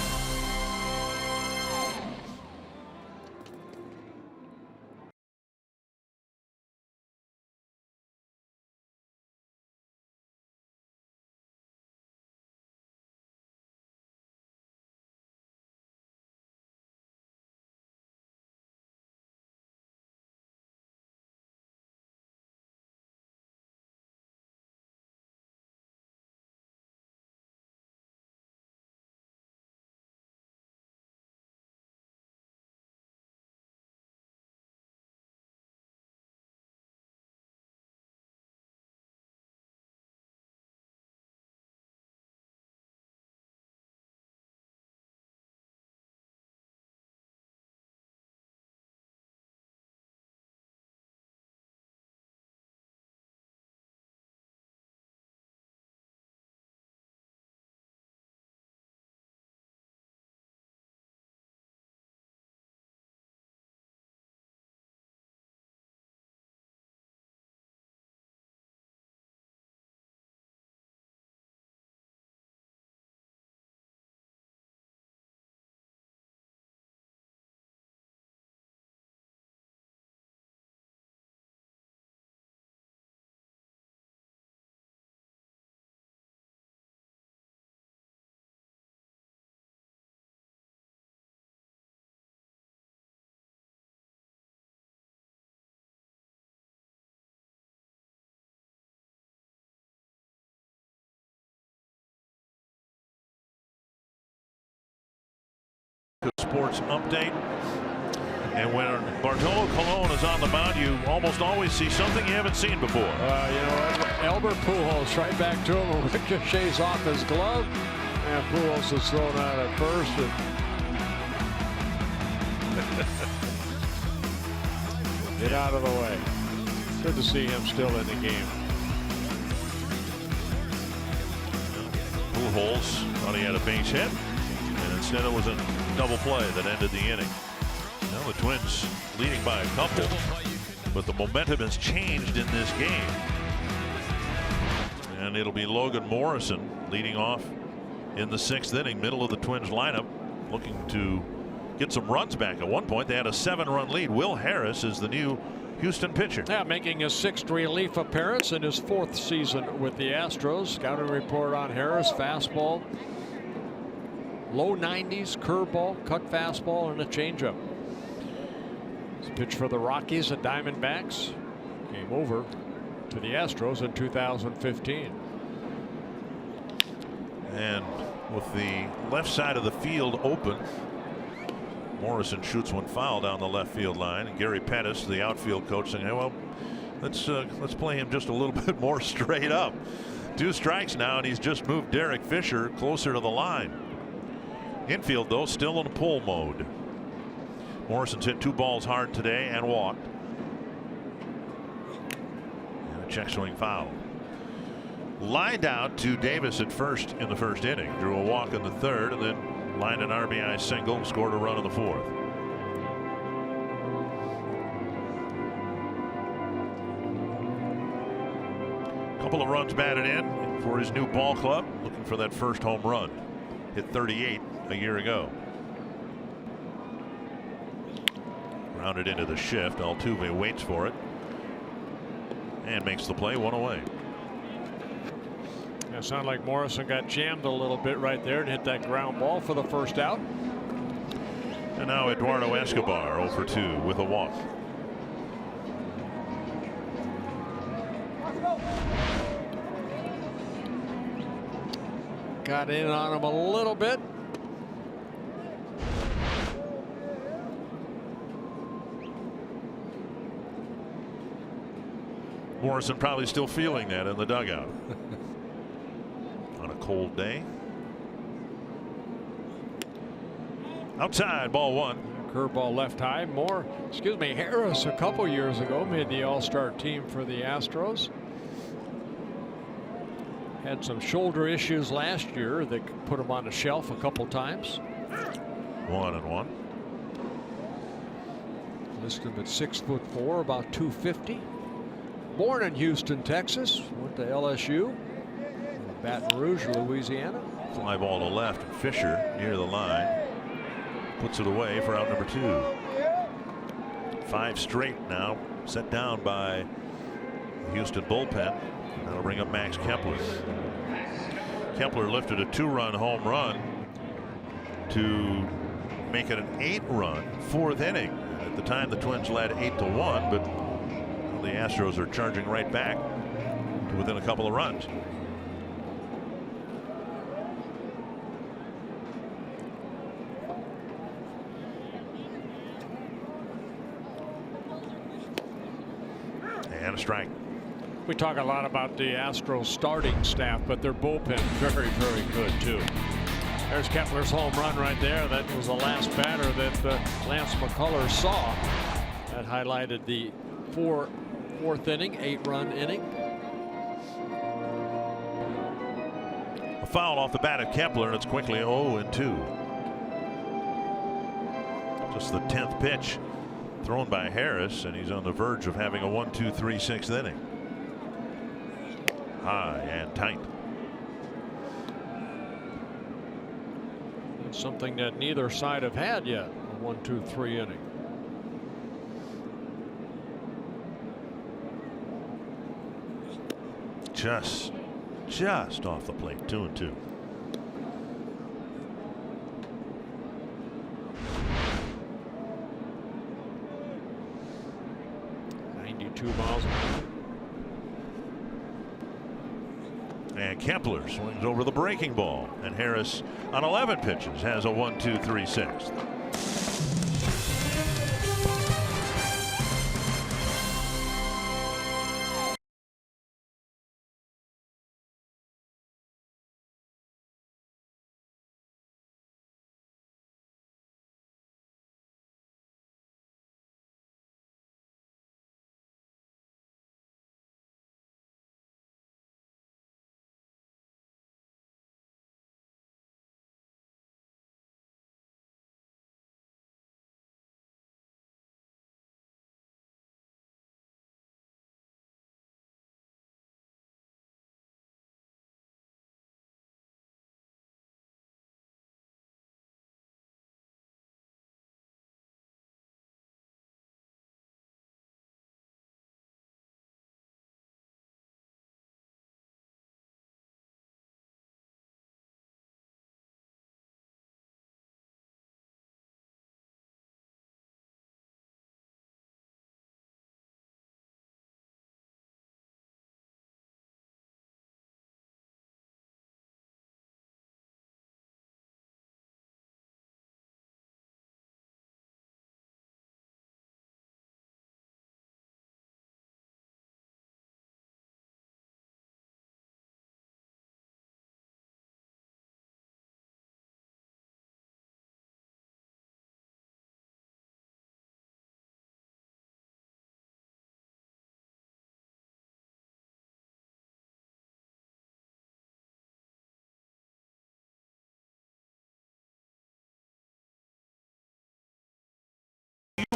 Sports update. And when Bartolo Colon is on the mound, you almost always see something you haven't seen before. You know, Albert Pujols right back to him. Ricochets off his glove. And Pujols is thrown out at first. And get out of the way. Good to see him still in the game. Pujols thought he had a base hit, and instead it was a double play that ended the inning. Now the Twins leading by a couple, but the momentum has changed in this game. And it'll be Logan Morrison leading off in the 6th inning, middle of the Twins lineup, looking to get some runs back. At one point they had a 7-run lead. Will Harris is the new Houston pitcher. Yeah, making his 6th relief appearance in his 4th season with the Astros. Scouting report on Harris: fastball, low 90s, curveball, cut fastball, and a changeup. He's pitched for the Rockies and Diamondbacks. Came over to the Astros in 2015. And with the left side of the field open, Morrison shoots one foul down the left field line, and Gary Pettis, the outfield coach, saying, hey, well, let's play him just a little bit more straight up. 2 strikes now, and he's just moved Derek Fisher closer to the line. Infield, though, still in pull mode. Morrison's hit 2 balls hard today and walked. And a check swing foul. Lined out to Davis at first in the 1st inning. Drew a walk in the 3rd, and then lined an RBI single and scored a run in the 4th. Couple of runs batted in for his new ball club, looking for that first home run. Hit 38 a year ago. Rounded into the shift. Altuve waits for it and makes the play, 1 away. It sounded like Morrison got jammed a little bit right there and hit that ground ball for the first out. And now Eduardo Escobar 0 for 2 with a walk. Got in on him a little bit. Morrison probably still feeling that in the dugout. On a cold day. Outside, ball 1. Curveball left high. Harris a couple years ago made the All-Star team for the Astros. Had some shoulder issues last year that put him on the shelf a couple times. 1-1. Listed him at 6'4", about 250. Born in Houston, Texas. Went to LSU. Baton Rouge, Louisiana. Fly ball to left. Fisher near the line. Puts it away for out number 2. 5 straight now set down by the Houston bullpen. That'll bring up Max Kepler. Kepler lifted a 2-run home run to make it an 8-run 4th inning. At the time the Twins led 8-1, but the Astros are charging right back to within a couple of runs. And a strike. We talk a lot about the Astros starting staff, but their bullpen very, very good too. There's Kepler's home run right there. That was the last batter that Lance McCullers saw. That highlighted the 4th inning, 8-run inning. A foul off the bat of Kepler, and it's quickly 0-2. Just the 10th pitch thrown by Harris, and he's on the verge of having a 1-2-3 6th inning. High and tight. It's something that neither side have had yet. A 1-2-3 inning. Just off the plate. 2-2. Miles an hour. And Kepler swings over the breaking ball, and Harris on 11 pitches has a 1-2-3 6th.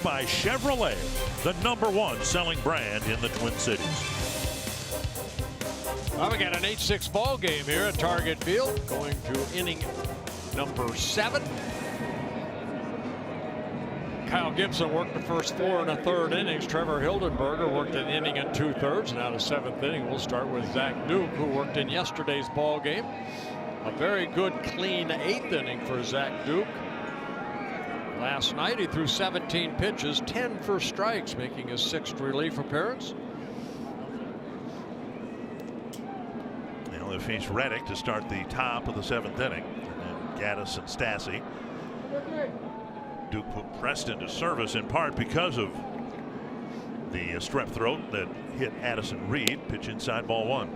By Chevrolet, the #1 selling brand in the Twin Cities. Well, we got an 8-6 ball game here at Target Field, going to inning number 7. Kyle Gibson worked the first 4 1/3 innings. Trevor Hildenberger worked an inning and 2/3. Now the 7th inning. We'll start with Zach Duke, who worked in yesterday's ball game. A very good, clean 8th inning for Zach Duke. Last night he threw 17 pitches, 10 for strikes, making his 6th relief appearance. They'll face Reddick to start the top of the 7th inning. And then Gaddis and Stassi. Duke put Preston to service in part because of the strep throat that hit Addison Reed. Pitch inside, ball 1.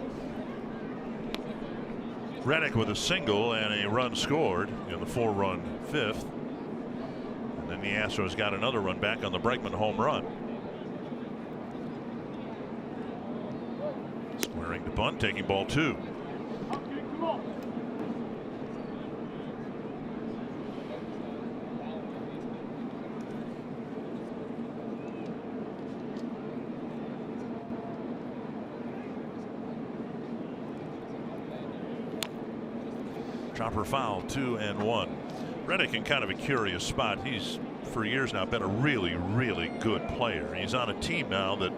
Reddick with a single and a run scored in the 4-run 5th. And the Astros got another run back on the Bregman home run. Squaring to bunt, taking ball 2. Chopper foul, 2-1. Reddick in kind of a curious spot. He's for years now been a really, really good player. He's on a team now that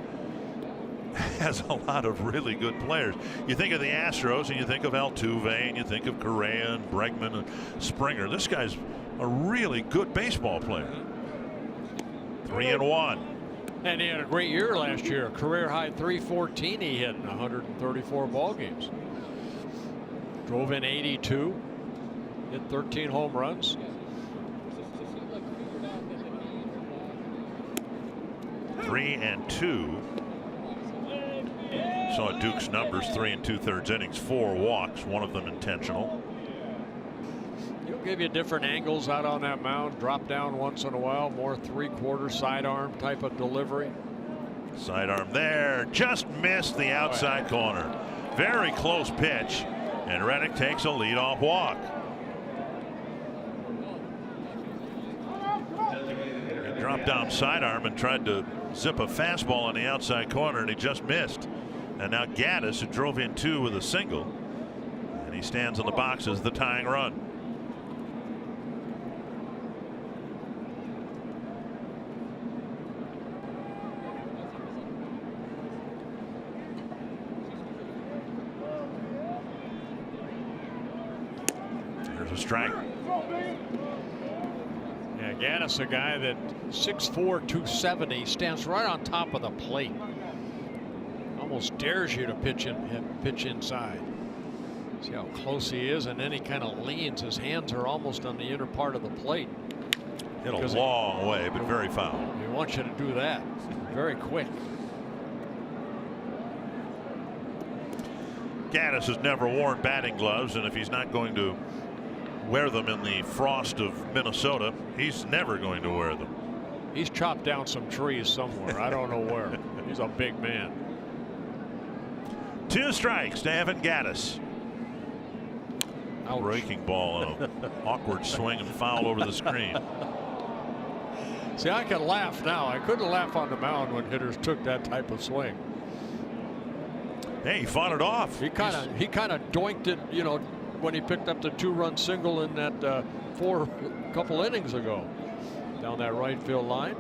has a lot of really good players. You think of the Astros and you think of Altuve and you think of Correa and Bregman and Springer. This guy's a really good baseball player. 3-1. And he had a great year last year. Career high 314 he hit in 134 ball games. Drove in 82. Hit 13 home runs. Three and 2. Saw Duke's numbers: 3 2/3 innings, 4 walks, one of them intentional. He'll give you different angles out on that mound. Drop down once in a while. More 3/4 sidearm type of delivery. Sidearm there, just missed the outside corner. Very close pitch, and Reddick takes a leadoff walk. He dropped down sidearm and tried to zip a fastball on the outside corner, and he just missed. And now Gaddis, who drove in 2 with a single, and he stands in the box as the tying run. There's a strike. Yeah, Gaddis, a guy that 6'4", 270, stands right on top of the plate. Almost dares you to pitch inside. See how close he is, and then he kind of leans. His hands are almost on the inner part of the plate. Hit a long way, but very foul. He wants you to do that very quick. Gaddis has never worn batting gloves, and if he's not going to wear them in the frost of Minnesota, he's never going to wear them. He's chopped down some trees somewhere. I don't know where. He's a big man. 2 strikes to Evan Gaddis. Ouch. Breaking ball, an awkward swing and foul over the screen. See, I can laugh now. I couldn't laugh on the mound when hitters took that type of swing. Hey, he fought it off. He kind of doinked it, you know, when he picked up the 2-run single in that couple innings ago down that right field line.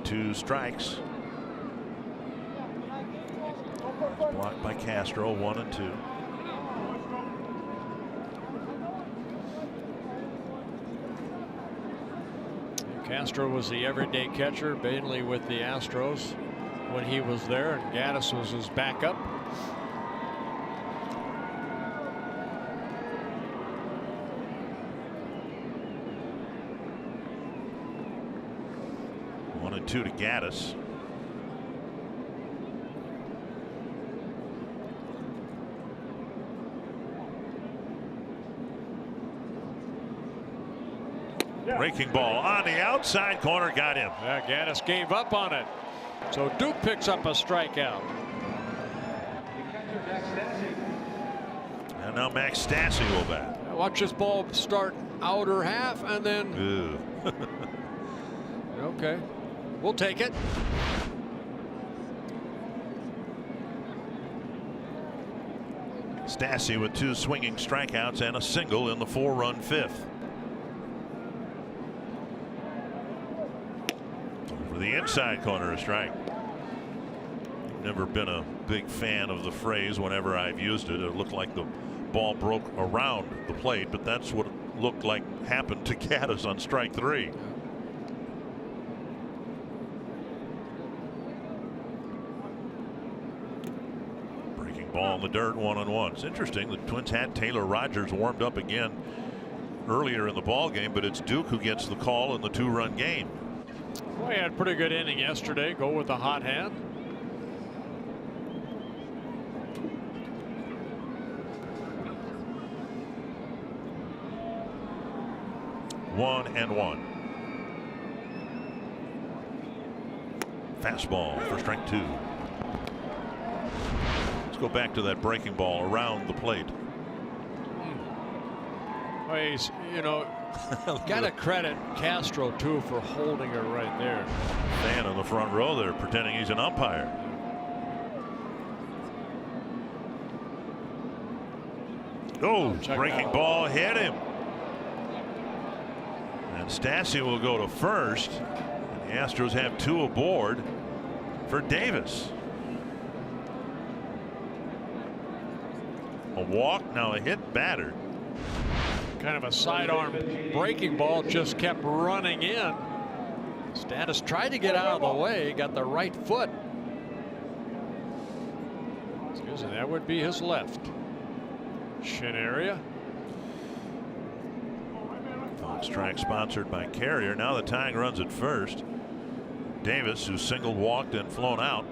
Two strikes. Blocked by Castro, 1 and 2. Castro was the everyday catcher, mainly with the Astros when he was there, and Gaddis was his backup. One and 2 to Gaddis. Breaking ball on the outside corner, got him. Yeah, Gaddis gave up on it. So Duke picks up a strikeout. And now Max Stassi will bat. Watch this ball start outer half and then. Okay, we'll take it. Stassi with 2 swinging strikeouts and a single in the 4-run 5th. Over the inside corner, a strike. Never been a big fan of the phrase whenever I've used it. It looked like the ball broke around the plate, but that's what it looked like happened to Gaddis on strike 3. Breaking ball in the dirt, 1-1. It's interesting. The Twins had Taylor Rogers warmed up again earlier in the ball game, but it's Duke who gets the call in the 2-run game. Well, he had a pretty good inning yesterday. Go with the hot hand. One and 1. Fastball for strike 2. Let's go back to that breaking ball around the plate. Well, he's, you know, got to credit Castro too for holding it right there. Fan in the front row there pretending he's an umpire. Oh, breaking ball hit him. And Stassi will go to first. And the Astros have 2 aboard for Davis. A walk, now a hit batter. Kind of a sidearm breaking ball, just kept running in. Status tried to get out of the way, got the right foot. Excuse me, that would be his left shin area. Fox track sponsored by Carrier. Now the tying runs at first. Davis, who singled, walked, and flown out.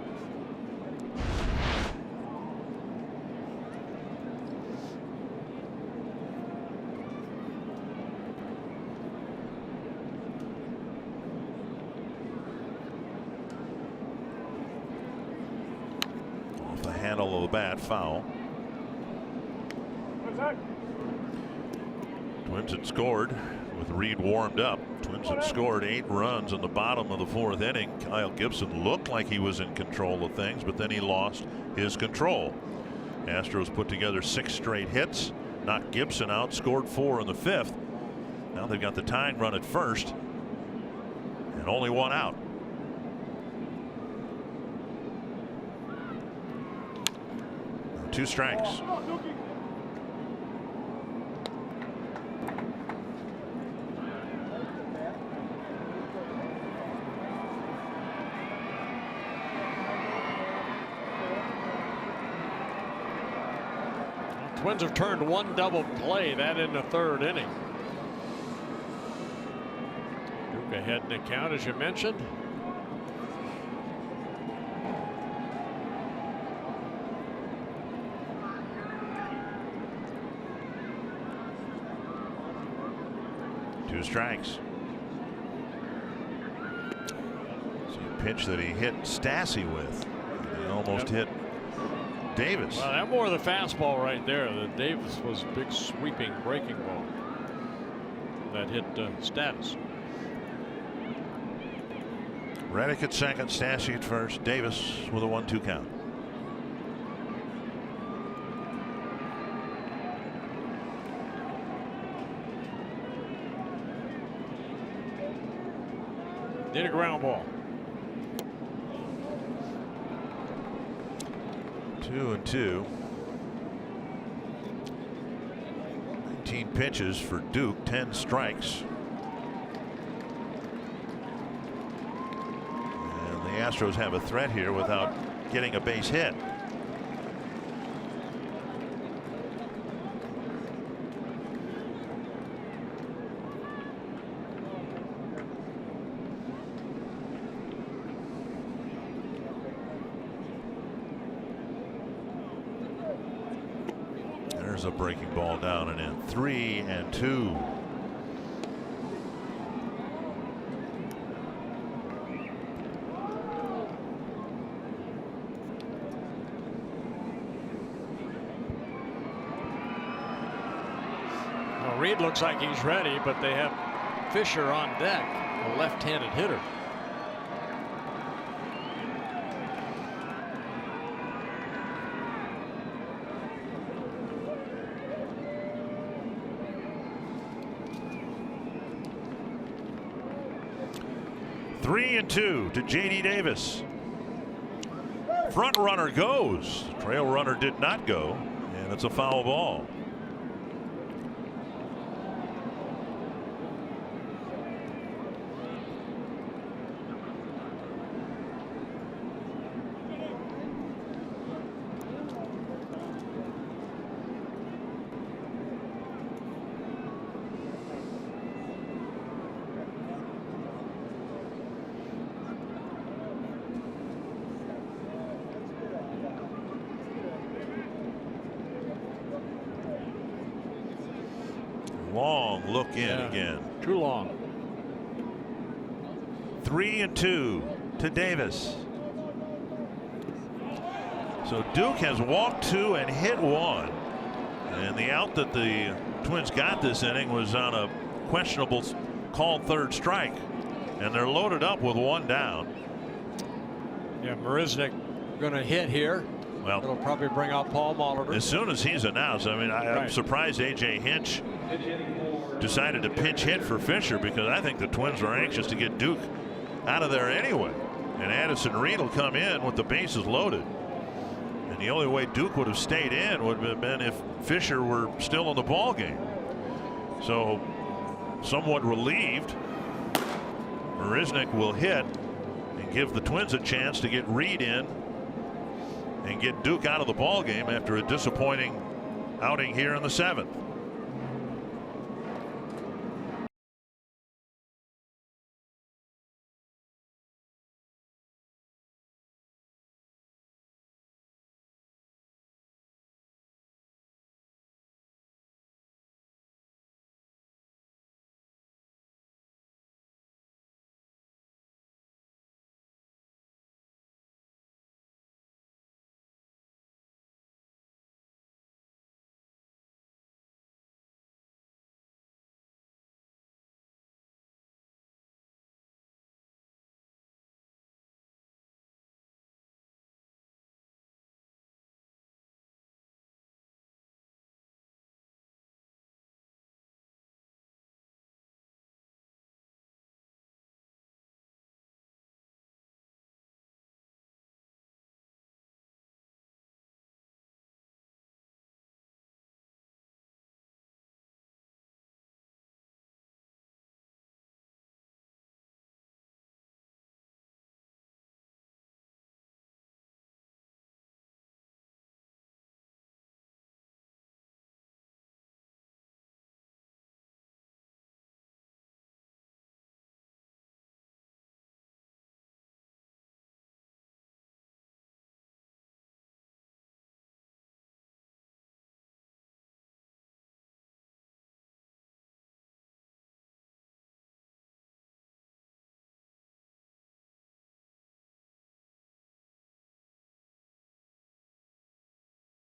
Off the handle of the bat, foul. Twins had scored with Reed warmed up. Twins had scored 8 runs in the bottom of the 4th inning. Kyle Gibson looked like he was in control of things, but then he lost his control. Astros put together 6 straight hits, knocked Gibson out, scored 4 in the 5th. Now they've got the tying run at first and only 1 out. Now 2 strikes. Twins have turned one double play, that in the third inning. Duke ahead in the count, as you mentioned. Two strikes. See a pitch that he hit Stassi with. He almost hit Davis. Well, that more of the fastball right there. The Davis was a big sweeping breaking ball that hit Status. Reddick at second, Stassi at first, Davis with a 1-2 count. Did a ground ball. 2-2. 19 pitches for Duke, 10 strikes. And the Astros have a threat here without getting a base hit. There's a breaking ball down and in. 3-2. Well, Reed looks like he's ready, but they have Fisher on deck, a left-handed hitter. Three and two to J.D. Davis. Front runner goes. Trail runner did not go, and it's a foul ball. Long look in again. Too long. 3-2 to Davis. So Duke has walked two and hit one. And the out that the Twins got this inning was on a questionable called third strike. And they're loaded up with one down. Yeah, Marisnik going to hit here. Well, it'll probably bring out Paul Molitor. As soon as he's announced, I mean, I'm surprised A.J. Hinch decided to pinch hit for Fisher, because I think the Twins are anxious to get Duke out of there anyway. And Addison Reed will come in with the bases loaded. And the only way Duke would have stayed in would have been if Fisher were still in the ball game. So somewhat relieved, Marisnik will hit and give the Twins a chance to get Reed in and get Duke out of the ball game after a disappointing outing here in the seventh.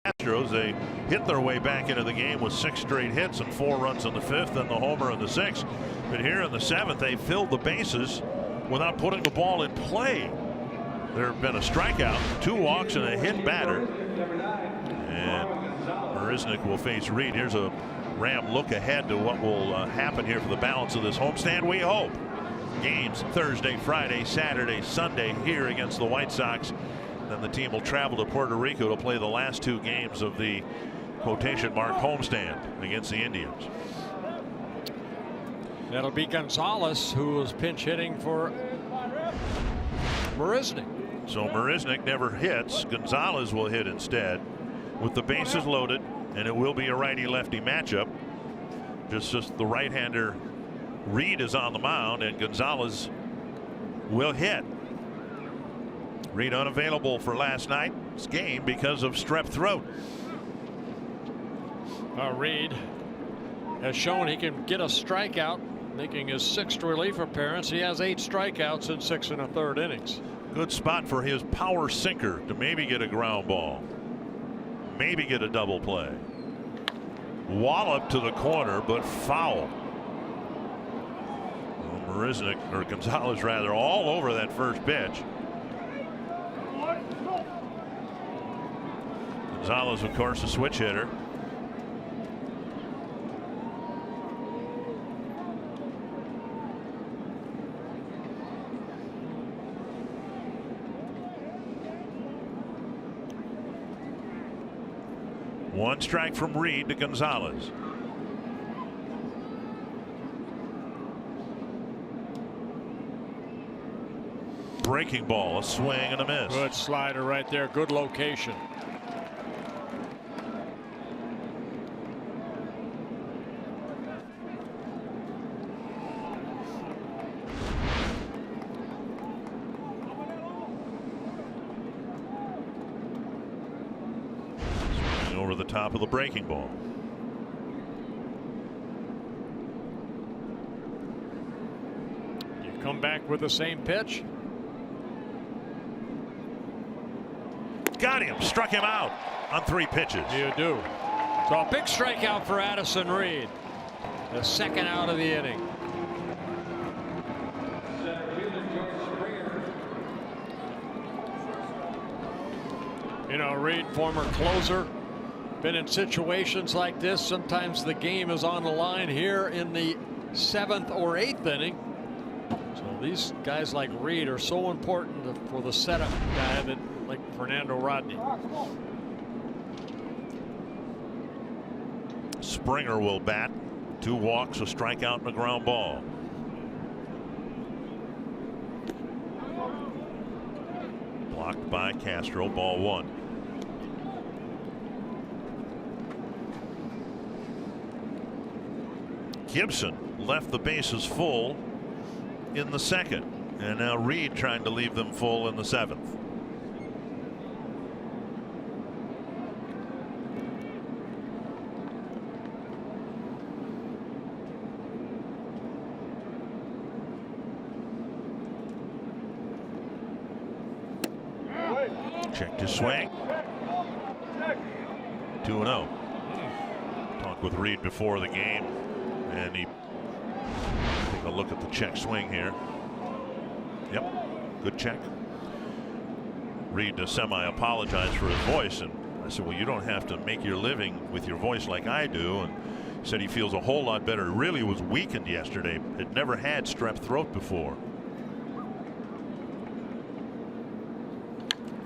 Astros. They hit their way back into the game with 6 straight hits and 4 runs in the 5th and the homer in the 6th. But here in the 7th, they filled the bases without putting the ball in play. There have been a strikeout, 2 walks, and a hit batter. And Marisnick will face Reed. Here's a Ram look ahead to what will happen here for the balance of this homestand. We hope. Games Thursday, Friday, Saturday, Sunday here against the White Sox. Then the team will travel to Puerto Rico to play the last 2 games of the quotation mark homestand against the Indians. That'll be Gonzalez, who was pinch hitting for Marisnick. So Marisnick never hits. Gonzalez will hit instead with the bases loaded, and it will be a righty-lefty matchup. Just the right-hander Reed is on the mound, and Gonzalez will hit. Reed unavailable for last night's game because of strep throat. Reed has shown he can get a strikeout, making his 6th relief appearance. He has 8 strikeouts in 6 1/3 innings. Good spot for his power sinker to maybe get a ground ball, maybe get a double play. Wallop to the corner, but foul. Well, Marisnick, or Gonzalez rather, all over that first pitch. Gonzalez, of course, a switch hitter. One strike from Reed to Gonzalez. Breaking ball, a swing and a miss. Good slider right there, good location. Over the top of the breaking ball. You come back with the same pitch. Got him, struck him out on 3 pitches. You do. So a big strikeout for Addison Reed. The 2nd out of the inning. You know, Reed, former closer, been in situations like this. Sometimes the game is on the line here in the 7th or 8th inning. So these guys like Reed are so important for the setup guy that, like Fernando Rodney. Springer will bat. 2 walks, a strikeout, and a ground ball. Blocked by Castro, ball 1. Gibson left the bases full in the 2nd, and now Reed trying to leave them full in the 7th. Checked his swing. 2-0. Talked with Reed before the game, and he take a look at the check swing here. Yep, good check. Reed to semi-apologize for his voice, and I said, well, you don't have to make your living with your voice like I do. And he said he feels a whole lot better. He really was weakened yesterday. Had never had strep throat before.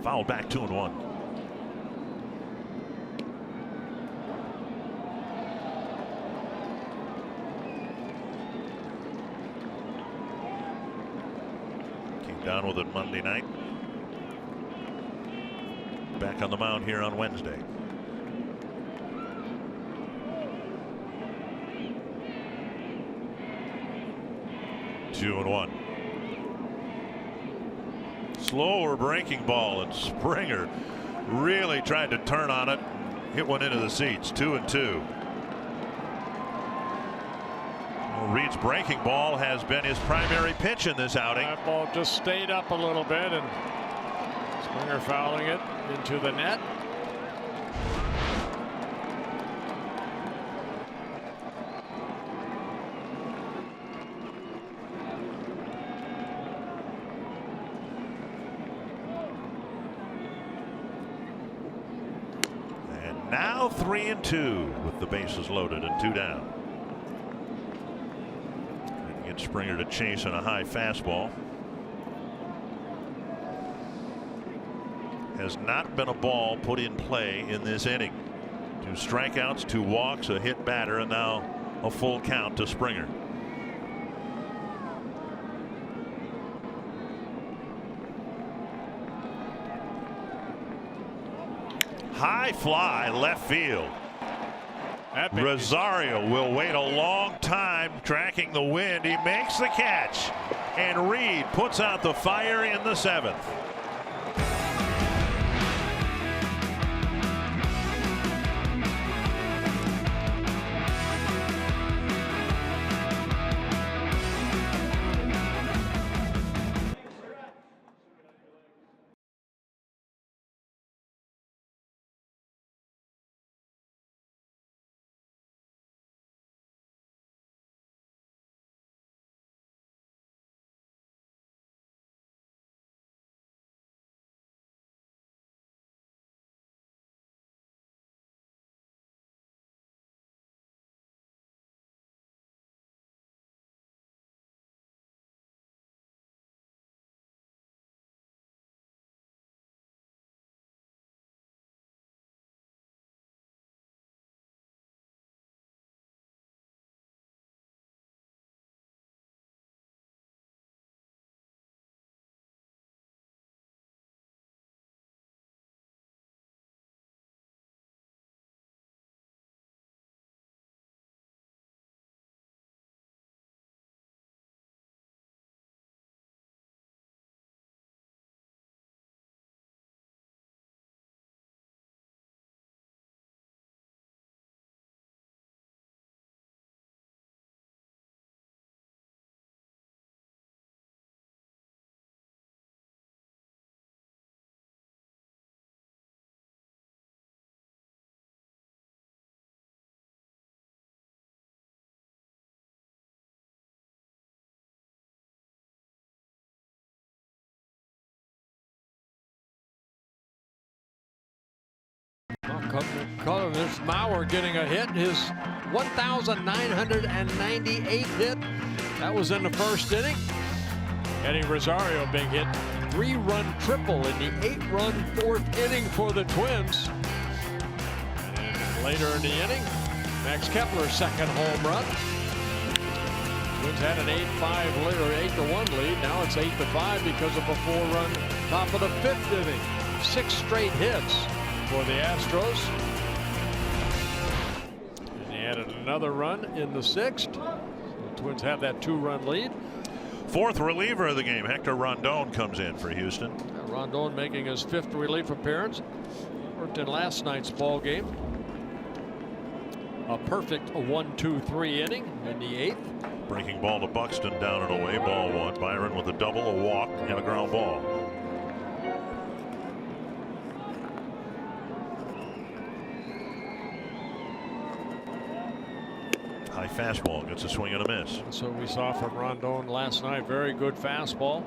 Foul back, 2-1. Came down with it Monday night. Back on the mound here on Wednesday. Two and 1. Slower breaking ball, and Springer really tried to turn on it, hit one into the seats. 2-2. Well, Reed's breaking ball has been his primary pitch in this outing. That ball just stayed up a little bit, and Springer fouling it into the net. Now 3-2 with the bases loaded and 2 down. And get Springer to chase on a high fastball. Has not been a ball put in play in this inning. 2 strikeouts, 2 walks, a hit batter, and now a full count to Springer. High fly left field. Rosario will wait a long time tracking the wind. He makes the catch, and Reed puts out the fire in the 7th. This Mauer getting a hit, his 1,998 hit. That was in the first inning. Eddie Rosario being hit 3-run triple in the 8-run 4th inning for the Twins. And later in the inning, Max Kepler's 2nd home run. Twins had an 8-5 lead or 8-1 lead. Now it's 8-5 because of a 4-run top of the 5th inning. 6 straight hits for the Astros. And they added another run in the 6th. The Twins have that 2-run lead. 4th reliever of the game, Hector Rondon, comes in for Houston. Rondon making his 5th relief appearance. Worked in last night's ball game. A perfect 1-2-3 inning in the 8th. Breaking ball to Buxton, down and away, ball 1. Byron with a double, a walk, and a ground ball. High fastball, gets a swing and a miss. So we saw from Rondon last night. Very good fastball.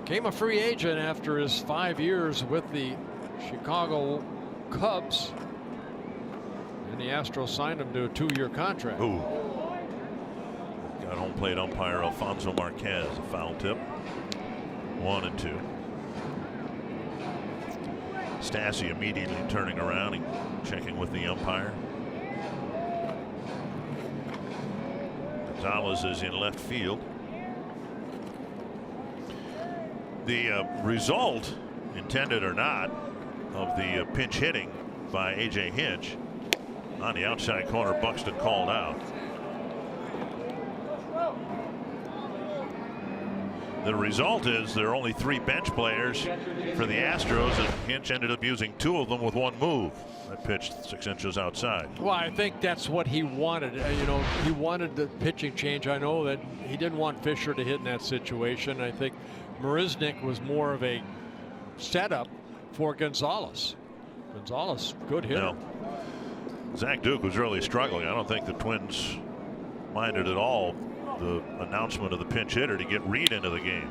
Came a free agent after his 5 years with the Chicago Cubs. And the Astros signed him to a 2-year contract. Ooh. Got home plate umpire Alfonso Marquez, a foul tip. 1-2. Stassi immediately turning around and checking with the umpire. Gonzalez is in left field. The result, intended or not, of the pinch hitting by A.J. Hinch on the outside corner, Buxton called out. The result is there are only 3 bench players for the Astros, and Hinch ended up using 2 of them with 1 move. That pitched 6 inches outside. Well, I think that's what he wanted. You know, he wanted the pitching change. I know that he didn't want Fisher to hit in that situation. I think Marisnik was more of a setup for Gonzalez. Gonzalez, good hitter. Now, Zach Duke was really struggling. I don't think the Twins minded at all the announcement of the pinch hitter to get Reed into the game.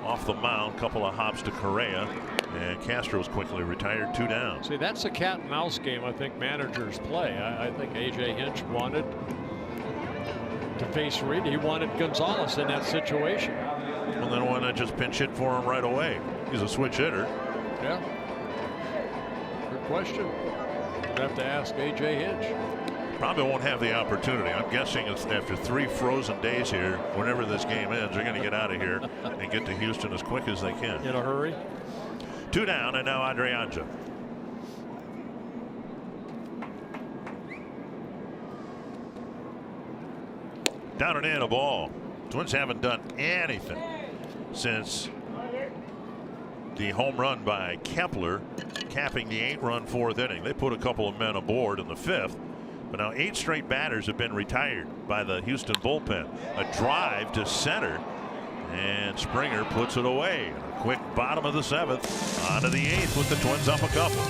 off the mound. Couple of hops to Correa, and Castro's quickly retired. 2 down. See, that's a cat and mouse game I think managers play. I think A.J. Hinch wanted to face Reed. He wanted Gonzalez in that situation. Well, then why not just pinch hit for him right away? He's a switch hitter. Yeah. Good question. You'd have to ask A.J. Hinch. Probably won't have the opportunity. I'm guessing it's after 3 frozen days here, whenever this game ends, they're going to get out of here and get to Houston as quick as they can. In a hurry. 2 down, and now Adrianja. Down and in, a ball. Twins haven't done anything since the home run by Kepler, capping the 8-run 4th inning. They put a couple of men aboard in the 5th, but now 8 straight batters have been retired by the Houston bullpen. A drive to center, and Springer puts it away. A quick bottom of the 7th, onto the 8th with the Twins up a couple.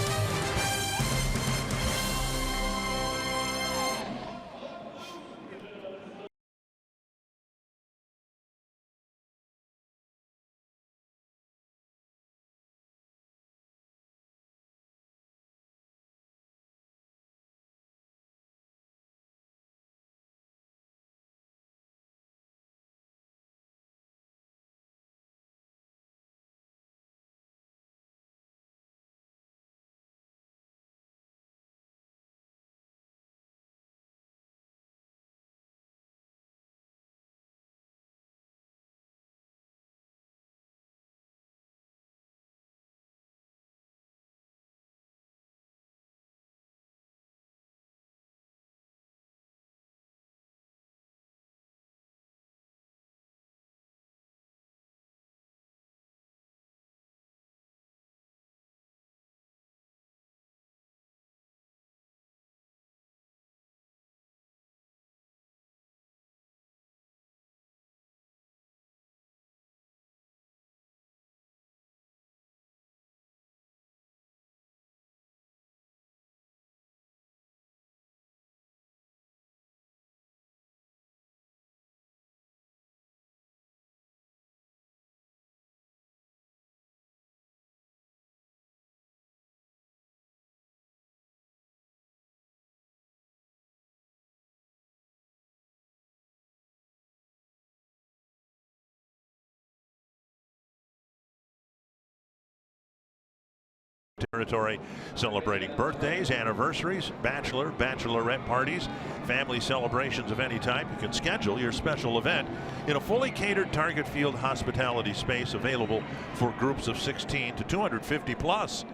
Territory, celebrating birthdays, anniversaries, bachelorette parties, family celebrations of any type. You can schedule your special event in a fully catered Target Field hospitality space available for groups of 16 to 250 plus.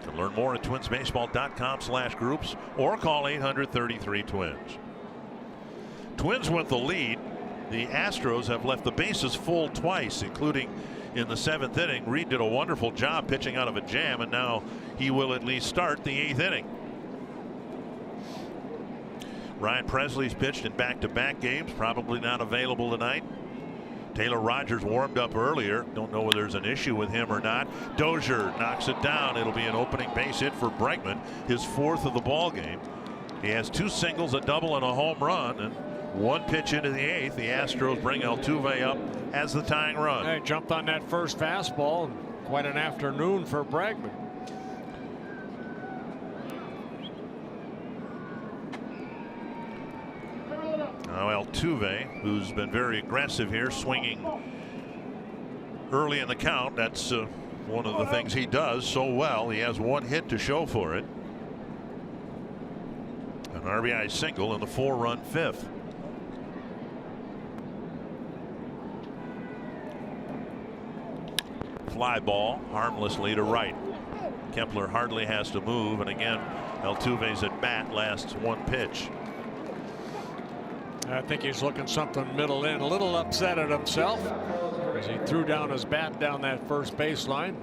You can learn more at twinsbaseball.com/groups or call 800-33-TWINS. Twins with the lead. The Astros have left the bases full twice, including in the 7th inning. Reed did a wonderful job pitching out of a jam, and now he will at least start the 8th inning. Ryan Presley's pitched in back-to-back games, probably not available tonight. Taylor Rogers warmed up earlier. Don't know whether there's an issue with him or not. Dozier knocks it down. It'll be an opening base hit for Bregman, his 4th of the ball game. He has 2 singles, a double, and a home run, and 1 pitch into the 8th. The Astros bring Altuve up as the tying run. Hey, jumped on that first fastball. Quite an afternoon for Bregman. Now Altuve, who's been very aggressive here, swinging early in the count. That's one of the things he does so well. He has 1 hit to show for it. An RBI single in the 4-run 5th. Fly ball harmlessly to right. Kepler hardly has to move, and again Altuve's at bat lasts 1 pitch. I think he's looking something middle in, a little upset at himself as he threw down his bat down that first baseline.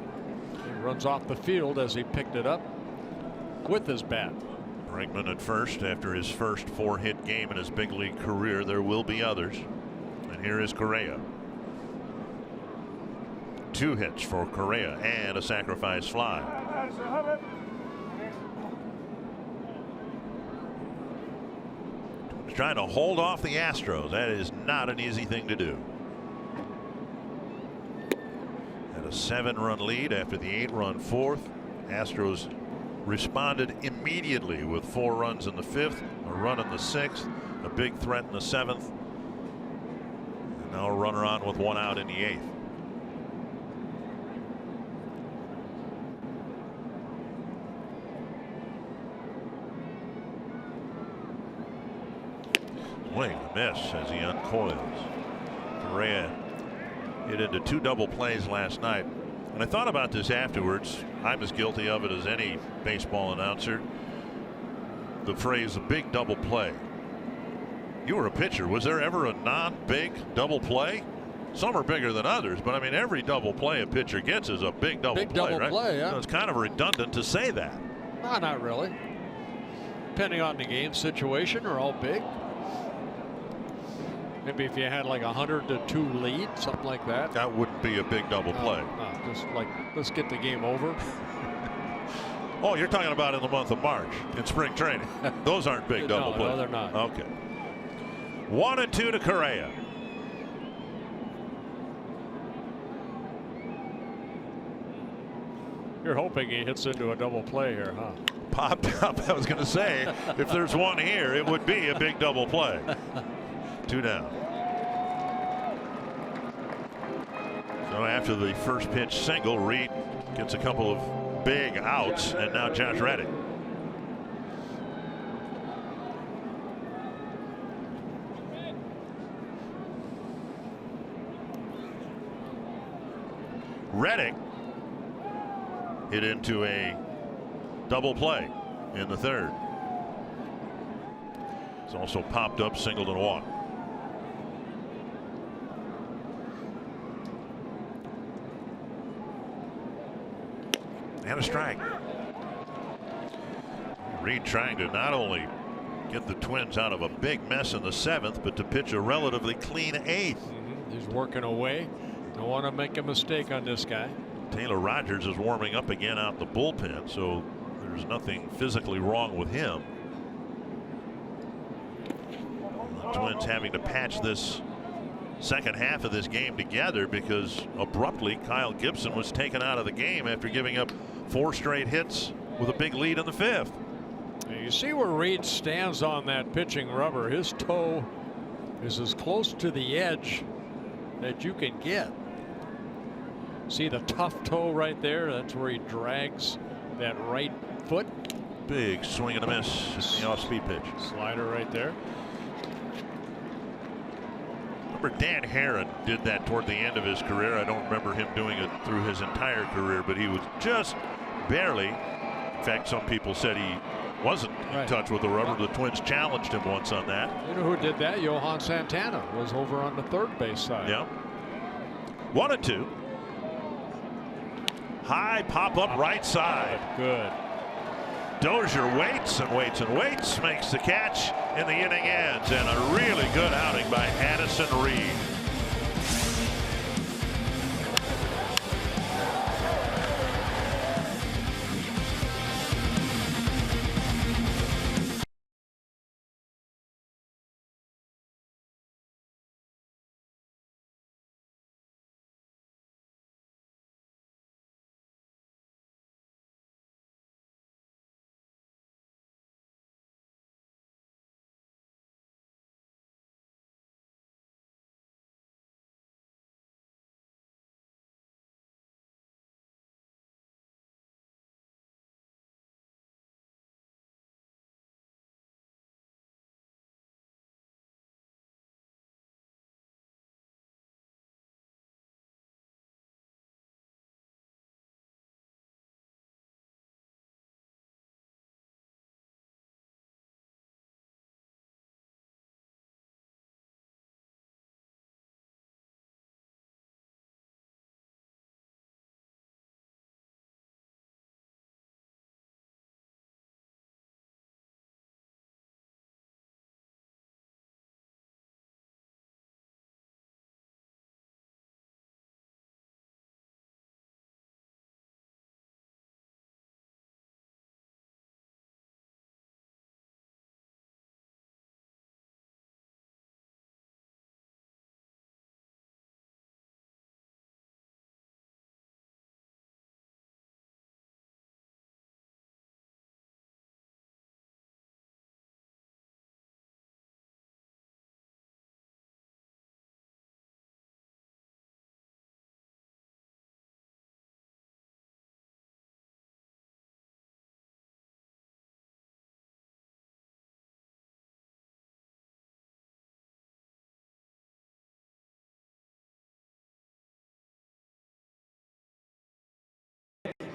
He runs off the field as he picked it up with his bat. Bregman at first after his first 4-hit game in his big league career. There will be others, and here is Correa. 2 hits for Correa and a sacrifice fly. Trying to hold off the Astros. That is not an easy thing to do. 7-run lead after the 8-run fourth. Astros responded immediately with 4 runs in the 5th, a run in the 6th, a big threat in the 7th, and now a runner on with 1 out in the 8th. Swing and a miss as he uncoils. Correa hit into 2 double plays last night. And I thought about this afterwards. I'm as guilty of it as any baseball announcer. The phrase, a big double play. You were a pitcher. Was there ever a non-big double play? Some are bigger than others, but I mean, every double play a pitcher gets is a big double play, right? Yeah. So it's kind of redundant to say that. No, not really. Depending on the game situation, are all big. Maybe if you had like 100-2 lead, something like that. That wouldn't be a big double play. No, just like, let's get the game over. Oh, you're talking about in the month of March in spring training. Those aren't big double plays. No, they're not. Okay. 1-2 to Correa. You're hoping he hits into a double play here, huh? Popped up. I was going to say, if there's one here, it would be a big double play. 2 down. So after the first pitch single, Reed gets a couple of big outs, and now Josh Reddick. Reddick hit into a double play in the 3rd. It's also popped up, singled, and walked. And a strike. Reed trying to not only get the Twins out of a big mess in the 7th, but to pitch a relatively clean 8th. He's working away. Don't want to make a mistake on this guy. Taylor Rogers is warming up again out in the bullpen, so there's nothing physically wrong with him. The Twins having to patch this second half of this game together because abruptly Kyle Gibson was taken out of the game after giving up 4 straight hits with a big lead in the 5th. You see where Reed stands on that pitching rubber. His toe is as close to the edge that you can get. See the tough toe right there? That's where he drags that right foot. Big swing and a miss. The off-speed pitch. Slider right there. Remember Dan Herron did that toward the end of his career. I don't remember him doing it through his entire career, but he was just barely. In fact, some people said he wasn't in touch with the rubber. The Twins challenged him once on that. You know who did that? Johan Santana was over on the 3rd base side. Yeah. 1-2. High pop up right side. Good. Dozier waits and waits and waits, makes the catch, and the inning ends. And a really good outing by Addison Reed.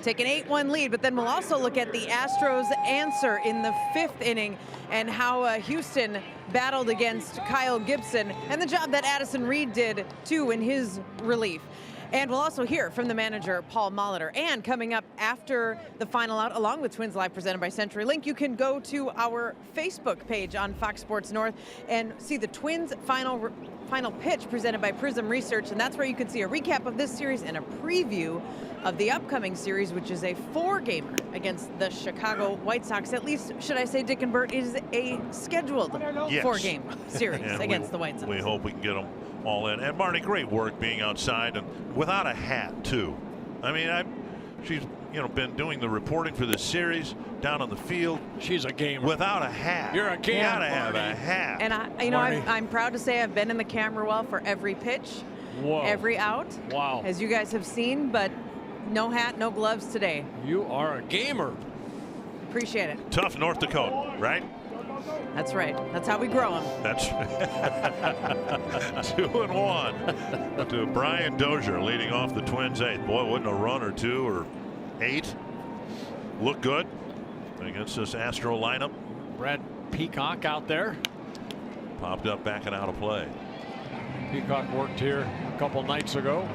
take an 8-1 lead, but then we'll also look at the Astros' answer in the 5th inning and how Houston battled against Kyle Gibson and the job that Addison Reed did, too, in his relief. And we'll also hear from the manager, Paul Molitor. And coming up after the final out, along with Twins Live presented by CenturyLink, you can go to our Facebook page on Fox Sports North and see the Twins final pitch presented by Prism Research. And that's where you can see a recap of this series and a preview of the upcoming series, which is a 4-gamer against the Chicago White Sox. At least, should I say, Dick and Bert, it is a scheduled 4-game series against the White Sox. We hope we can get them all in. And Marnie, great work being outside and without a hat too. I mean, she's been doing the reporting for this series down on the field. She's a gamer. Without a hat. You're a gamer. You gotta have a hat. And I'm proud to say I've been in the camera well for every pitch, every out. Wow. As you guys have seen, but no hat, no gloves today. You are a gamer. Appreciate it. Tough North Dakota, right? That's right. That's how we grow them. That's 2-1 to Brian Dozier leading off the Twins 8th. Boy, wouldn't a run or 2 or 8 look good against this Astro lineup? Brad Peacock out there. Popped up, backing out of play. Peacock worked here a couple nights ago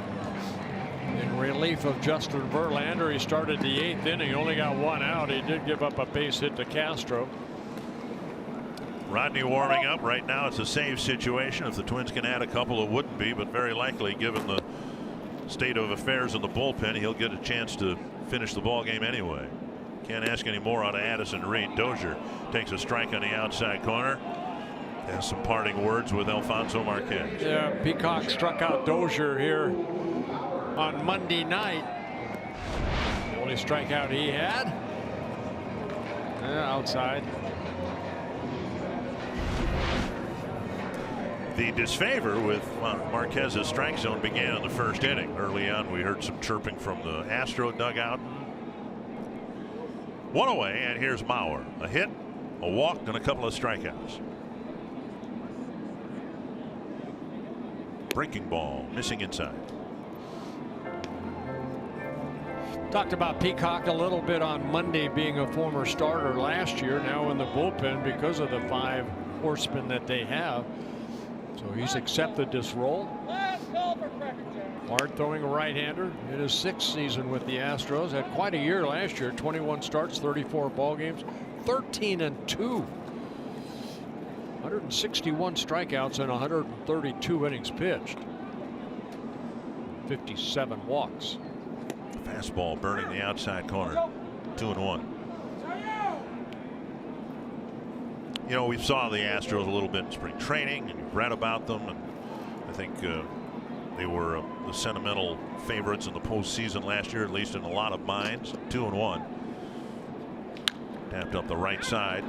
in relief of Justin Verlander. He started the 8th inning, only got 1 out. He did give up a base hit to Castro. Rodney warming up right now. It's a save situation. If the Twins can add a couple, it wouldn't be, but very likely, given the state of affairs in the bullpen, he'll get a chance to finish the ball game anyway. Can't ask any more out of Addison Reed. Dozier takes a strike on the outside corner. Has some parting words with Alfonso Marquez. Yeah, Peacock struck out Dozier here on Monday night. The only strikeout he had. Outside. The disfavor with Marquez's strike zone began in the 1st inning. Early on, we heard some chirping from the Astro dugout. 1 away, and here's Mauer. A hit, a walk, and a couple of strikeouts. Breaking ball, missing inside. Talked about Peacock a little bit on Monday, being a former starter last year, now in the bullpen because of the 5 horsemen that they have. So he's accepted this role. Hard throwing right-hander in his 6th season with the Astros. Had quite a year last year. 21 starts, 34 ball games, 13-2. 161 strikeouts and 132 innings pitched. 57 walks. Fastball burning the outside corner. 2-1. You know, we saw the Astros a little bit in spring training, and you've read about them, and I think they were the sentimental favorites in the postseason last year, at least in a lot of minds. 2-1. Tapped up the right side.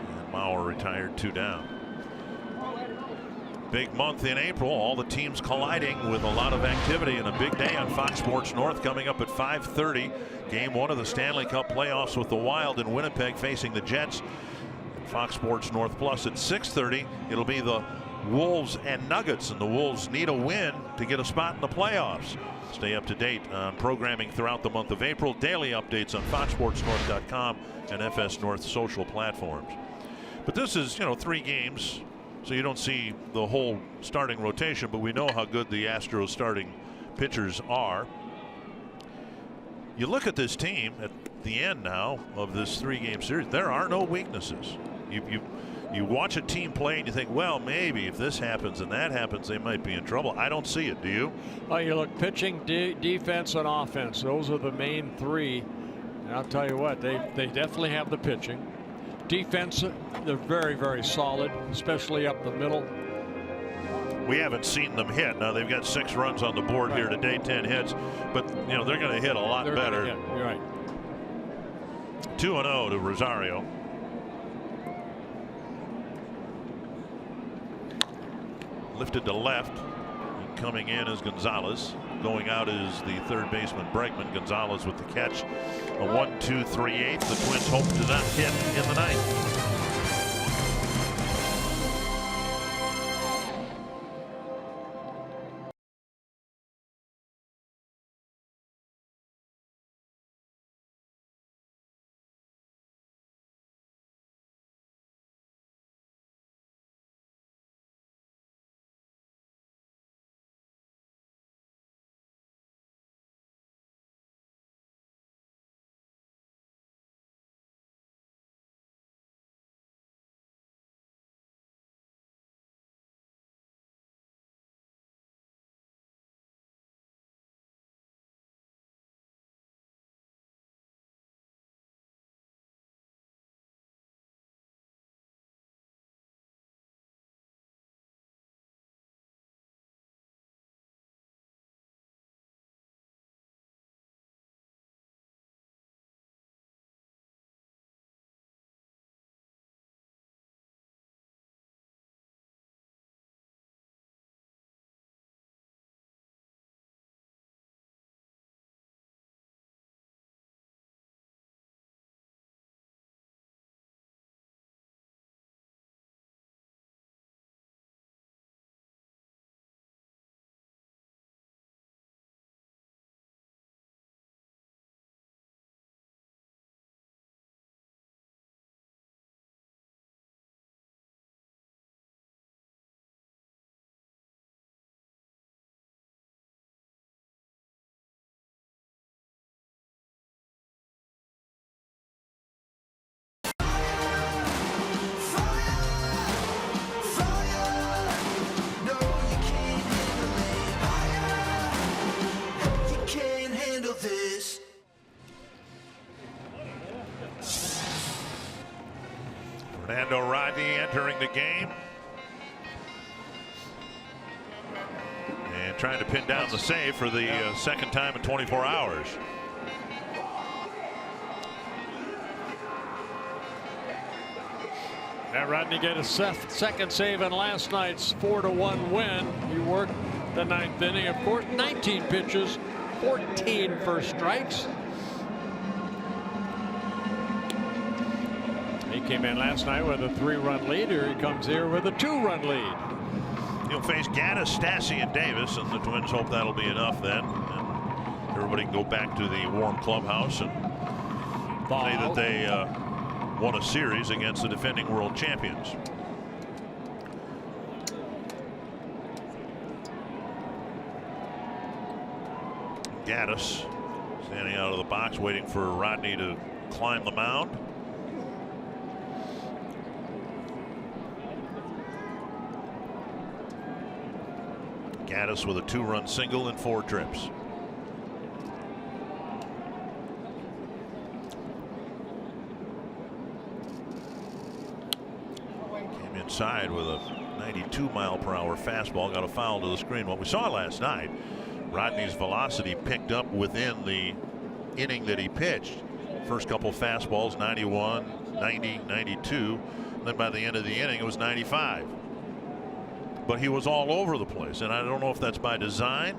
And Mauer retired, 2 down. Big month in April. All the teams colliding with a lot of activity, and a big day on Fox Sports North coming up at 5:30. Game 1 of the Stanley Cup playoffs with the Wild in Winnipeg facing the Jets. Fox Sports North Plus at 6:30. It'll be the Wolves and Nuggets, and the Wolves need a win to get a spot in the playoffs. Stay up to date on programming throughout the month of April. Daily updates on foxsportsnorth.com and FS North social platforms. But this is, 3 games, so you don't see the whole starting rotation, but we know how good the Astros starting pitchers are. You look at this team at the end now of this 3-game series, there are no weaknesses. You watch a team play and you think, well, maybe if this happens and that happens, they might be in trouble. I don't see it. Do you? Well, you look pitching, defense, and offense. Those are the main 3. And I'll tell you what, they definitely have the pitching. Defense, they're very, very solid, especially up the middle. We haven't seen them hit. Now they've got 6 runs on the board here today, 10 hits, but they're going to hit a lot better. You're right. 2-0 to Rosario. Lifted to left. And coming in is Gonzalez. Going out is the 3rd baseman Bregman. Gonzalez with the catch. A 1-2-3-8. The Twins hope to not hit in the 9th. Fernando Rodney entering the game. And trying to pin down the save for the second time in 24 hours. Yeah, Rodney get a second save in last night's 4-1 win. He worked the ninth inning. Of course, 19 pitches, 14 first strikes. He came in last night with a 3-run lead. Here he comes here with a 2-run lead. He'll face Gaddis, Stassi, and Davis, and the Twins hope that'll be enough then. And everybody can go back to the warm clubhouse and say that they won a series against the defending world champions. Gaddis standing out of the box waiting for Rodney to climb the mound. Gaddis with a 2-run single in 4 trips. Came inside with a 92-mile-per-hour fastball, got a foul to the screen. What we saw last night, Rodney's velocity picked up within the inning that he pitched. First couple fastballs, 91, 90, 92. Then by the end of the inning, it was 95. But he was all over the place, and I don't know if that's by design.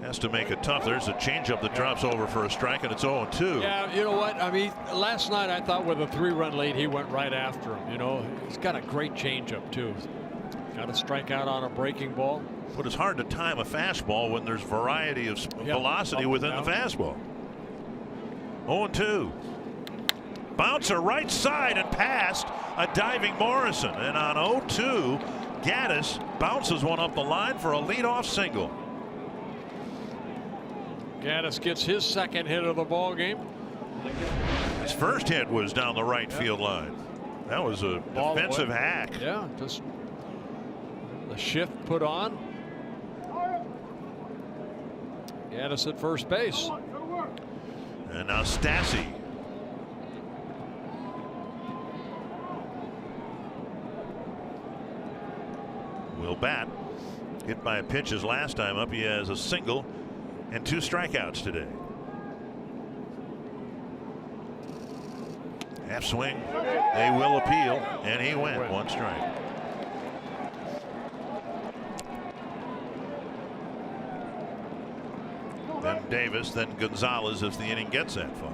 Has to make it tough. There's a changeup that drops over for a strike, and it's 0-2. Yeah, you know what? I mean, last night I thought with a 3-run lead, he went right after him. You know, he's got a great changeup too. Got to strike out on a breaking ball. But it's hard to time a fastball when there's variety of velocity within the fastball. 0-2. Bouncer right side and past a diving Morrison, and on 0-2, Gaddis bounces one up the line for a leadoff single. Gaddis gets his second hit of the ball game. His first hit was down the right field line. That was a defensive hack. Yeah, just the shift put on. Gaddis at first base. And now Stassi. Will bat. Hit by a pitch his last time up. He has a single and 2 strikeouts today. Half swing. They will appeal, and he went 1 strike. Then Davis, then Gonzalez as the inning gets that far.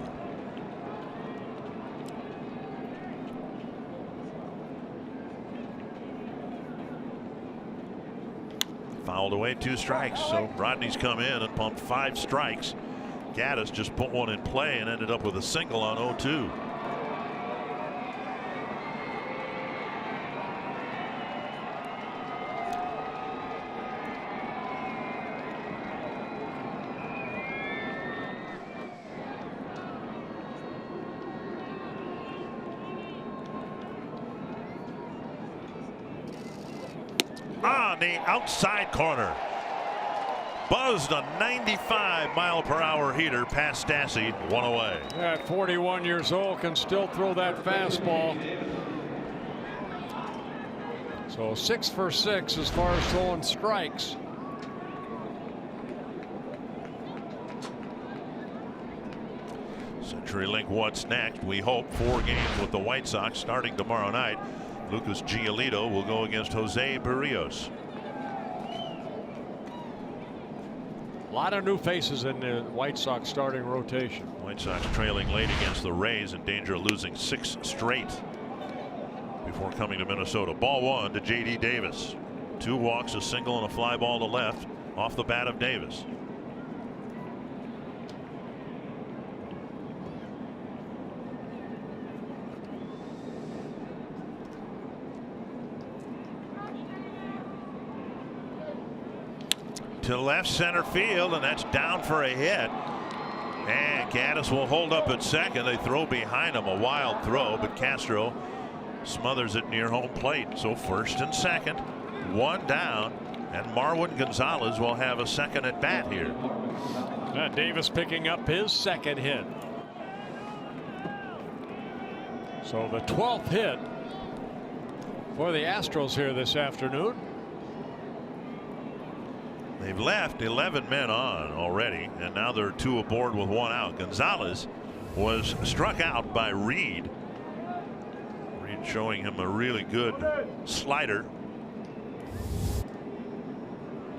Fouled away, 2 strikes. So Rodney's come in and pumped 5 strikes. Gaddis just put one in play and ended up with a single on 0-2. On the outside corner. Buzzed a 95-mile-per-hour heater past Stassi, 1 away. Yeah, at 41 years old, can still throw that fastball. So 6 for 6 as far as throwing strikes. CenturyLink, what's next? We hope 4 games with the White Sox starting tomorrow night. Lucas Giolito will go against Jose Berrios. A lot of new faces in the White Sox starting rotation. White Sox trailing late against the Rays, in danger of losing 6 straight before coming to Minnesota. Ball 1 to J.D. Davis. 2 walks, a single, and a fly ball to left off the bat of Davis. To left center field, and that's down for a hit. And Gaddis will hold up at second. They throw behind him, a wild throw, but Castro smothers it near home plate. So first and second, 1 down, and Marwin Gonzalez will have a second at bat here. Davis picking up his second hit. So the 12th hit for the Astros here this afternoon. They've left 11 men on already, and now there are 2 aboard with 1 out. Gonzalez was struck out by Reed. Reed showing him a really good slider.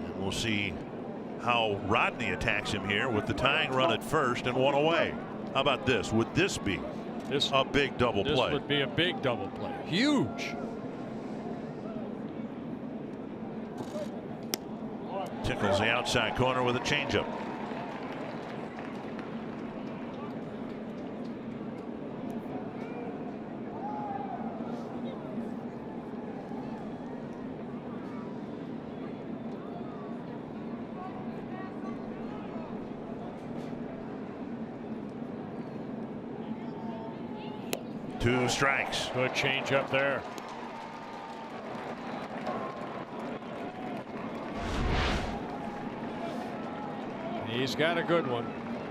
And we'll see how Rodney attacks him here with the tying run at first and 1 away. How about this? Would this be a big double play? This would be a big double play. Huge. Tickles the outside corner with a changeup. Two strikes. Good change up there. He's got a good one,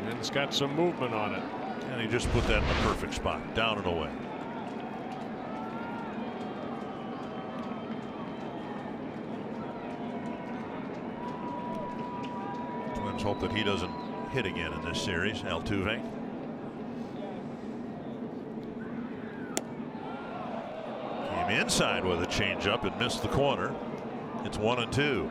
and it's got some movement on it. And he just put that in the perfect spot, down and away. Twins hope that he doesn't hit again in this series. Altuve. Came inside with a changeup and missed the corner. It's 1-2.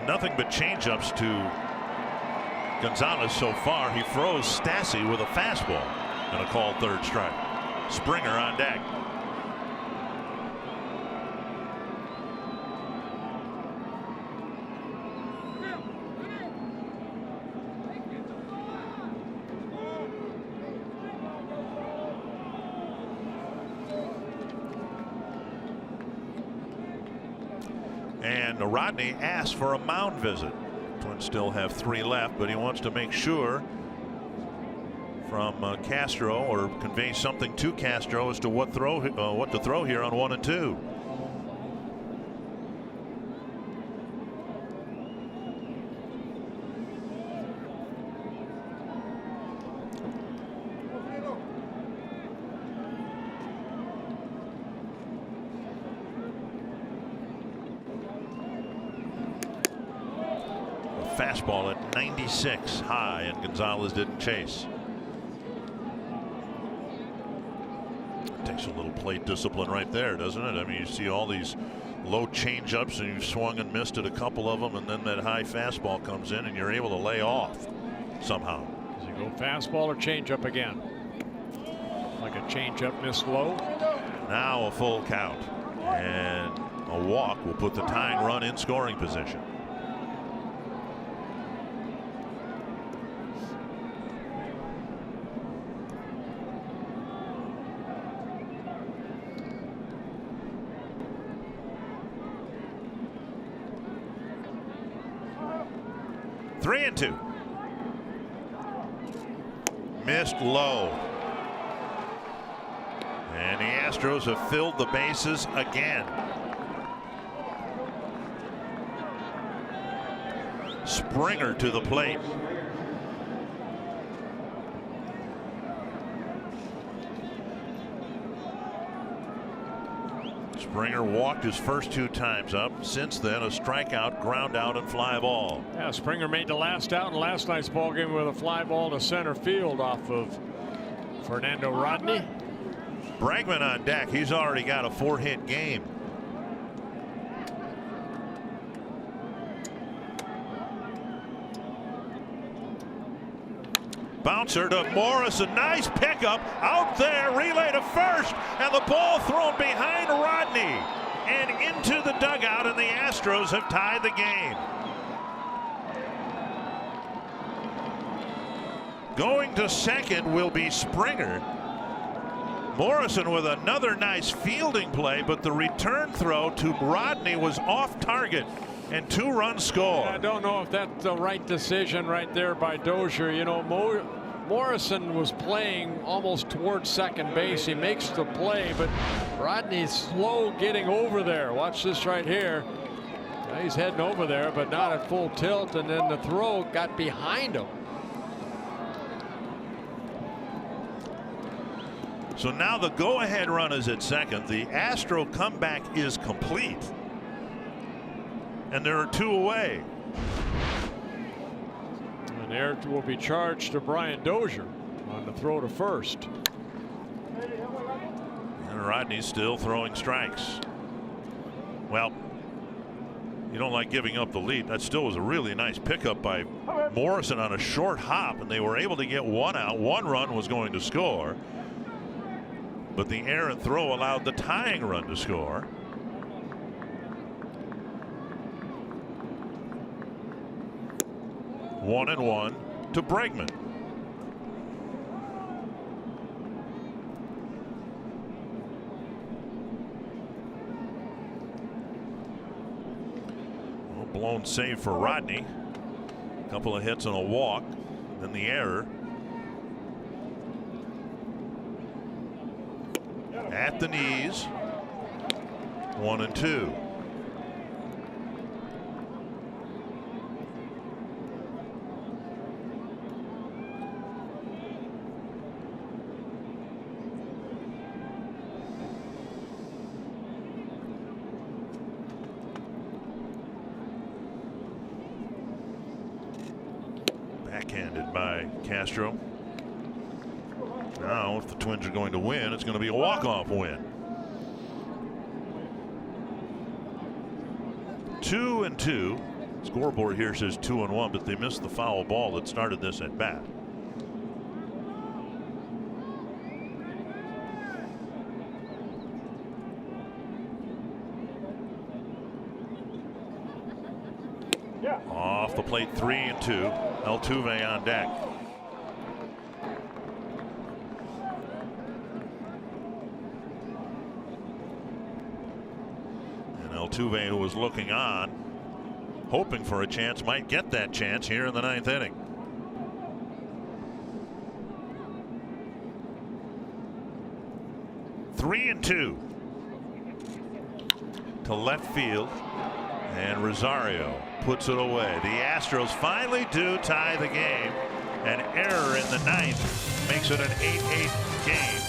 Nothing but changeups to Gonzalez so far. He froze Stassi with a fastball and a called 3rd strike. Springer on deck. And Rodney asked for a mound visit. Twins still have 3 left, but he wants to make sure from Castro, or convey something to Castro as to what to throw here on 1 and 2. Fastball at 96 high, and Gonzalez didn't chase. Takes a little plate discipline right there, doesn't it? I mean, you see all these low changeups, and you've swung and missed at a couple of them, and then that high fastball comes in, and you're able to lay off somehow. Does he go fastball or changeup again? Like a changeup missed low. Now a full count, and a walk will put the tying run in scoring position. Three and 2. Missed low. And the Astros have filled the bases again. Springer to the plate. Springer walked his first 2 times up. Since then, a strikeout, ground out, and fly ball. Yeah, Springer made the last out in last night's ball game with a fly ball to center field off of Fernando Rodney. Bregman on deck. He's already got a 4-hit game. Bouncer to Morris, a nice pickup out there, relay to first, and the ball thrown behind Rodney and into the dugout, and the Astros have tied the game. Going to second will be Springer. Morrison with another nice fielding play, but the return throw to Rodney was off target, and 2-run score. I don't know if that's the right decision right there by Dozier. You know, Morrison was playing almost towards second base. He makes the play, but Rodney's slow getting over there. Watch this right here. Now he's heading over there, but not at full tilt, and then the throw got behind him. So now the go-ahead run is at second. The Astro comeback is complete. And there are 2 away. And there will be charged to Brian Dozier on the throw to first. And Rodney's still throwing strikes. Well, you don't like giving up the lead. That still was a really nice pickup by Morrison on a short hop, and they were able to get 1 out. 1 run was going to score, but the errant throw allowed the tying run to score. One and 1 to Bregman. Blown save for Rodney. A couple of hits and a walk, then the error. At the knees. 1 and 2. Backhanded by Castro. Now, if the Twins are going to win, it's going to be a walk-off win. 2 and 2. Scoreboard here says 2 and 1, but they missed the foul ball that started this at bat. Off the plate, 3 and 2. Altuve on deck. And Altuve, who was looking on, hoping for a chance, might get that chance here in the 9th inning. Three and 2 to left field, and Rosario puts it away. The Astros finally do tie the game. An error in the 9th makes it an 8-8 game.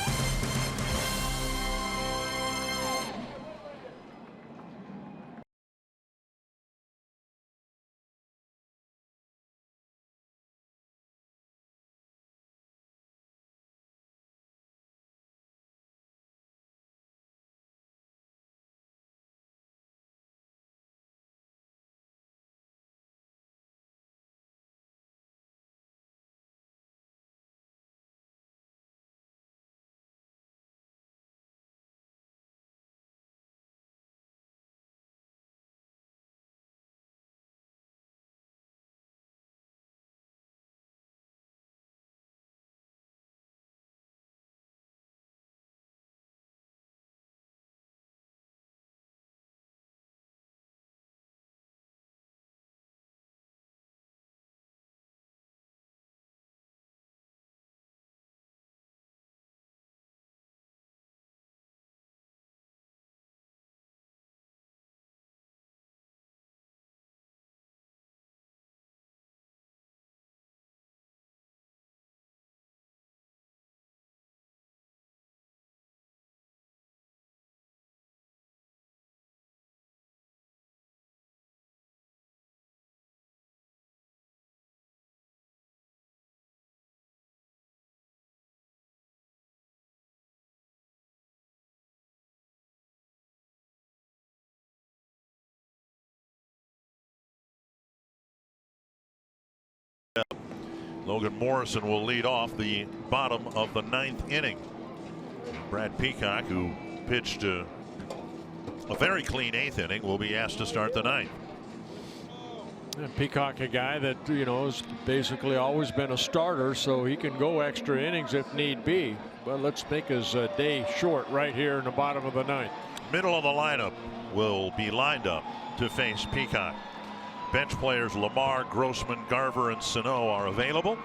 Logan Morrison will lead off the bottom of the 9th inning. Brad Peacock, who pitched a very clean 8th inning, will be asked to start the 9th. And Peacock, a guy that, you know, has basically always been a starter, so he can go extra innings if need be. But let's make his day short right here in the bottom of the 9th. Middle of the lineup will be lined up to face Peacock. Bench players Lamar, Grossman, Garver, and Sano are available.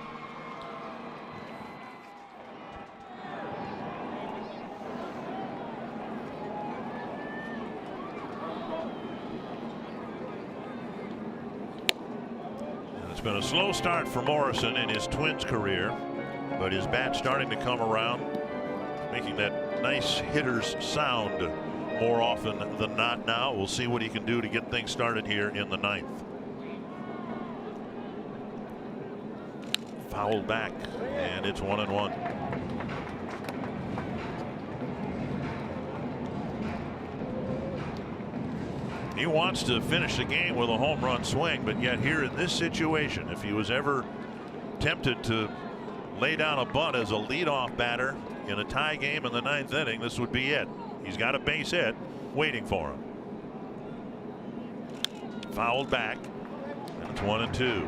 And it's been a slow start for Morrison in his Twins career, but his bat's starting to come around. making that nice hitter's sound more often than not now. We'll see what he can do to get things started here in the 9th. Fouled back, and it's 1-1. He wants to finish the game with a home run swing, but yet here in this situation, if he was ever tempted to lay down a bunt as a leadoff batter in a tie game in the 9th inning, this would be it. He's got a base hit waiting for him. Fouled back, and it's 1-2.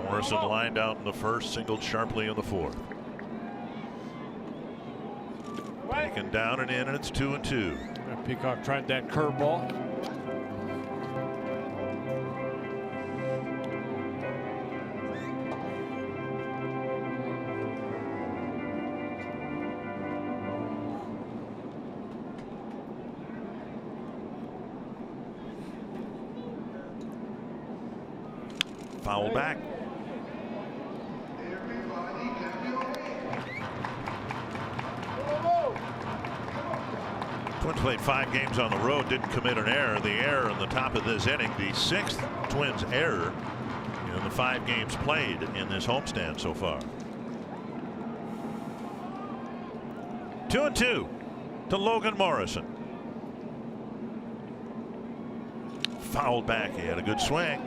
Morrison lined out in the first, singled sharply in the 4th. Taken down and in, and it's 2-2. Peacock tried that curveball. Foul back. Twins played 5 games on the road, didn't commit an error. The error in the top of this inning, the 6th Twins error in the 5 games played in this homestand so far. 2-2 to Logan Morrison. Fouled back. He had a good swing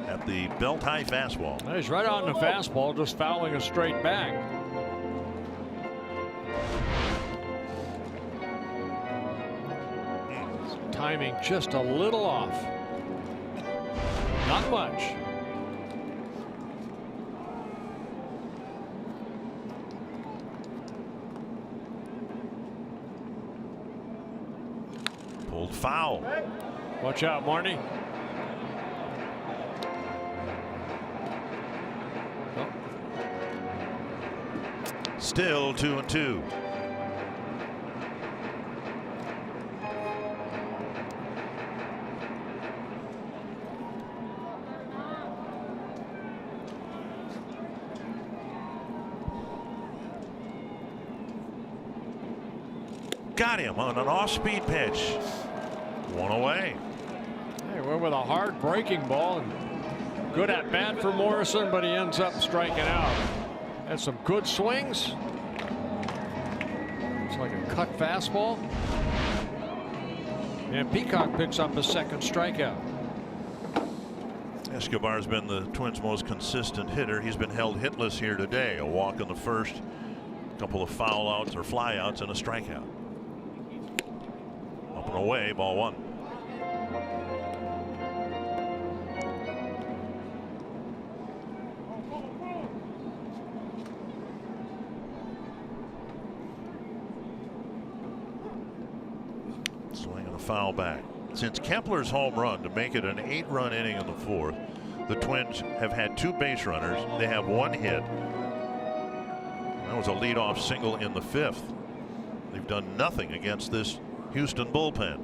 at the belt high fastball. He's right on the fastball, just fouling a straight back. Timing just a little off. Not much. Pulled foul. Watch out, Marnie. Still 2-2. Got him on an off-speed pitch. 1 away. He went with a hard breaking ball. And good at bat for Morrison, but he ends up striking out. Had some good swings. It's like a cut fastball. And Peacock picks up a 2nd strikeout. Escobar's been the Twins' most consistent hitter. He's been held hitless here today. A walk in the 1st, a couple of foul outs or fly outs, and a strikeout. Up and away, ball 1. Swinging a foul back. Since Kepler's home run to make it an 8-run inning in the 4th, the Twins have had 2 base runners. They have 1 hit. That was a leadoff single in the 5th. They've done nothing against this Houston bullpen.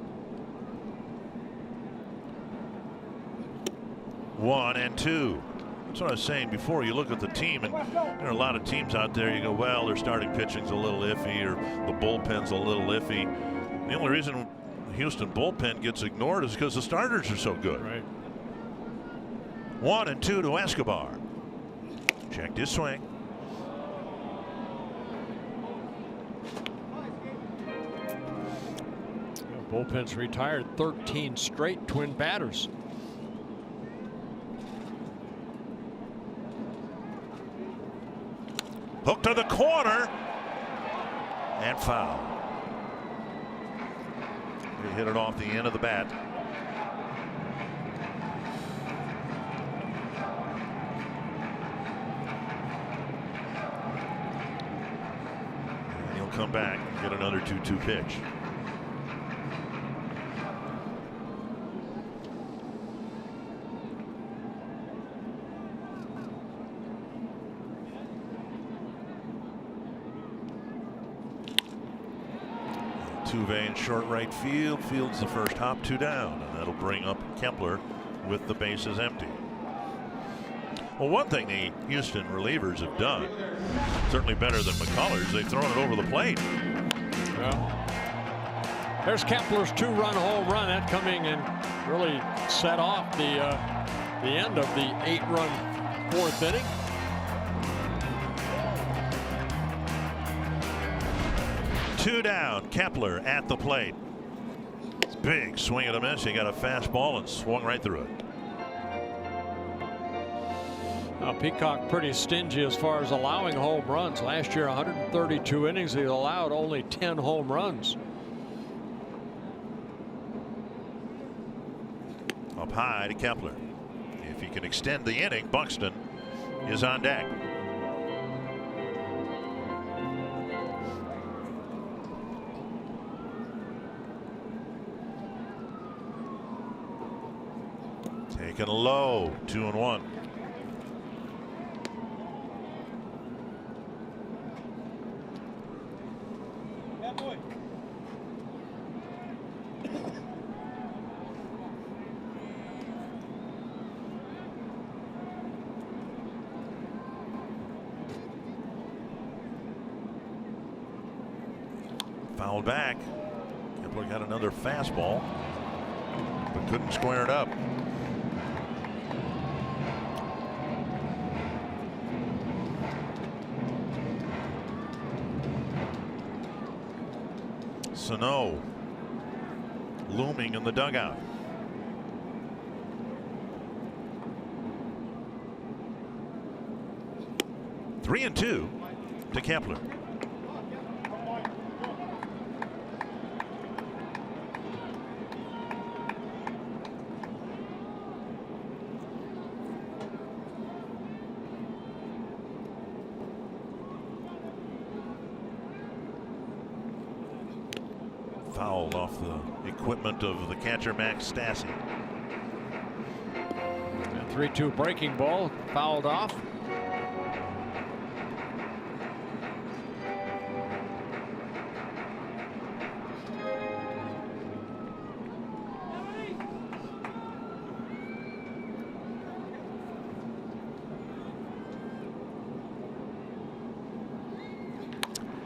1-2. That's what I was saying before. You look at the team, and there are a lot of teams out there. You go, well, their starting pitching's a little iffy, or the bullpen's a little iffy. The only reason the Houston bullpen gets ignored is because the starters are so good. Right. 1-2 to Escobar. Checked his swing. Bullpen's retired 13 straight Twin batters. Hook to the corner and foul. He hit it off the end of the bat. And he'll come back and get another 2-2 pitch. Altuve in short right field. Fields the first hop, 2 down, and that'll bring up Kepler with the bases empty. Well, one thing the Houston relievers have done, certainly better than McCullers, they've thrown it over the plate. Well, there's Kepler's 2-run home run. That coming and really set off the end of the 8-run 4th inning. Two down, Kepler at the plate. Big swing and a miss. He got a fastball and swung right through it. Now, Peacock pretty stingy as far as allowing home runs. Last year, 132 innings, he allowed only 10 home runs. Up high to Kepler. If he can extend the inning, Buxton is on deck. Taken low, 2-1. Fouled back. Kepler got another fastball, but couldn't square it up. Sano looming in the dugout. Three and 2 to Kepler. Fouled off the equipment of the catcher Max Stassi. 3-2 breaking ball fouled off.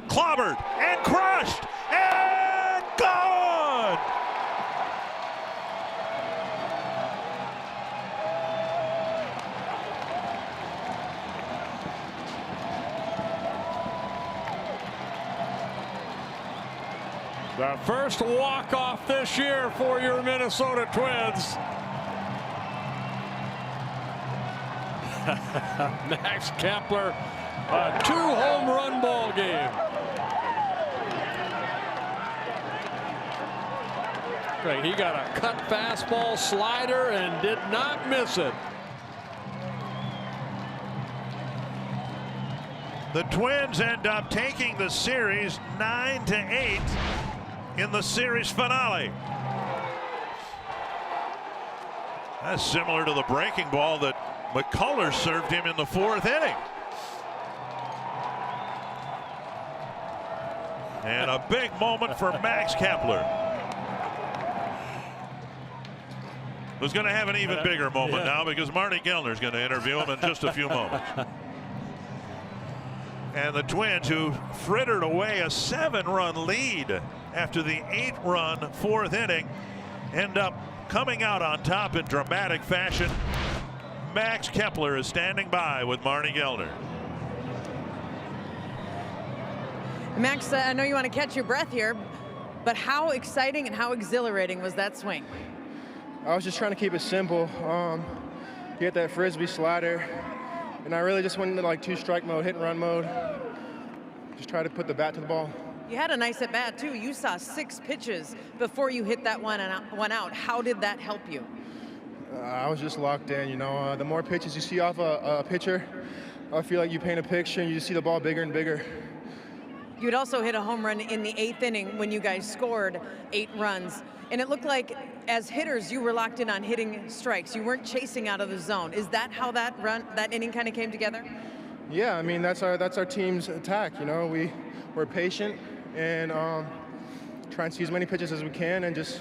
Clobbered and crushed and gone. The first walk-off this year for your Minnesota Twins. Max Kepler, a 2-home run ball game. He got a cut fastball, slider, and did not miss it. The Twins end up taking the series 9-8 in the series finale. That's similar to the breaking ball that McCullers served him in the 4th inning. And a big moment for Max Kepler, who's going to have an even bigger moment now because Marty Gellner is going to interview him in just a few moments. And the Twins, who frittered away a 7-run lead after the 8-run 4th inning, end up coming out on top in dramatic fashion. Max Kepler is standing by with Marty Gellner. Max, I know you want to catch your breath here, but how exciting and how exhilarating was that swing? I was just trying to keep it simple. Get that frisbee slider, and I really just went into like 2-strike mode, hit and run mode. Just try to put the bat to the ball. You had a nice at bat too. You saw 6 pitches before you hit that one out. How did that help you? I was just locked in. You know, the more pitches you see off a pitcher, I feel like you paint a picture and you just see the ball bigger and bigger. You'd also hit a home run in the 8th inning when you guys scored 8 runs. And it looked like as hitters, you were locked in on hitting strikes. You weren't chasing out of the zone. Is that how that inning kind of came together? Yeah, I mean, that's our team's attack. You know, we're patient and try and see as many pitches as we can and just,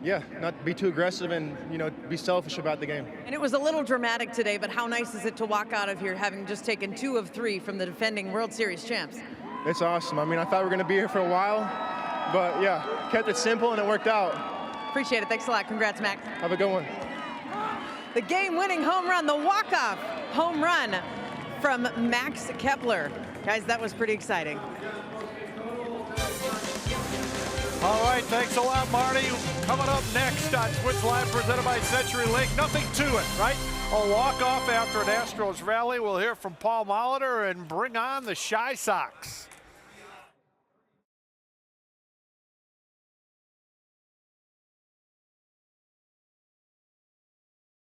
yeah, not be too aggressive and, you know, be selfish about the game. And it was a little dramatic today, but how nice is it to walk out of here having just taken 2 of 3 from the defending World Series champs? It's awesome. I mean, I thought we were going to be here for a while, but yeah, kept it simple and it worked out. Appreciate it. Thanks a lot. Congrats, Max. Have a good one. The game-winning home run, the walk-off home run from Max Kepler. Guys, that was pretty exciting. All right, thanks a lot, Marty. Coming up next on Twitch Live, presented by CenturyLink. Nothing to it, right? A walk-off after an Astros rally. We'll hear from Paul Molitor and bring on the Shy Sox.